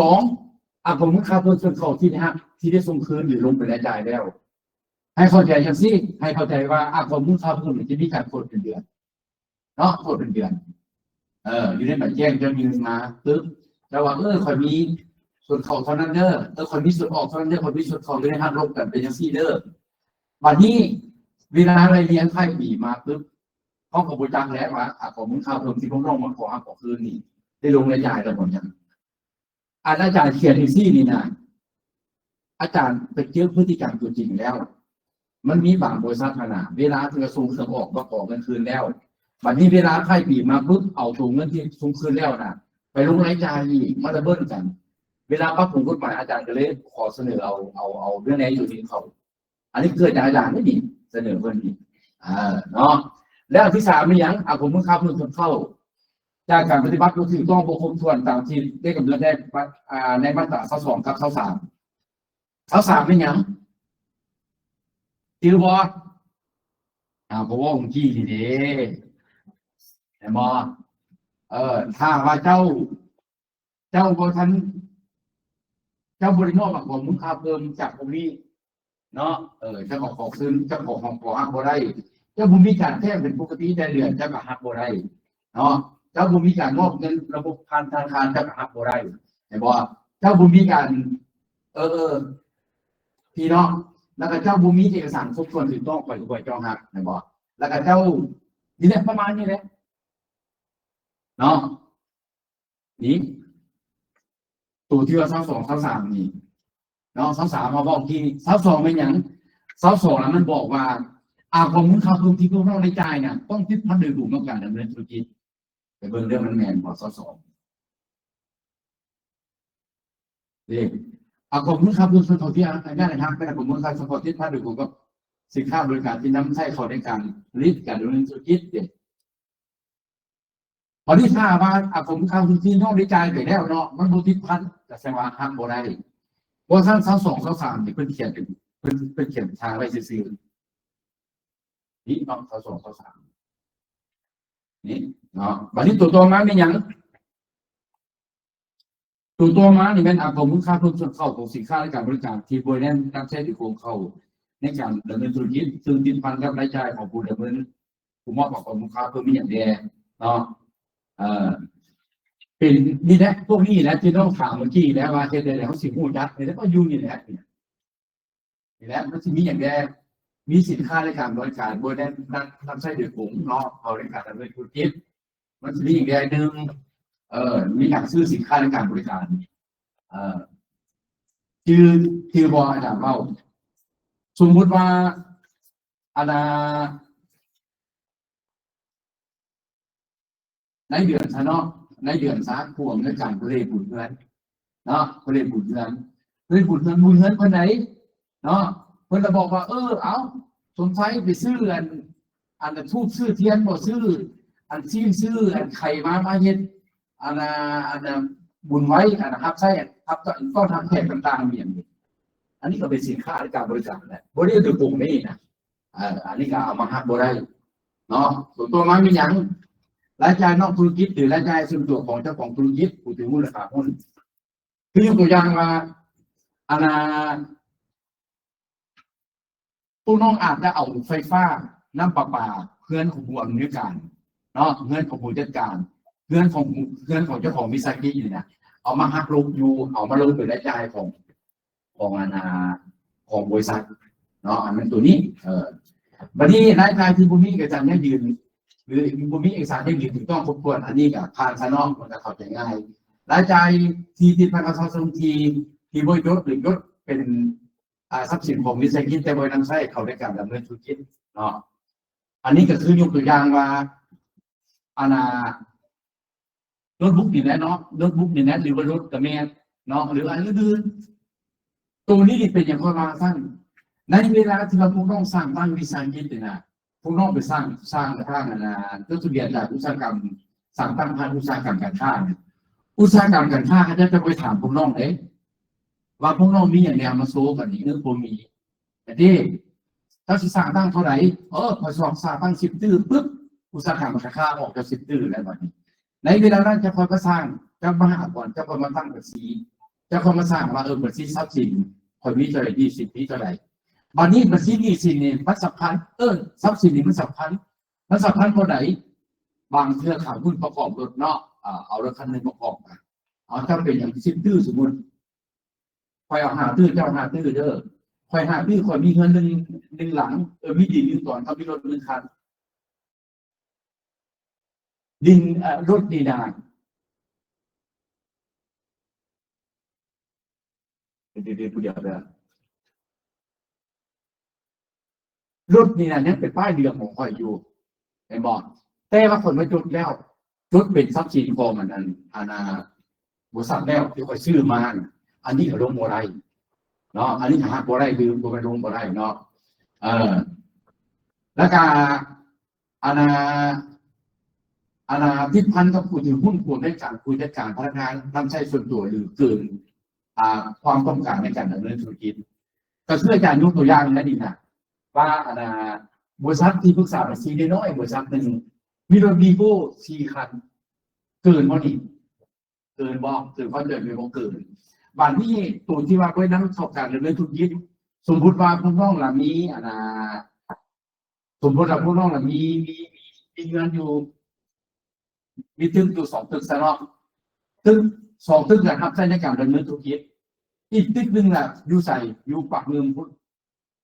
2ผมมูลค่าเพิ่มส่วนเข้าที่ได้ส่งคืนหรือลงไปรายจ่ายแล้วให้เข้าใจจังซี่ให้เข้าใจว่าผมมูลค่าเพิ่มจะมีการโคดเป็นเดือนเนาะโคดเป็นเดือนอยู่ในใบแจ้งจะมีมาปึ๊บแต่ว่าค่อยมีส่วนเข้าเท่านั้นเด้อคนมีส่วนออกเท่านั้นเด้อคนมีส่วนเข้าไม่ได้หักลบกันเป็นจังซี่เด้อบัดนี้เวลาอะไรเลี้ยงไข่ปีมาปึ๊บเขาก็บ่จักแล้วว่าของมึงข้าวเพิ่มที่ผมลงมาขอคืนนี่ได้ลงรายจ่ายแล้วหมดยังอาจารย์เขียนอีกซี่นี่นะอาจารย์ไปเจอพฤติกรรมตัวจริงแล้วมันมีบางบริษัทขนาดเวลาที่กระทรวงส่งออกมาขอเงินคืนแล้ว บัดนี้เวลาใครปีมาปุ๊บเอาถุงเงินที่สูงขึ้นแล้วนะไปลงรายจ่ายอีกมาดับเบิลกัน เวลาปรับปรุงกฎหมายอาจารย์ก็เลยขอเสนอเอาเรื่องนี้อยู่ที่เขาอันนี้เกิดจากอาจารย์ไม่ดีเสนอเพื่อนดีเนาะแล้วที่สามมีอย่างผมมึงครับมึงคนเข้าจากการปฏิบัติก็ถือต้องบกคมส่วนตามที่ได้กำหนดในมาตราข้อ2กับข้อ3เป็นอย่างจื้อบอเพราะว่าองค์จี้ทีเดีแต่บอถ้าว่าเจ้าบทันเจ้าบริโภคของมึงค่าเพิ่มจากตรงนี้เนาะเจ้าของซื้อเจ้าของหักบ่ได้เจ้าบุมีการแท้เป็นปกติแต่เดือนเจ้าก็หักบ่ได้เนาะเจ้าบุมีการมอบเงินระบบธนาคารเจ้าก็หักบ่ได้แต่บอกเจ้าบุมีการพี่น้องแล้วก็เจ้าบุมีเอกสารครบถ้วนถูกต้องปล่อยจองหักแต่บอกแล้วก็เจ้านี่แหละประมาณนี้แหละเนาะนี่ตัวที่ว่า22 23นี่เนาะ23มาบอกที่22เป็นอย่าง22แล้วมันบอกว่าของมึงค่าเพิ่มที่พวกเราได้จ่ายเนี่ยต้องคิดพันเดือนดูนอกการดำเนินธุรกิจแต่เบิ่งเรื่องมันแมนพอ22นี่ของมึงค่าเพิ่มส่วนที่อันนั้นนะครับเป็นของมึงค่าส่วนที่พันเดือนก็สินค้าบริการที่นำใช้เขาในการผลิตการดำเนินธุรกิจเนี่ยพอที่ทราบว่าผมค่าพื้นที่นอกได้จ่ายไปแล้วเนาะมันบูติพันแต่แสดงว่าห้ามบ่ได้ว่าท่าน22 23นี่เพิ่นเขียนทางไว้ซื่อๆนี่เนาะ22 23นี่เนาะบัดนี้ตัวมาเป็นหยังตัวมานี่เป็นผมค่าเพิ่มส่วนเข้าของสินค้าและการบริการที่บริเวณการใช้ที่โครงเข้าในการดำเนินธุรกิจซึ่งติดพันกับรายจ่ายของผู้ดำเนินผมว่าของผมค่าเพิ่มมีอย่างเดียวเนาะเป็นนี่แหละพวกนี้นะที่ต้องถามเมื่อกี้แล้วว่าเช่นใดเขาสิหูจักแล้วก็ยุ่งนี่แหละนี่แหละมันจะมีอย่างแรกมีสินค้าในการบริการบริเวณทำใช้โดยผมเนาะเอาในการดำเนินธุรกิจมันจะมีอย่างใดหนึ่งมีการซื้อสินค้าในการบริการคือบอาจารย์เล่าสมมติว่าในเดือนซะเนาะในเดือนซะพวงในการผลิตบุญเงินเนาะผลิตบุญเงินเพิ่นไหนเนาะเพิ่นจะบอกว่าเอาสงสัยไปซื้ออันทูบซื้อเทียนบ่ซื้ออันซีนซื้ออันไข่มาเฮ็ดอันบุญไว้นะครับใช่ครับก็ทำแขกต่างๆอย่างนี้อันนี้ก็เป็นสินค้าในการบริการแหละบ่ได้ถือปุ่มนี้นะอันนี้ก็เอามาหักบ่ได้เนาะส่วนตัวมันมีอย่างรายจ่ายนอกธุรกิจหรือรายจ่ายส่วนตัวของเจ้าของธุรกิจผู้ถือหุ้นราคาหุ้นคือยกตัวอย่างว่าผู้น้องอาจจะเอาไฟฟ้าน้ำประปาเงินของผู้อำนวยการเนาะเงินของผู้จัดการเงินของเจ้าของวิสาหกิจนี่นะเอามาหักลบอยู่เอามาลงเป็นรายจ่ายของบริษัทเนาะอันนั้นตัวนี้วันนี้รายจ่ายที่บุมีกับจันเนี่ยยืนหรือบุมีเอกสารที่ยืนถูกต้องครบถ้วนอันนี้กับผ่านซะเนาะมันจะเข้าใจง่ายรายจ่ายที่ติดพันกับสองที่บริยศหรือยศเป็นทรัพย์สินของวิสาหกิจแต่บริษัทใช้เขาในการดำเนินธุรกิจเนาะอันนี้ก็คือยกตัวอย่างว่าโน้ตบุ๊กนี่แหละเนาะโน้ตบุ๊กนี่แหละหรือว่ารถกระแมเนาะหรืออะไรอื่นตัวนี้เป็นอย่างไรสั้นในเวลาที่เราพวกน้องสร้างบ้านวิสาหกิจเนี่ยนะพวกน้องไปสร้างจดทะเบียนจากอุตสาหกรรมสั่งตั้งพันอุตสาหกรรมการค้าอุตสาหกรรมการค้าเขาจะไปถามพวกน้องเลยว่าพวกน้องมีอย่างแนวมาโซ่กันนี่เรื่องพวกมีแต่ที่ถ้าสิสร้างตั้งเท่าไหร่พอสร้างตั้ง10 ตื้อปุ๊บอุตสาหกรรมการค้าออกจาก10 ตื้อแล้วแบบนี้ในเวลานั้นจะคอยมาสร้างจะมาหาก่อนจะคอยมาตั้งภาษีจะคอยมาสร้างว่าภาษีทรัพย์สินคอยมีเท่าไหร่20นี้เท่าไหร่บัดนี้ภาษีนี่สิเนี่ยมันสำคัญทรัพย์สินนี่มันสำคัญเท่าไหร่บางเครือข่ายหุ้นประกอบรถเนาะเอารถคันหนึ่งประกอบกันเอาถ้าเป็นอย่าง10 ตื้อสมมติคอยเอา5 ตื้อเจ้า5 ตื้อเด้อคอย5 ตื้อคอยมีเงินหนึ่งหลังมีดิน1 ตอนเขามีรถ1 คันดินรถดีนานดีผู้เดียวเลยรถนี่นะเนี่ยเป็นป้ายเดือของคอยอยู่ไอ้บอล แต่ว่าคนมาจดแล้วจดเป็นทรัพย์สินของมันอันบริษัทแล้วที่คอยซื้อมาอันนี้ก็ลงบ่ได้เนาะอันนี้หาบ่ได้คือบ่ไปลงบ่ได้เนาะแล้วก็ที่พันกับผู้ถือหุ้นควรได้การคุยจัดการพนักงานทำใช้ส่วนตัวหรือเกินความต้องการในการดำเนินธุรกิจก็เพื่ออาจารย์ยกตัวอย่างนะดีนะว่าบริษัทที่ปรึกษาเป็นซีน้อยบริษัทหนึ่งมีรถวีโก้4 คันเกินบ่นี่เกินบ่เกินเขาเดินไปบ่เกินบางที่ตัวที่ว่าไว้นั่งสอบการดำเนินธุรกิจสมมุติว่าผู้น้องล่ะมีสมมติว่าผู้น้องล่ะมีเงินอยู่มีตึกอยู่2 ตึกซะเนาะตึก2 ตึกนะครับใช้ในการดำเนินธุรกิจอีกตึกนึงล่ะอยู่ใส่อยู่ปากเมืองพุ่น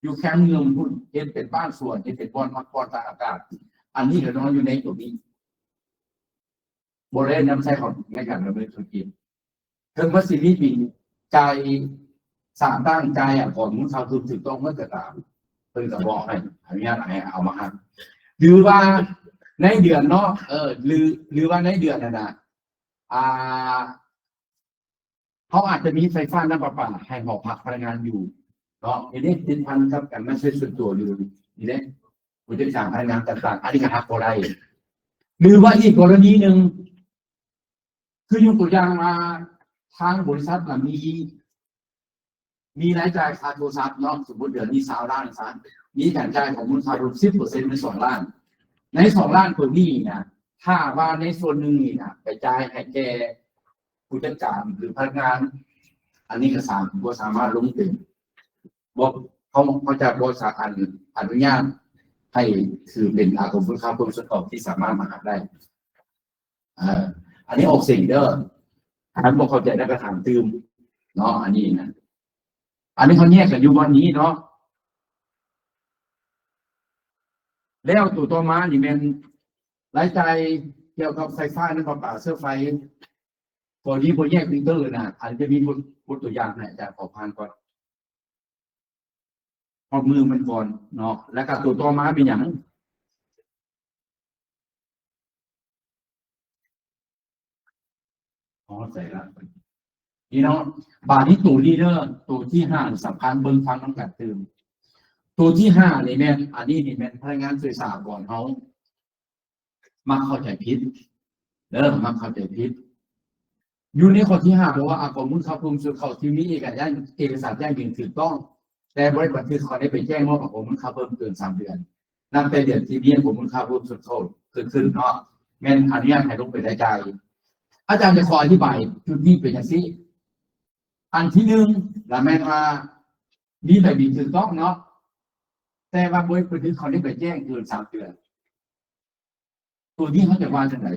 อยู่แคมป์เมืองพุ่นเฮ็ดเป็นบ้านสวนเฮ็ดเป็นบ่อนพักผ่อนตากอากาศอันนี้ก็นอนอยู่ในตรงนี้บ่ได้นำใช้ของในการดำเนินธุรกิจถึงว่าสิ่งนี้มีใจสร้างตั้งใจก่อนมุนเขาถูกต้องเมื่อก็ตามเพิ่นก็บอกให้อนุญาตให้เอามาให้หรือว่าในเดือนเนาะหรือว่าในเดือนน่ะเขาอาจจะมีไฟฟ้าน้ำประปาให้หอพักพนักงานอยู่เนาะนี่ได้ติดพันกับกันไม่ใช่ส่วนตัวอยู่นี่ได้ผู้จัดการพนักงานต่างๆอันนี้ก็ทักบ่ได้หรือว่าอีกกรณีหนึ่งคือยกตัวอย่างมาทางบริษัทน่ะมีรายจ่ายค่าโทรศัพท์เนาะสมมติเดือนนี้20 ล้านซะมีการจ่ายของมูลค่ารวม 10% เป็น2 ล้านใน2 ล้านตัวนี้นะถ้าว่าในส่วนหนึ่งนี่นะไปจ่ายให้แก่ผู้จัดการหรือพนักงานอันนี้ก็สามารถลงถึงบอกเขาจะบริษัทอนุญาตให้คือเป็นของมูลค่าเพิ่มส่วนต่อที่สามารถมาหาได้อันนี้ออกสิ่งเด้อท่านบอกเข้าใจได้ก็ถามตืมเนาะอันนี้นะอันนี้เขาแยกกันอยู่วันนี้เนาะแล้วตัวต่อมานี่เป็นรายจ่ายเกี่ยวกับไฟฟ้าน้ำประปาเสื้อไฟตัวนี้พอแยกมิเตอร์นะอาจจะมีบทตัวอย่างนะอาจารย์ขอผ่านก่อนพอมือมันก่อนเนาะแล้วก็ตัวต่อมาเป็นอย่างใส่ละนี่เนาะบาทนี้ตัวลีเดอร์ตัวที่5สำคัญเบิ่งฟังน้ำกัดตื่มตัวที่5นี่แม่นอันนี้นี่แม่นพนักงานสื่อสารก่อนเขามักเข้าใจผิดมักเข้าใจผิดอยู่ในข้อที่5เพราะว่าข้อมูลเขาเพิ่มส่วนเขาที่มีเอกสารแจ้งยืนถูกต้องแต่บริษัทที่เขาได้ไปแจ้งว่าข้อมูลเขาเพิ่มเกิน3 เดือนนับแต่เดือนที่มีข้อมูลเขาเพิ่มส่วนเขาเกิดขึ้นเนาะแม่นอนุญาตให้ลงไปรายจ่ายอาจารย์จะขออธิบายจุดนี้เป็นอย่างนี้อันที่1ละแม่นว่ามีแบบนี้ถูกต้องเนาะแต่ว่าบริษัทที่เขาได้ไปแจ้งเกิน3 เดือนตัวนี้เขาจะว่าจังไง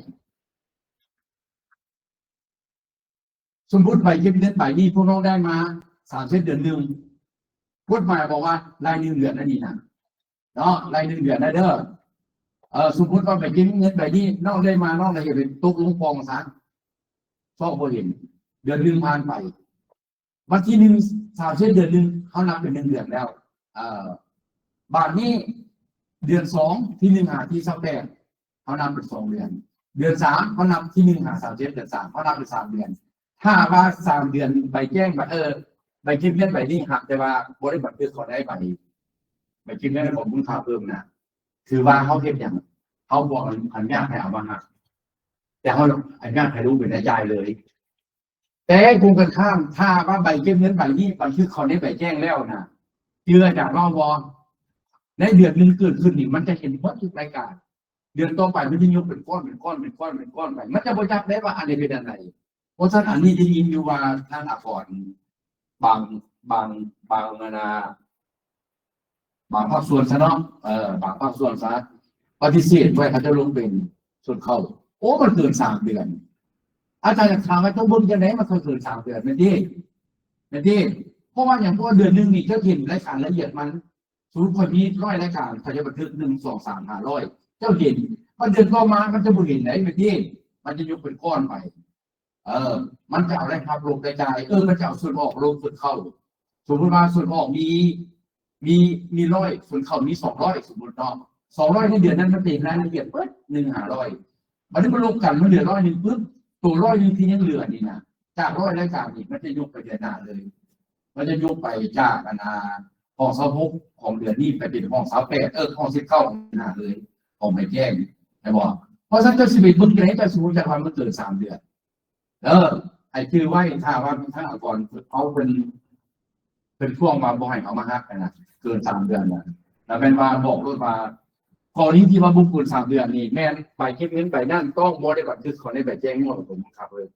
สมมติใบเก็บเงินใบนี้พวกน้องได้มา30 เดือนหนึ่งพูดมาบอกว่าราย1 เดือนนั่นนี่นะเนาะราย1 เดือนนะเด้อสมมติว่าใบเก็บเงินใบนี้น้องได้มาน้องได้เป็นตกลงปองซะชอบพอเห็นเดือน1ผ่านไปวันที่30 เดือนนึงเขานับเป็น1 เดือนแล้วบาทนี้เดือน2ที่1หาที่28เขานับเป็น2 เดือนเดือน3เขานับที่1หา37เดือน3เขานับเป็น3 เดือนถ้าว่า3 เดือนใบแจ้งใบคิดเงินใบนี้หักแต่ว่าบริษัทคือขอได้ใบคิดเงินของมูลค่าเพิ่มนะคือว่าเขาเก็บอย่างเขาบอกอนุญาตให้เอามาหักแต่เขาอนุญาตให้รู้เป็นรายจ่ายเลยแต่กูกันข้ามถ้าว่าใบเก็บเงินใบนี้บันทึกเขาได้ใบแจ้งแล้วนะเชื่อจากรอบในเดือนนึงเกิดขึ้นนี่มันจะเห็นว่าทุกรายการเดือนต่อไปมันจะยกเป็นก้อนไปมันจะบริจาคได้ว่าอะไรเป็นอะไรเพราะฉะนั้นอันนี้ที่ยินอยู่ว่าท่านอาภรณ์บางภาคส่วนซะเนาะบางภาคส่วนซะปฏิเสธไว้เขาจะลงเป็นส่วนเข้าโอ้มันเกิน3 เดือนอาจารย์จะถามว่าต้องบึงจะไหนมันเกิน3 เดือนไม่ดีเพราะว่าอย่างพวกเดือนนึงนี่เจ้าเห็นรายการละเอียดมันสมมติคนนี้100 รายการเขาจะบันทึก1 2 3 500เจ้าเห็นมันเดือนต่อมามันจะบ่เห็นไหนไม่ดีมันจะยกเป็นก้อนไปมันจะเอาอะไรครับลงกระจายมันจะเอาส่วนออกลงส่วนเข้าสมมติว่าส่วนออกมี100ส่วนเข้ามี200สมมติเนาะ 200ในเดือนนั้นมันเป็นรายละเอียดปึ๊บ1,500มันนี้มันลงกันมันเหลือ100ปึ๊บตัว100ที่ยังเหลือนี่นะจาก100รายการนี่มันจะยกไปเดือนหน้าเลยมันจะยกไปจากห้อง26ของเดือนนี้ไปเป็นห้อง28ห้อง19ของหน้าเลยของไม่แจ้งแต่บอกเพราะฉะนั้นจะสิบเอ็ดมึงจะให้จะสูงจากวันมันเกิด3 เดือนไอ้คือไว้ถ้าว่าถ้าก่อนเขาเป็นช่วงมาบ่ให้เขามาฮักนะเกิน3 เดือนนะแล้วเป็นว่าบอกด้วยว่าพอนี้ที่ว่าบุกเกิน3 เดือนนี่แม่นไปเก็บเงินไปนั่นต้องบ่ได้บันทึกเขาได้แบบแจ้งงวดผมครับเลย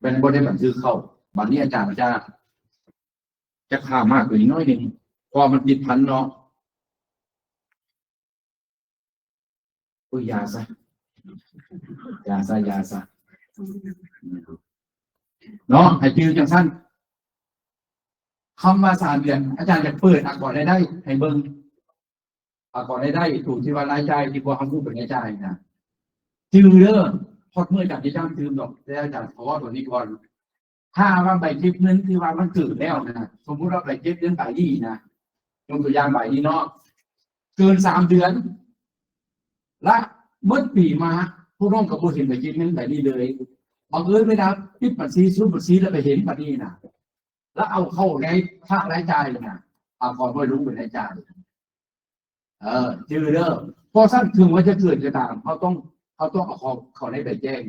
เป็นบ่ได้บันทึกเข้าบัดนี้อาจารย์จะค่ามากกว่านี้น้อยนึงพอมันติดพันเนาะอุ้ยยาซะเนาะให้จือจังสั้นคำว่า3 เดือนอาจารย์จะเปิดอักษรได้ให้เบิ่งอักษรได้ถูกที่ว่ารายจ่ายที่พวกเขาพูดเป็นรายจ่ายนะจือเด้อพอดเมื่อจากที่จ้างจือดอกแล้วอาจารย์ขอตัวนี้ก่อนถ้าว่าใบเก็บเงินที่ว่ามันเกิดแล้วนะสมมุติว่าใบเก็บเงินใบนี้นะยกตัวอย่างใบนี้เนาะเกิน3 เดือนและเมื่อปีมาผู้น้องกับผู้เห็นใบเก็บเงินใบนี้เลยบังเอิญไม่ได้ปิดบัญชีซุบบัญชีแล้วไปเห็นบัญชีนะแล้วเอาเข้าในภาครายจ่ายนะเอาก่อนไม่รู้เป็นรายจ่ายจือเด้อพอสั้นถึงว่าจะเกิดจะตามเขาต้องเอาเขาในใบแจ้ง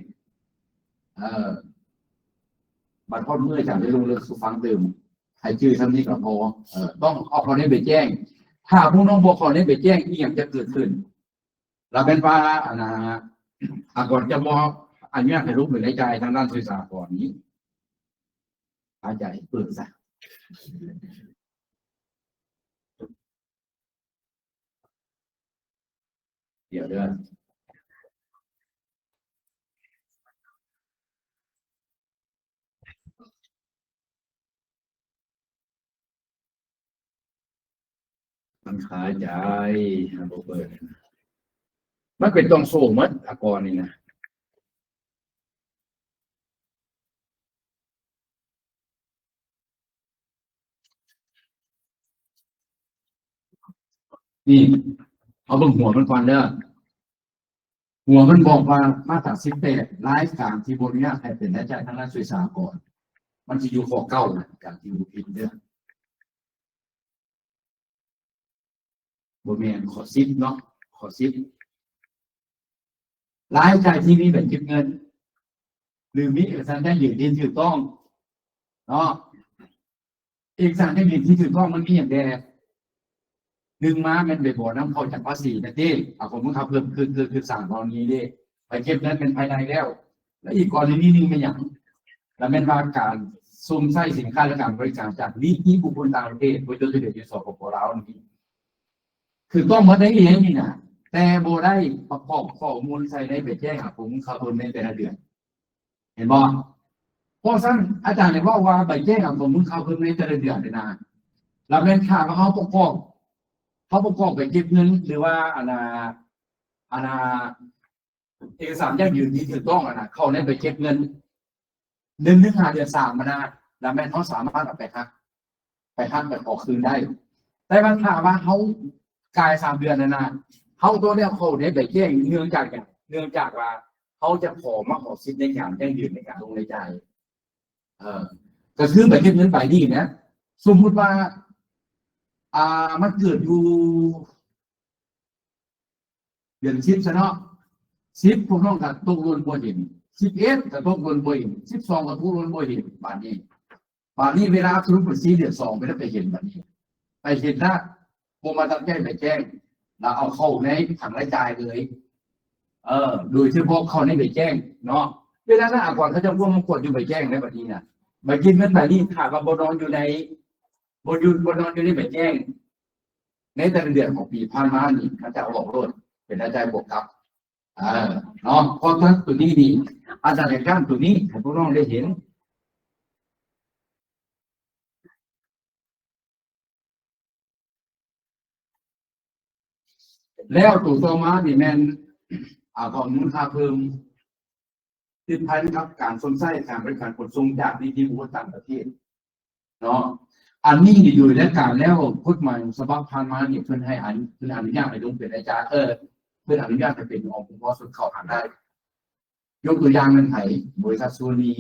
บัตรพอดเมื่อจากได้ลงเรื่องสุฟังเติมให้จือทำนี้ก็พอต้องเอาเขาในใบแจ้งถ้าผู้น้องบอกเขาในใบแจ้งที่ยังจะเกิดขึ้นเราเป็นว่าก่อนจะบอกอันนี้ให้รู้เป็นรายจ่ายทางด้านสื่อสารก่อนนี้อาจารย์เปิดซะเดี๋ยวเดือนมันขายใจเปิดมันเป็นต้องโซ่มัดกรนี่นะนี่เอาเบิ่งหัวมันก่อนเด้อหัวมันบอกว่ามาตรา18รายการที่บริญญาให้เป็นรายจ่ายทางด้านสื่อสารก่อนมันจะอยู่ข้อ9นะการที่ผิดเด้อบ่แม่นข้อ10เนาะข้อ10รายจ่ายที่มีแบบเก็บเงินหรือมีเอกสารแจ้งยืนยันถูกต้องเนาะเอกสารแจ้งยืนที่ถูกต้องมันมีอย่างใด1มามันไปบอกน้ำเข้าจากภาษีนะเด้ผมมึงขับเพิ่มคือสั่งตอนนี้เด้ไปเก็บเงินเป็นภายในแล้วและอีกกรณีนึงเป็นอย่างแล้วเป็นว่าการซุ่มไส้สินค้าและการบริการจากนิติบุคคลต่างประเทศโดยตัวเด็กที่สปป.ลาวนี่คือต้องมาได้เองนี่นะแต่โบได้ประกอบข้อมูลใส่ในใบแจ้งผมขับรถในแต่ละเดือนเห็นบ่เพราะฉะนั้นอาจารย์เนี่ยว่าใบแจ้งผมมึงขับรถในแต่ละเดือนเลยนะแล้วเป็นข่าวว่าเขาประกอบไปเก็บเงินหรือว่าเอกสารแจ้งยืนที่ถูกต้องเข้าในไปเก็บเงิน1 ถึง 5 เดือน3แล้วแม่เขาสามารถเอาไปฮักแบบออกคืนได้แต่บางข่าวว่าเขากาย3 เดือนเขาตัวเนี้ยเขาเนี่ยไปแจ้งเนื่องจากว่าเขาจะขอสิทธิ์ในการแจ้งยืนในการลงรายจ่ายก็คือไปเก็บเงินไปนี่นะสมมุติว่ามันเกิดอยู่เดือน10ซะเนาะ10พวกน้องกับตกหล่นบ่เห็น11กับตกหล่นบ่เห็น12กับตกหล่นบ่เห็นบาดนี้เวลาสรุปเป็น4 เดือน 2ไปแล้วไปเห็นบาดนี้ไปเห็นนะบ่มาตั้งใจไปแจ้งแล้วเอาเข้าในถังรายจ่ายเลยโดยที่พวกเขาในไปแจ้งเนาะเวลาถ้าก่อนเขาจะร่วมมันกดอยู่ไปแจ้งในบาดนี้น่ะไปกินเงินบาดนี้ถ้าว่าบ่นอนอยู่ในใบแจ้งในแต่ละเดือนของปีผ่านมานี่เขาจะเอาออกรถเป็นรายจ่ายบวกกับเนาะเพราะฉะนั้นตัวนี้ดีอาจารย์ในการตัวนี้ให้พวกน้องได้เห็นแล้วตัวต่อมานี่แม่นข้อมูลค่าเพิ่มติดพันกับการสนใจการบริการขนส่งจากนิติบุคคลต่างประเทศเนาะ อันนี้อยู่ในการแล้วกฎหมายฉบับผ่านมาเนี่ยเพิ่นให้เพิ่นอนุญาตให้ลงเป็นอาจารย์เพิ่นอนุญาตให้เป็นองค์กรส่วนเข้าหาได้ยกตัวอย่างเป็นไผบริษัทซูนี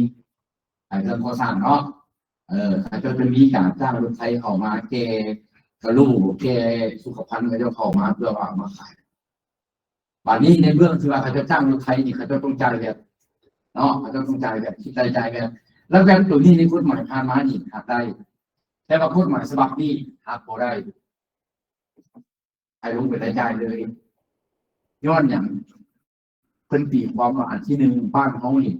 ไอ้เรื่องก่อสร้างเนาะอาจจะมีการจ้างรถไถเข้ามาแก่กระลูกแก่สุขภัณฑ์ก็จะเข้ามาเพื่อว่ามาขายบัดนี้ในเรื่องที่ว่าเขาจะจ้างรถไถนี่เขาจะต้องจ่ายแบบเนาะเขาจะต้องจ่ายแบบคิดรายจ่ายแบบแล้วแบบตัวนี้ในกฎหมายผ่านมานี่หักได้แต่ว่ากฎหมายฉบับนี้หักบ่ได้ให้ลงเป็นรายจ่ายเลยย้อนอย่างเพิ่นตีความว่าอันที่หนึ่งบ้านเขานี่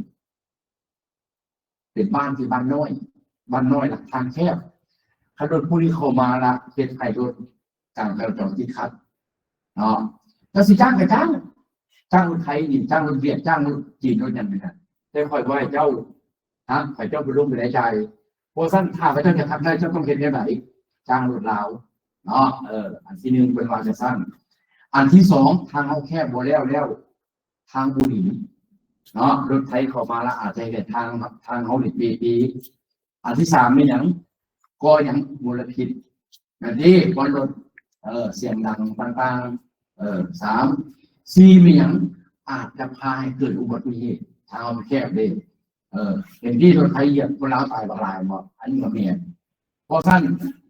เป็นบ้านที่บ้านน้อยหลักทางแคบถ้ารถผู้ที่เข้ามาละเป็นไข่รถการจราจรที่คัดเนาะแล้วสิจ้างกับจ้างรถไทยนี่จ้างรถเวียดจ้างรถจีนรถยังไงนะแต่คอยว่าเจ้าคอยเจ้าไปลงไปได้ใจเพราะสั้นถ้าพระเจ้าจะทำได้เจ้าต้องเห็นยังไงจ้างรถลาวเนาะอันที่หนึ่งเป็นว่าจะสั้นอันที่สองทางเอาแคบบ่แล้วทางบุรีเนาะรถไทยเข้ามาละอาจจะเห็นทางเขาหลีกปีอันที่สามเป็นอย่างก็ยังมลพิษแบบนี้บนรถเสียงดังต่างๆสามสี่เป็นอย่างอาจจะพาให้เกิดอุบัติเหตุทางแคบเลยเห็นที่รถไทยเหยียบคนเราตายบางรายหมดอันนี้ก็เมียนเพราะท่าน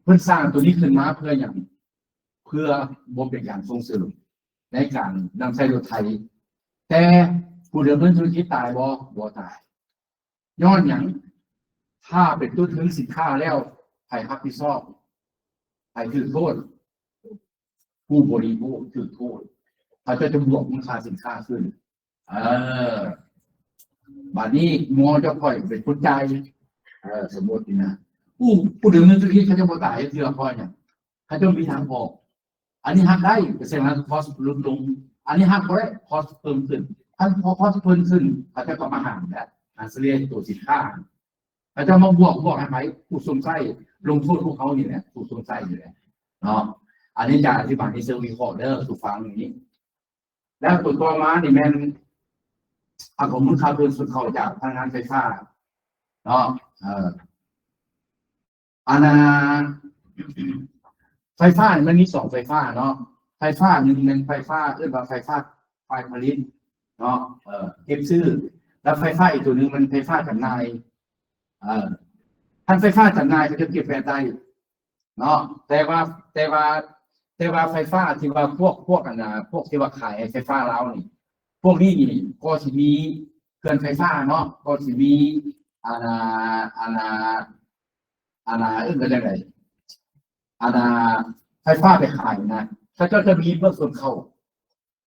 เพื่อสร้างตัวนี้ขึ้นมาเพื่ออย่างเพื่อบ่เป็นอย่างส่งเสริมในการนำใช้รถไทยแต่ผู้เดินเพื่อนธุรกิจตายบ่ตายย้อนอย่างถ้าเป็นตัวถึงสินค้าแล้วใครรับผิดชอบใครถือโทษผู้บริโภคถือโทษเขาจะบวกมูลค่าสินค้าขึ้นบัดนี้มอจะค่อยเป็นคนใจสมมตินะผู้เดินเพื่อนธุรกิจเขาจะบ่ตายเทื่อพอเนี่ยเขาจะมีทางออกอันนี้หักได้เปอร์เซ็นต์นั้นคอสลดลงอันนี้หักก็ได้คอสเพิ่มขึ้นท่านพอคอสเพิ่มขึ้นเขาจะก็มาหารแล้วเสลียตัวสินค้าเขาจะมาบวกให้ไหมผู้สมไส้ลงโทษพวกเขานี่แหละผู้สมไส้นี่แหละเนาะอันนี้จะอธิบายในเซอร์วิสคอร์เดอร์สู่ฟังอย่างนี้แล้วตัวต่อมานี่แม่นผมมุ่งค่าเพิ่มสุดเข้าจากพลังงานไฟฟ้าเนาะไฟฟ้ามันมีสองไฟฟ้าเนาะไฟฟ้าหนึ่งเป็นไฟฟ้าเรียกว่าไฟฟ้าไฟผลิตเนาะเก็บซื้อแล้วไฟฟ้าอีกตัวหนึ่งมันไฟฟ้าจำหน่ายท่านไฟฟ้าจำหน่ายเขาจะเก็บแปดได้เนาะแต่ว่าไฟฟ้าที่ว่าพวกที่ว่าขายไฟฟ้าเรานี่พวกนี้นี่ก็สิมีเกินไฟฟ้าเนาะก็สิมีก็จะไงไฟฟ้าไปขายนะถ้าเจ้าจะมีเพื่อส่วนเข้า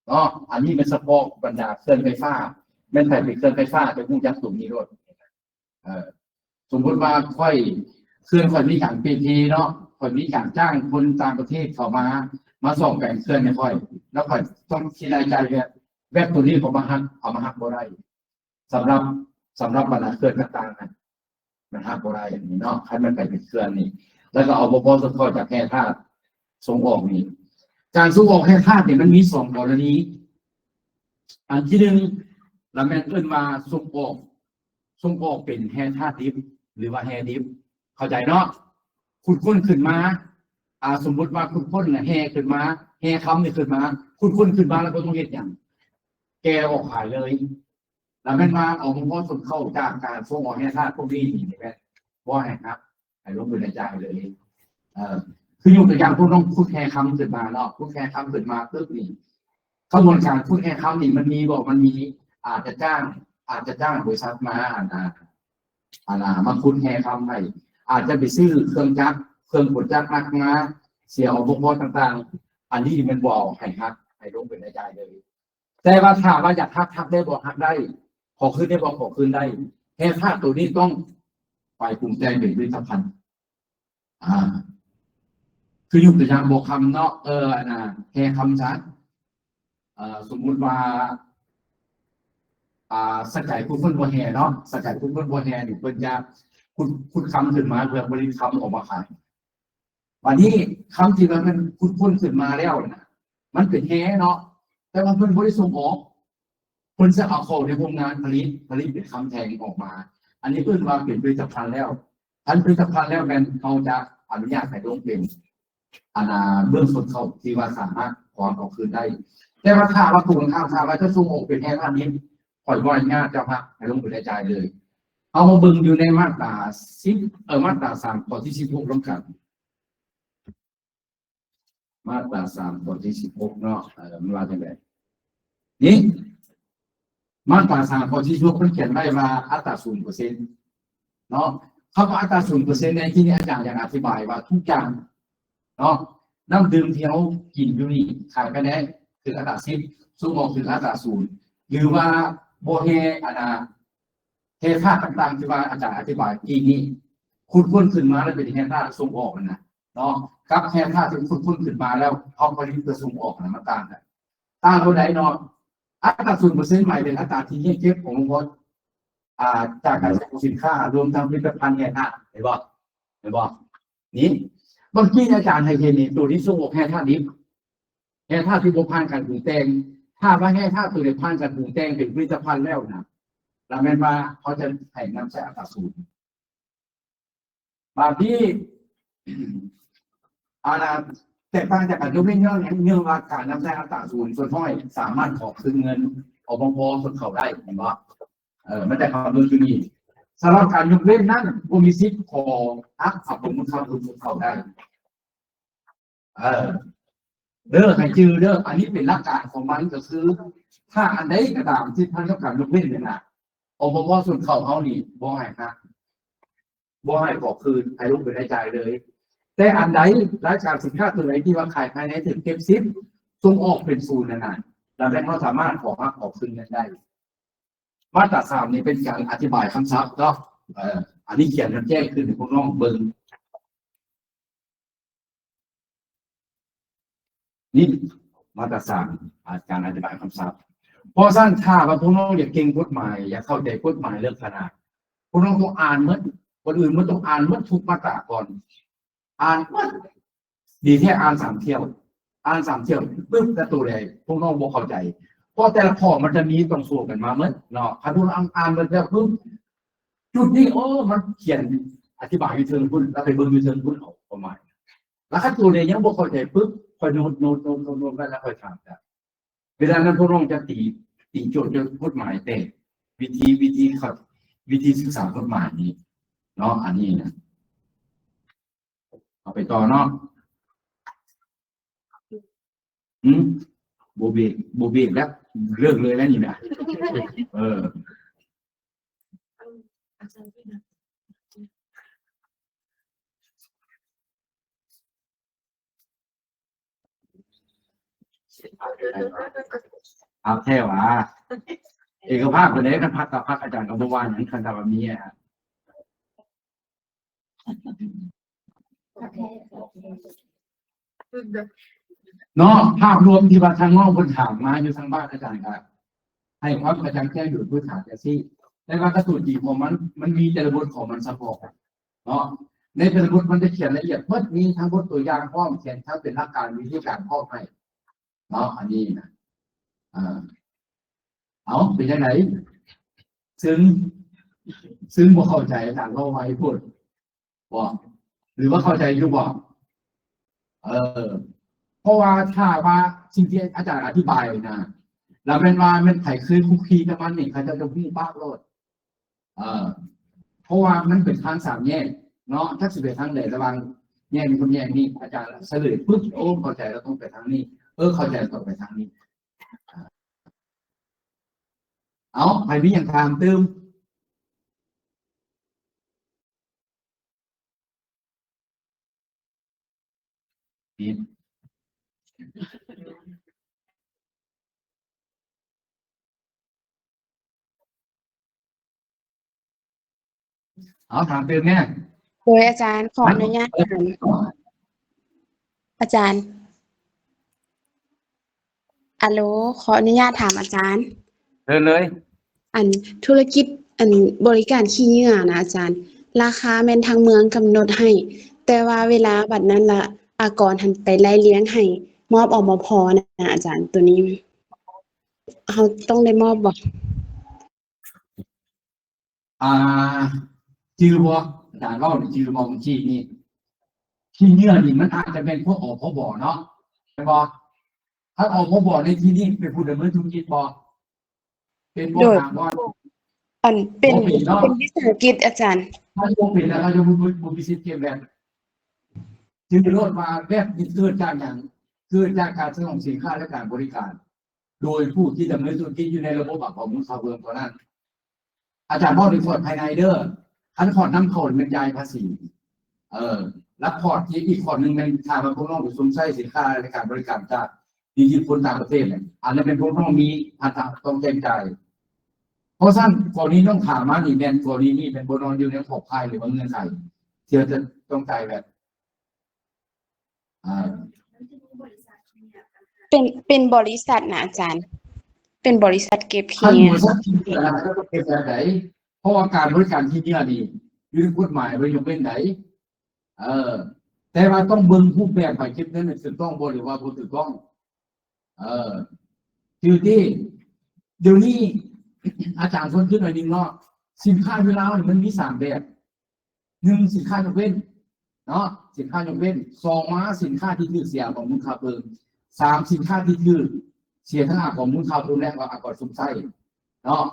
เนาะอันนี้เป็นเฉพาะบรรดาเครื่องไฟฟ้าไม่ใช่เป็นเครื่องไฟฟ้าจะมุ่งยักษ์สูงนี้ด้วยสมมติว่าค่อยเครื่องมีการพีเนาะค่อยมีการจ้างคนต่างประเทศเข้ามาส่งแบ่งเครื่องในค่อยแล้วค่อยต้องคิดรายจ่ายแบบตัวนี้ผมเอามาหักบ่ได้สำหรับบรรดาเครื่องต่างๆนะมันหักบ่ได้อย่างนี้เนาะให้มันไปเป็นเครื่องนี่แล้วก็เอาบสทจากแค่ธาตุส่งออกนี่การส่งออกแค่ธาตุเนี่ยมันมีสองกรณีอันที่หนึ่งเราแม่นเอิ้นมาส่งออกเป็นแฮธาตุดิบหรือว่าแฮดิบเข้าใจเนาะคุณค้นขึ้นมาสมมติว่าคุณค้นแฮขึ้นมาแฮคำนี่ขึ้นมาคุณค้นขึ้นมาแล้วก็ต้องเฮ็ดอย่างแกออกขายเลยแล้วแม่นมาเอาบสทเข้าจากการส่งออกแฮธาตุพวกนี้นี่แม่บ่ให้ครับให้ลงมือในใจเลยคือยกตัวอย่างพวกน้องพูดแค่คำขึ้นมาเนาะพูดแค่คำขึ้นมาปึ๊บนี่กระบวนการพูดแค่คำนี่มันมีอาจจะจ้างบริษัทมามาพูดแค่คำให้อาจจะไปซื้อเครื่องจักรเครื่องกดจักรมาเสียอุปกรณ์ต่างๆอันนี้มันบอกให้ลงมือในใจเลยแต่ว่าถามว่าอยากทักได้บอกทักได้ขอคืนได้บอกขอคืนได้แค่ภาพตัวนี้ต้องไปปรุงแต่งเป็นผลิตภัณฑ์คือยกตัวอย่างบอกคำเนาะแค่คำชัดสมมุติว่าสกัดคุณเพิ่นบัวแห่เนาะสกัดคุณเพิ่นบัวแห่นี่เพิ่นจะคุณคำขึ้นมาเพื่อผลิตคำออกมาขายวันนี้คำที่มันคุณพ้นขึ้นมาแล้วนะมันเป็นแห่เนาะแต่ว่าเพิ่นบริส่งออกเพิ่นจะเอาเข้าในโรงงานผลิตเป็นคำแทงออกมาอันนี้เพิ่นว่าเป็นผลิตภัณฑ์แล้วผลิตภัณฑ์แล้วแบรนด์เขาจะ อนุญาตให้ลงเป็นเบื้องต้นเขาที่ว่าสามารถขอเอาคืนได้แต่ว่าถ้าว่าถูกข้ามถ้าว่าจะส่งออกเป็นแค่อันนี้ปล่อยบ่อยงานเจ้าพระให้ลงเป็นรายจ่ายเลยเอามาเบิ่งอยู่ในมาตรา10มาตรา3ข้อที่16ลงกันมาตรา3ข้อที่16เนาะมันว่าจังได๋นี่มาตรา3ข้อที่16เพิ่นเขียนไว้ว่าอัตรา 0% เนาะคำว่าอัตรา 0% ในที่นี้อาจารย์อยากอธิบายว่าทุกอย่างเนาะน้ำดื่มที่เขากินอยู่นี่ขายไปได้คืออัตรา10ส่งออกคืออัตรา0หรือว่าโบเฮเทธาตุต่างๆที่ว่าอาจารย์อธิบายอีกนี้คุณคุ้นขึ้นมาแล้วเป็นเทธาตุส่งออกนะเนาะกับเทธาตุที่คุณคุ้นขึ้นมาแล้วพอผลิตเพื่อส่งออกนะมันต่างกันต่างเท่าใดเนาะอัตรา 0% หมายถึงอัตราที่เก็บของคนจากการส่งสินค้ารวมทั้งผลิตภัณฑ์แห่ธาตุเห็นบ่นี่บางทีอาจารย์ให้เห็นนี่ตัวที่ส่งออกแห่ธาตุนี้แห่ธาตุที่บ่ผ่านการปรุงแต่งถ้าว่าแห่ธาตุตัวนี้ผ่านการปรุงแต่งเป็นผลิตภัณฑ์แล้วนะแล้วแม่นว่าเขาจะให้นำใช้อัตราสูงบางที่แต่ต่างจากการยกเว้นเรื่องว่าการนำใช้อัตราสูงส่วนน้อยสามารถขอคืนเงินออกพอส่วนเขาได้เห็นบ่ไม่ได้ความรู้ที่นี่สำหรับการยกเว้นนั้นบ่มีสิทธิ์ขอขับลงมือเข้าส่วนเขาได้เด้อให้จื้อเด้ออันนี้เป็นหลักการของมันก็คือถ้าอันใดก็ตามที่ท่านต้องการยกเว้นเนี่ยนะอบวส่วนเขานี่บ่ให้นะบ่ให้ขอคืนให้ลงเป็นรายจ่ายเลยแต่อันใดรายการสินค้าตัวไหนที่ว่าขายภายในถึงเก็บซิปส่งออกเป็นศูนย์นั่นน่ะแล้วเราสามารถขอคืนเงินได้มาตรา3นี่เป็นการอธิบายคำศัพท์เนาะอันนี้เขียนแจ้งขึ้นให้พวกน้องเบิ่งนี่มาตรา3การอธิบายคำศัพท์พอสั้นถ้าว่าพวกน้องอยากเก่งกฎหมายอยากเข้าใจกฎหมายเรื่องขนาดพวกน้องต้องอ่านเหมือนคนอื่นมันต้องอ่านเหมือนทุกมาตราก่อนอ่านดีแค่อ่าน3 เที่ยวปึ๊บแต่ตัวใดพวกน้องบ่เข้าใจเพราะแต่ละข้อมันจะมีต้องสู้กันมาเหมือนเนาะถ้าพวกน้องอ่านมันจะปึ๊บจุดนี้มันเขียนอธิบายอยู่เชิงคุณแล้วไปเบิ่งอยู่เชิงคุณเอาประมาณแล้วถ้าตัวใดยังบ่เข้าใจปึ๊บค่อยโน้ตกันแล้วค่อยถามกันเวลานั้นพวกน้องจะตีโจทย์กฎหมายแต่วิธีศึกษากฎหมายนี้เนาะอันนี้นะเอาไปต่อเนาะโบเบกแล้วเลิกเลยแล้วนี่นะเอาแค่ว่าเอกภาพคนนี้กันพักกับพักอาจารย์กับเมื่อวานนั้นคันตาแบบนี้เนาะภาพรวมที่ว่าทางนอกคนถามมาอยู่ทางบ้านอาจารย์ครับให้ความอาจารย์แก้อยู่พื้นฐานแต่ที่ในว่ากระตุ้นจีของมันมีแต่ละบทของมันซัพพอร์ตเนาะในแต่ละบทมันจะเขียนละเอียดเมื่อมีทั้งบทตัวอย่างพร้อมเขียนทั้งเป็นหลักการวิธีการพร้อมให้เนาะอันนี้นะเอาเป็นยังไงซึ่งบ่เข้าใจอาจารย์เล่าไว้พูดบอกหรือว่าเข้าใจอยู่บอกเพราะว่าถ้าว่าสิ่งที่อาจารย์อธิบายนะแล้วเป็นว่ามันไถคืนคุกคีกับมันนี่เขาจะพุ่งป้าโลดเพราะว่ามันเป็นทาง3 แยกเนาะถ้าสิเป็นทางใดระหว่างแยกคนแยกนี่อาจารย์เฉลยปุ๊บเข้าใจแล้วต้องไปทางนี้เข้าใจต้องไปทางนี้เอาไปมีอย่างทางเติมเอาถามเติมแน่โดยอาจารย์ขออนุญาตถามอาจารย์ขออนุญาตถามอาจารย์เลยธุรกิจบริการขี้เหงื่อนะอาจารย์ราคาแม่นทางเมืองกำหนดให้แต่ว่าเวลาบัดนั้นละอากรหันไปไล่เลี้ยงให้มอบออกมาพอนะอาจารย์ตัวนี้เขาต้องได้มอบบ่จือบ่อาจารย์เล่าจือบ่บัญชีนี่ ที่เนื้อนี่มันอาจจะเป็นพวกอพบเนาะใช่บ่ถ้าอพบในที่นี้เป็นผู้ดำเนินธุรกิจบ่เป็นบ่ทางบ่ อันเป็น บ่มีเนาะ เป็นวิสาหกิจอาจารย์ ถ้าบ่เป็นแล้วเราจะบ่มีสิทธิ์เก็บแบบจึงโลดมาแบบนี้เกิดจากอย่างเกิดจากการส่งสินค้าและการบริการ โดยผู้ที่ดำเนินธุรกิจอยู่ในระบบของมูลค่าเพิ่มเท่านั้นอาจารย์บอกถึงพอร์ตภายในเด้ออันพอร์ตนำเข้าเป็นจ่ายภาษีรับพอร์ตที่อีกพอร์ตหนึ่งเป็นทางมาพวกน้องสมใช้สินค้าและการบริการจากดีที่คนต่างประเทศเนี่ยอันนั้นเป็นพวกน้องมีอัตราต้องแจ้งจ่ายเพราะสั้นกรณีต้องถามมานี่แมนกรณีนี้เป็นบนนอยู่ในขอบภายหรือว่าเงินไขเที่ยวจะต้องจ่ายแบบเป็นบริษัทนะอาจารย์ เป็นบริษัทเก็บ ขั้น เฮีย บริษัทที่นี่นะก็ต้องเป็นแบบไหนเพราะว่าการบริการที่นี่นี่อยู่ในกฎหมายไว้ยกเว้นไหนแต่ว่าต้องเบิ่งผู้แบบไปคลิปนั้นถูกต้องบ่หรือว่าบ่ถูกต้องคือที่เดี๋ยวนี้ อาจารย์คนขึ้นหน่อยนึงเนาะสินค้าเวลามันมี3แบบ1สินค้ายกเว้นเนาะสินค้ายกเว้น2มาสินค้าที่คือเสียของมูลค่าเพิ่ม3สินค้าที่คือเสียทั้งของมูลค่าเพิ่มและอากรสมไส้เนาะ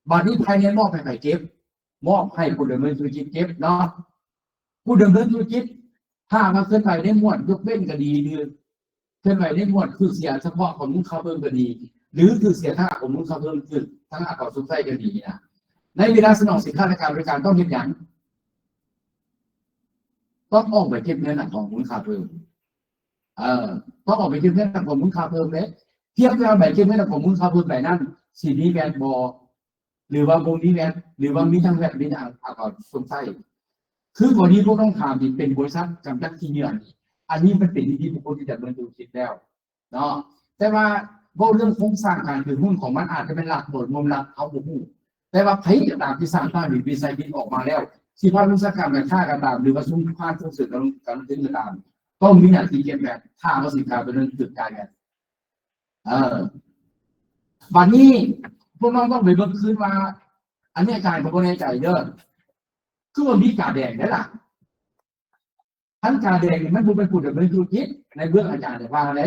บัดนี้ภายในมอบให้ใครเก็บมอบให้ผู้ดำเนินธุรกิจเก็บเนาะผู้ดำเนินธุรกิจถ้ามาเคลื่อนไหวในหมวดยกเว้นก็ดีหรือเคลื่อนไหวในหมวดคือเสียเฉพาะของมูลค่าเพิ่มก็ดีหรือคือเสียทั้งของมูลค่าเพิ่มคือทั้งอากรสมไส้ก็ดีนะในเวลาสนองสินค้าและการบริการต้องเห็นอย่างต้องออกไปเก็บเงินของมูลค่าเพิ่มต้องออกไปเก็บเงินของมูลค่าเพิ่มเลยเทียบกับแบบเก็บเงินของมูลค่าเพิ่มแบบนั้นสีนี้แบนบอหรือว่าโบนี้แบนหรือว่ามีทั้งแบบนี้อากรสมไส้คือวันนี้พวกต้องถามที่เป็นบริษัทกำจัดที่เงื่อนอันนี้มันเป็นที่บุคคลที่จะดำเนินธุรกิจแล้วเนาะแต่ว่าเรื่องโครงสร้างการถือหุ้นของมันอาจจะเป็นหลักโดดมุมหลักเอาบุหุ้นแต่ว่าใครจะตามที่สร้างตั้งหรือวิสัยบินออกมาแล้วที่ภาควิชาการการค้าการตามหรือว่าซุ้มภาคส่งเสริมการถึงการตามต้องมีหน้าที่เก็บแบบถ้าว่าสินค้าเป็นเรื่องจุดการเงินวันนี้พวกน้องต้องไปเบิ่งคืนว่าอันนี้อาจารย์ผมก็แน่ใจเด้อคือว่ามีกาแดงได้ล่ะท่านกาแดงมันเป็นผู้ดำเนินธุรกิจในเบื้องอาจารย์แต่ว่าอะไร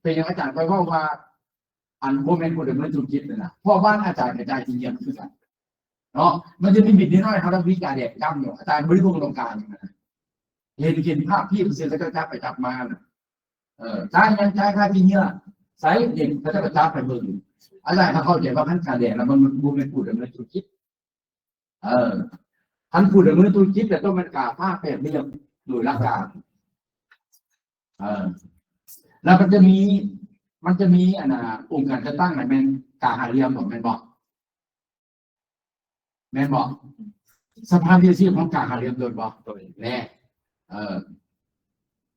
เป็นอย่างอาจารย์ไปว่าอันโมเมนต์ผู้ดำเนินธุรกิจเลยนะเพราะบ้านอาจารย์กระจายที่เยี่ยมคือกันเนาะมันจะมีบิดนิดหน่อยเขาต้องวิกาแดงจำอยู่อาจารย์บริโภคตรงกลางเห็นภาพพี่เสียแล้วก็จับไปจับมาจ่ายค่าที่เยี่ยใส่เด็กเขาจะจับไปเบิ่งอาจารย์เขาเข้าใจว่าท่านกาแดงแล้วมันโมเมนต์ผู้ดำเนินธุรกิจท่านผู้ดำเนินธุรกิจแต่ต้องเป็นกาผ้าแปดเรียบโดยหลักการแล้วมันจะมีองค์การจะตั้งไหนเป็นกาหาเรียมของแมนบอกสภาวิชาของกาหาเรียมโดยบอกตัวแน่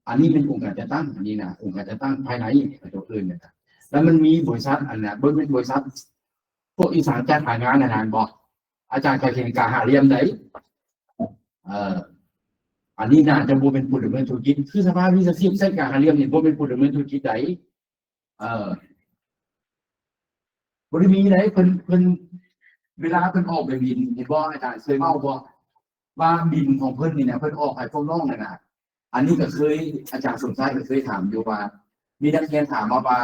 อันนี้เป็นองค์การจะตั้งอันนี้นะองค์การจะตั้งภายในตัวอื่นนะครับแล้วมันมีบริษัทอันนั้นเป็นบริษัทพวกอีสานจ้างขายงานนานบอกอาจารย์เคยเห็นกาหาเรียมไหนอันนี้น่าจะบ่เป็นผู้ดำเนินธุรกิจคือสภาวิชาชีพเส้นการหาเรียมนี่บ่เป็นผู้ดำเนินธุรกิจใดบ่ได้มีไหนเพิ่นเวลาเพิ่นออกไปบินเห็นบ่อาจารย์เคยเมาบ่ว่าบินของเพิ่นนี่นะเพิ่นออกให้พวกน้องนั่นน่ะอันนี้ก็เคยอาจารย์สมชายก็เคยถามอยู่ว่ามีนักเรียนถามมาว่า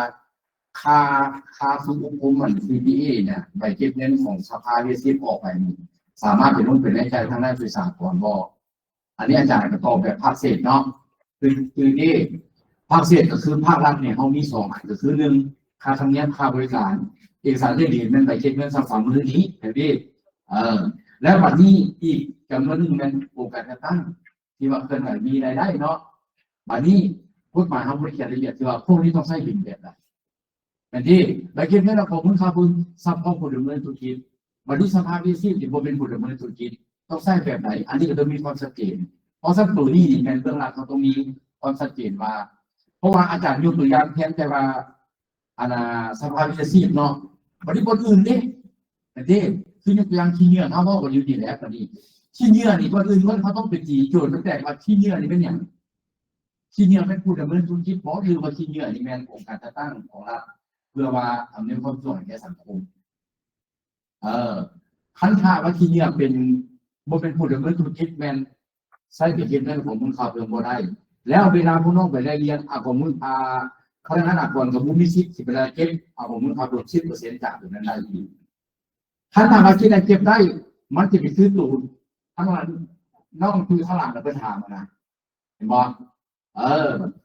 ค่าฝึกอบรมมัน CPA เนี่ยใบเก็บเงินของสภาวิชาชีพออกไปนี่สามารถเป็นรุ่นเป็นรายจ่ายทางด้านสื่อสารก่อนบ่อันนี้อาจารย์ก็ตอบแบบภาคเศษเนาะคือที่ภาคเศษก็คือภาครัฐเนี่ยเขามี2อันก็คือ1ค่าธรรมเนียมค่าบริการเอกสารที่ดีมันไปเก็บเงินสำหรับมื้อนี้เห็นดิแล้ววันนี้อีกจำนวนนึงมันโอกาสจะตั้งที่ว่าเพิ่นก็มีรายได้เนาะบัดนี้กฎหมายเฮาบ่ได้เขียนรายละเอียดคือว่าพวกนี้ต้องใช้บินแบบใดอันที่ไปเก็บเงินแล้วของมูลค่าบุญทรัพย์ของผู้ดำเนินธุรกิจบัดนี้สภาวิชาชีพที่บ่เป็นผู้ดำเนินธุรกิจต้องใช้แบบไหนอันนี้ก็ต้องมีความชัดเจนเพราะสักตัวนี้นี่เป็นเรื่องหลักเขาต้องมีความชัดเจนว่าเพราะว่าอาจารย์ยกตัวอย่างเพียงแต่ว่าสภาวิชาชีพเนาะบริบทอื่นนี่คือยกตัวอย่างขี้เนื้อเขาบอกว่าอยู่ดีแล้วตอนนี้ขี้เนื้อนี่คนอื่นเขาต้องเป็นจีโจทย์ตั้งแต่ว่าขี้เนื้อนี่เป็นอย่างขี้เนื้อเป็นผู้ดำเนินธุรกิจบอกคือว่าขี้เนื้อนี่แม่นองค์การตั้งของรัฐเพื่อว่าอำนวยความสะดวกแก่สังคมขั้นท่าว่าขี้เนื้อเป็นบ่เป็นผู้ดำเนินธุรกิจแม่นใช้ไปเก็บเงินของมูลค่าเพิ่มบ่ได้ แล้วเวลาผู้น้องไปได้เรียนของมึงเพราะฉะนั้นก่อนกับมึงมีสิทธิ์เวลาเก็บของมึงขับรถ10%จากตรงนั้นได้อีกถ้ามาคิดได้เก็บได้มันจะไปซื้อตูนทั้งหลังน้องคือข้างหลังเราไปถามนะเห็นบ่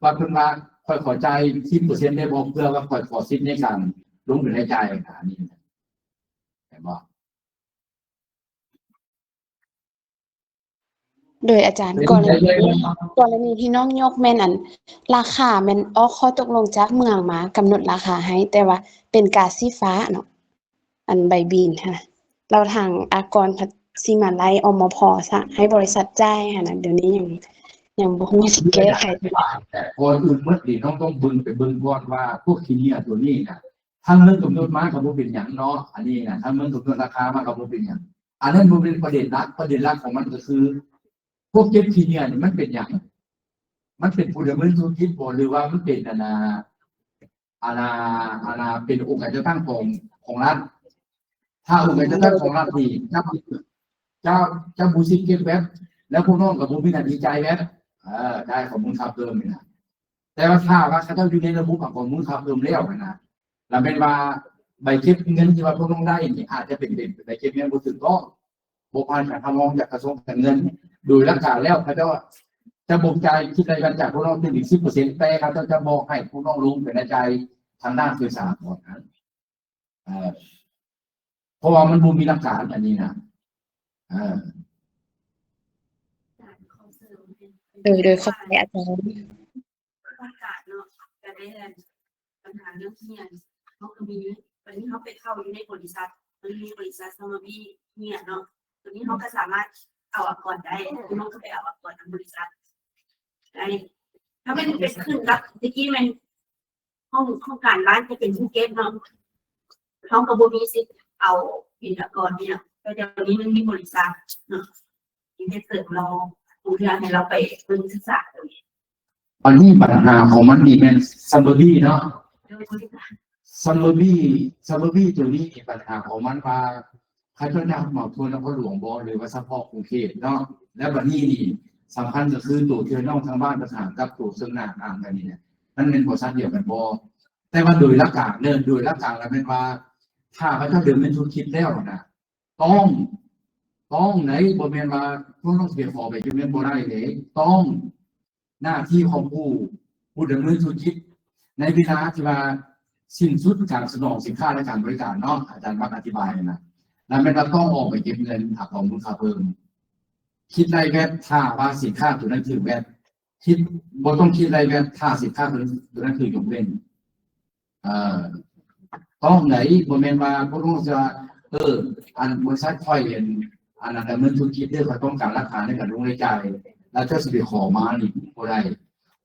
บางคนมาคอยขอใจ10%ได้บอกเพื่อว่าคอยขอสิทธิ์ในการลงทุนในใจนี่เห็นบ่ โดยอาจารย์กรณีที่น้องยกแม่นอันราคาแม่นออกข้อตกลงจากเมืองมากำหนดราคาให้แต่ว่าเป็นก๊าซสีฟ้าเนาะอันใบบินค่ะเราทางอากรสิมาลัยอมพซะให้บริษัทจ่ายค่ะนะเดี๋ยวนี้ยังบ่ฮู้สิแก้ไข แต่ก่อนอื่นเมื่อดีต้องบึงไปบึงก่อนว่าพวกขี้เนี่ยตัวนี้นะถ้าเมืองกำหนดมากับบ่เป็นหยังเนาะอันนี้นะถ้าเมืองกำหนดราคามากับบ่เป็นหยังอันนั้นบ่เป็นประเด็นหลักของมันก็คือพวกเก็บขี้เนี่ยมันเป็นหยังมันเป็นผู้ดำเนินธุรกิจบ่หรือว่ามันเป็นเป็นองค์การจัดตั้งของรัฐถ้าองค์การจัดตั้งของรัฐนี่เจ้าบูซิเก็บแบบแล้วพวกน้องกับบ่มีหน้าที่จ่ายแบบได้ข้อมูลทับเติมนี่นะแต่ว่าถ้าว่าเขาอยู่ในระบบของข้อมูลทับเติมแล้วนะแล้วเป็นว่าใบเก็บเงินที่ว่าพวกน้องได้นี่อาจจะเป็นใบเก็บเงินบ่ถูกต้องบ่ผ่านการทำงานจากกระทรวงการเงินโดยหลักการแล้วเขาจะบ่จ่ายคิดรายกันจากพวกน้องถึงอีก 10% แต่เขาจะบอกให้พวกน้องลงเป็นรายจ่ายทางด้านสื่อสารก่อนนะเพราะว่ามันบ่มีหลักการอันนี้นะโดยเข้าใจอาจารย์ ประกาศเนาะจะได้ปัญหาเรื่องเงียเขาก็มีตอนนี้เขาไปเข้าอยู่ในบริษัทมันมีบริษัทซัมเมอร์บี้เนี่ยเนาะตอนนี้เขาก็สามารถเอาอักษรได้น้องก็ไปเอาอักษรทางบริษัทไอ้ถ้าไม่เป็นขึ้นรับตะกี้มันห้องการร้านจะเป็นผู้เก็บเนาะเขาก็บ่มีสิทธิ์เอาอินทกรเนี่ยแต่เดี๋ยวนี้มันมีบริษัทเนาะที่จะเสริมเราผู้ที่ให้เราไปเป็นศึกษาตรงนี้ อันนี้ปัญหาของมันนี่เป็นซัมเบอร์บี้เนาะซัมเบอร์บี้ตัวนี้ปัญหาของมันว่าใครจะนำมาทวนแล้วก็หลวงบ่หรือว่าซัพพอร์ตกรุงเทพเนาะและบัดนี้นี่สำคัญก็คือตัวที่น้องทางบ้านประสานกับตัวซึ่งหน้าอ่างกันนี่เนี่ยมันเป็นบริษัทเดียวกันบ่แต่ว่าโดยหลักการแล้วเป็นว่าถ้าเขาจะเดินเป็นธุรกิจแล้วนะต้องไหนบ่แม่นว่าต้องเสียขอไปจนแม่นบ่ได้เลยต้องหน้าที่ของผู้ดำเนินธุรกิจในเวลาที่ว่าสิ้นสุดการสนองสินค้าและการบริการเนาะอาจารย์มาอธิบายนะแล้วมันต้องออกไปเก็บเงินหักของมูลค่าเพิ่มคิดรายแวดถ้าว่าสินค้าตัวนั้นถือแวดคิดบ่ต้องคิดรายแวดถ้าสินค้าตัวนั้นถือยกเว้นต้องไหนบ่แม่นว่าบ่ต้องจะอันบริษัทค่อยเห็นอันนั้นดำเนินธุรกิจด้วยเขาต้องการราคาในการลงรายจ่ายแล้วเจ้าสิไปขอมานี่บ่ได้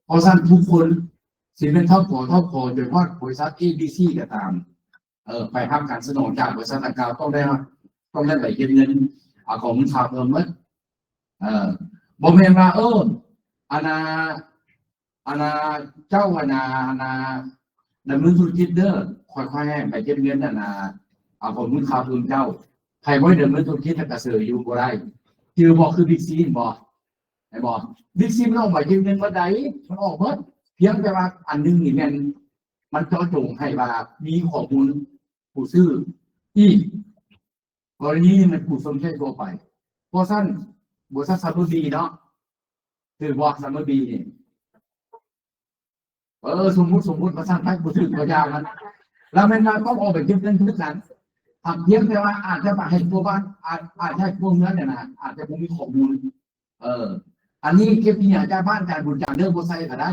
เพราะฉะนั้นทุกคนสิเป็นเท่าขอโดยเฉพาะบริษัท ABC ก็ตามไปทำการสนองจากบริษัทดังกล่าวต้องได้ใบเก็บเงินของมูลค่าเพิ่มมั้ยบ่แม่นว่าอาณาเจ้าอาณาดำเนินธุรกิจเด้อค่อยๆให้ใบเก็บเงินของมูลค่าเพิ่มเจ้าใครบ่ดำเนินธุรกิจก็เสืออยู่บ่ได้คือบ่คือบิ๊กซีบ่ไอ้บ่บิ๊กซีมันออกใบเก็บเงินบ่ได้มันออกหมดเพียงแต่ว่าอันนึงนี่มันเจาะจงให้ว่ามีข้อมูลผู้ซื้ออีกกรณีมันผู้สมใช้ทั่วไปเพราะฉะนั้นบริษัทซัมเมอร์บีเนาะคือว่าซัมเมอร์บีนี่สมมุติประสานให้ผู้ซื้อตัวยาวมันแล้วมันต้องออกไปเก็บเงินทุกครั้งเพียงแต่ว่าอาจจะให้ตัวบ้านอาจจะให้พวกเงินเนี่ยนะอาจจะมีข้อมูลอันนี้เก็บเนี่ยจากบ้านการบุญจากเรื่องโบไซก็ได้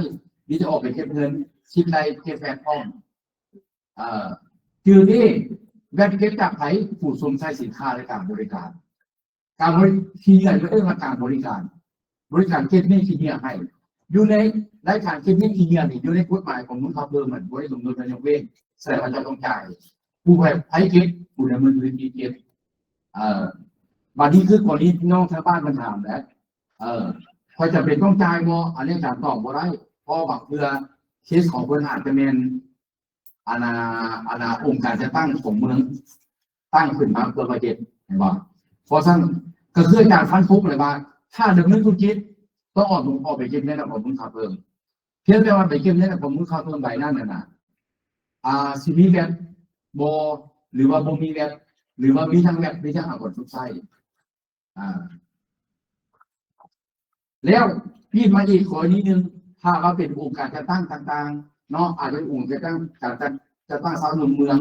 นี่จะออกไปเก็บเงินคิดในเก็บแฟนป้องคือนี่แวดเก็บจากไผ่ผู้สมใช้สินค้าและการบริการที่ใหญ่ก็เรื่องการบริการเก็บนี่ที่เนี่ยให้อยู่ในรายการเก็บนี่ที่เนี่ยนี่อยู่ในกฎหมายของมูลค่าเพิ่มเหมือนบริษัทลงทุนยกเว้นแสดงว่าจะต้องจ่ายผู้ไผ่เก็บผู้ดำเนินธุรกิจเก็บบัดนี้คือคนนี้น้องชาวบ้านมันถามแล้วพอจะเป็นต้องจ่ายบ่อันนี้การตอบบ่ได้เพราะบางเพื่อเคสของคนอาจจะเป็นอาณาองค์การจะตั้งของเมืองตั้งขึ้นมาเพื่อประเทศเห็นบ่เพราะฉะนั้นก็คือการฟันธงเลยว่าถ้าดำเนินธุรกิจ ต้องออกไปเก็บในระบบมูลค่าเพิ่มเพียงแต่ว่าไปเก็บในระบบมูลค่าเพิ่มใบนั้นน่ะสิมีแบบโบหรือว่าโบมีแบบหรือว่ามีทั้งแบบมีทั้งอากรทุกไส้แล้วพี่มาอีกขอนิดนึงถ้าว่าเป็นองค์การจัดตั้งต่างๆเนาะอาจจะองค์การจัดตั้งสร้างเมือง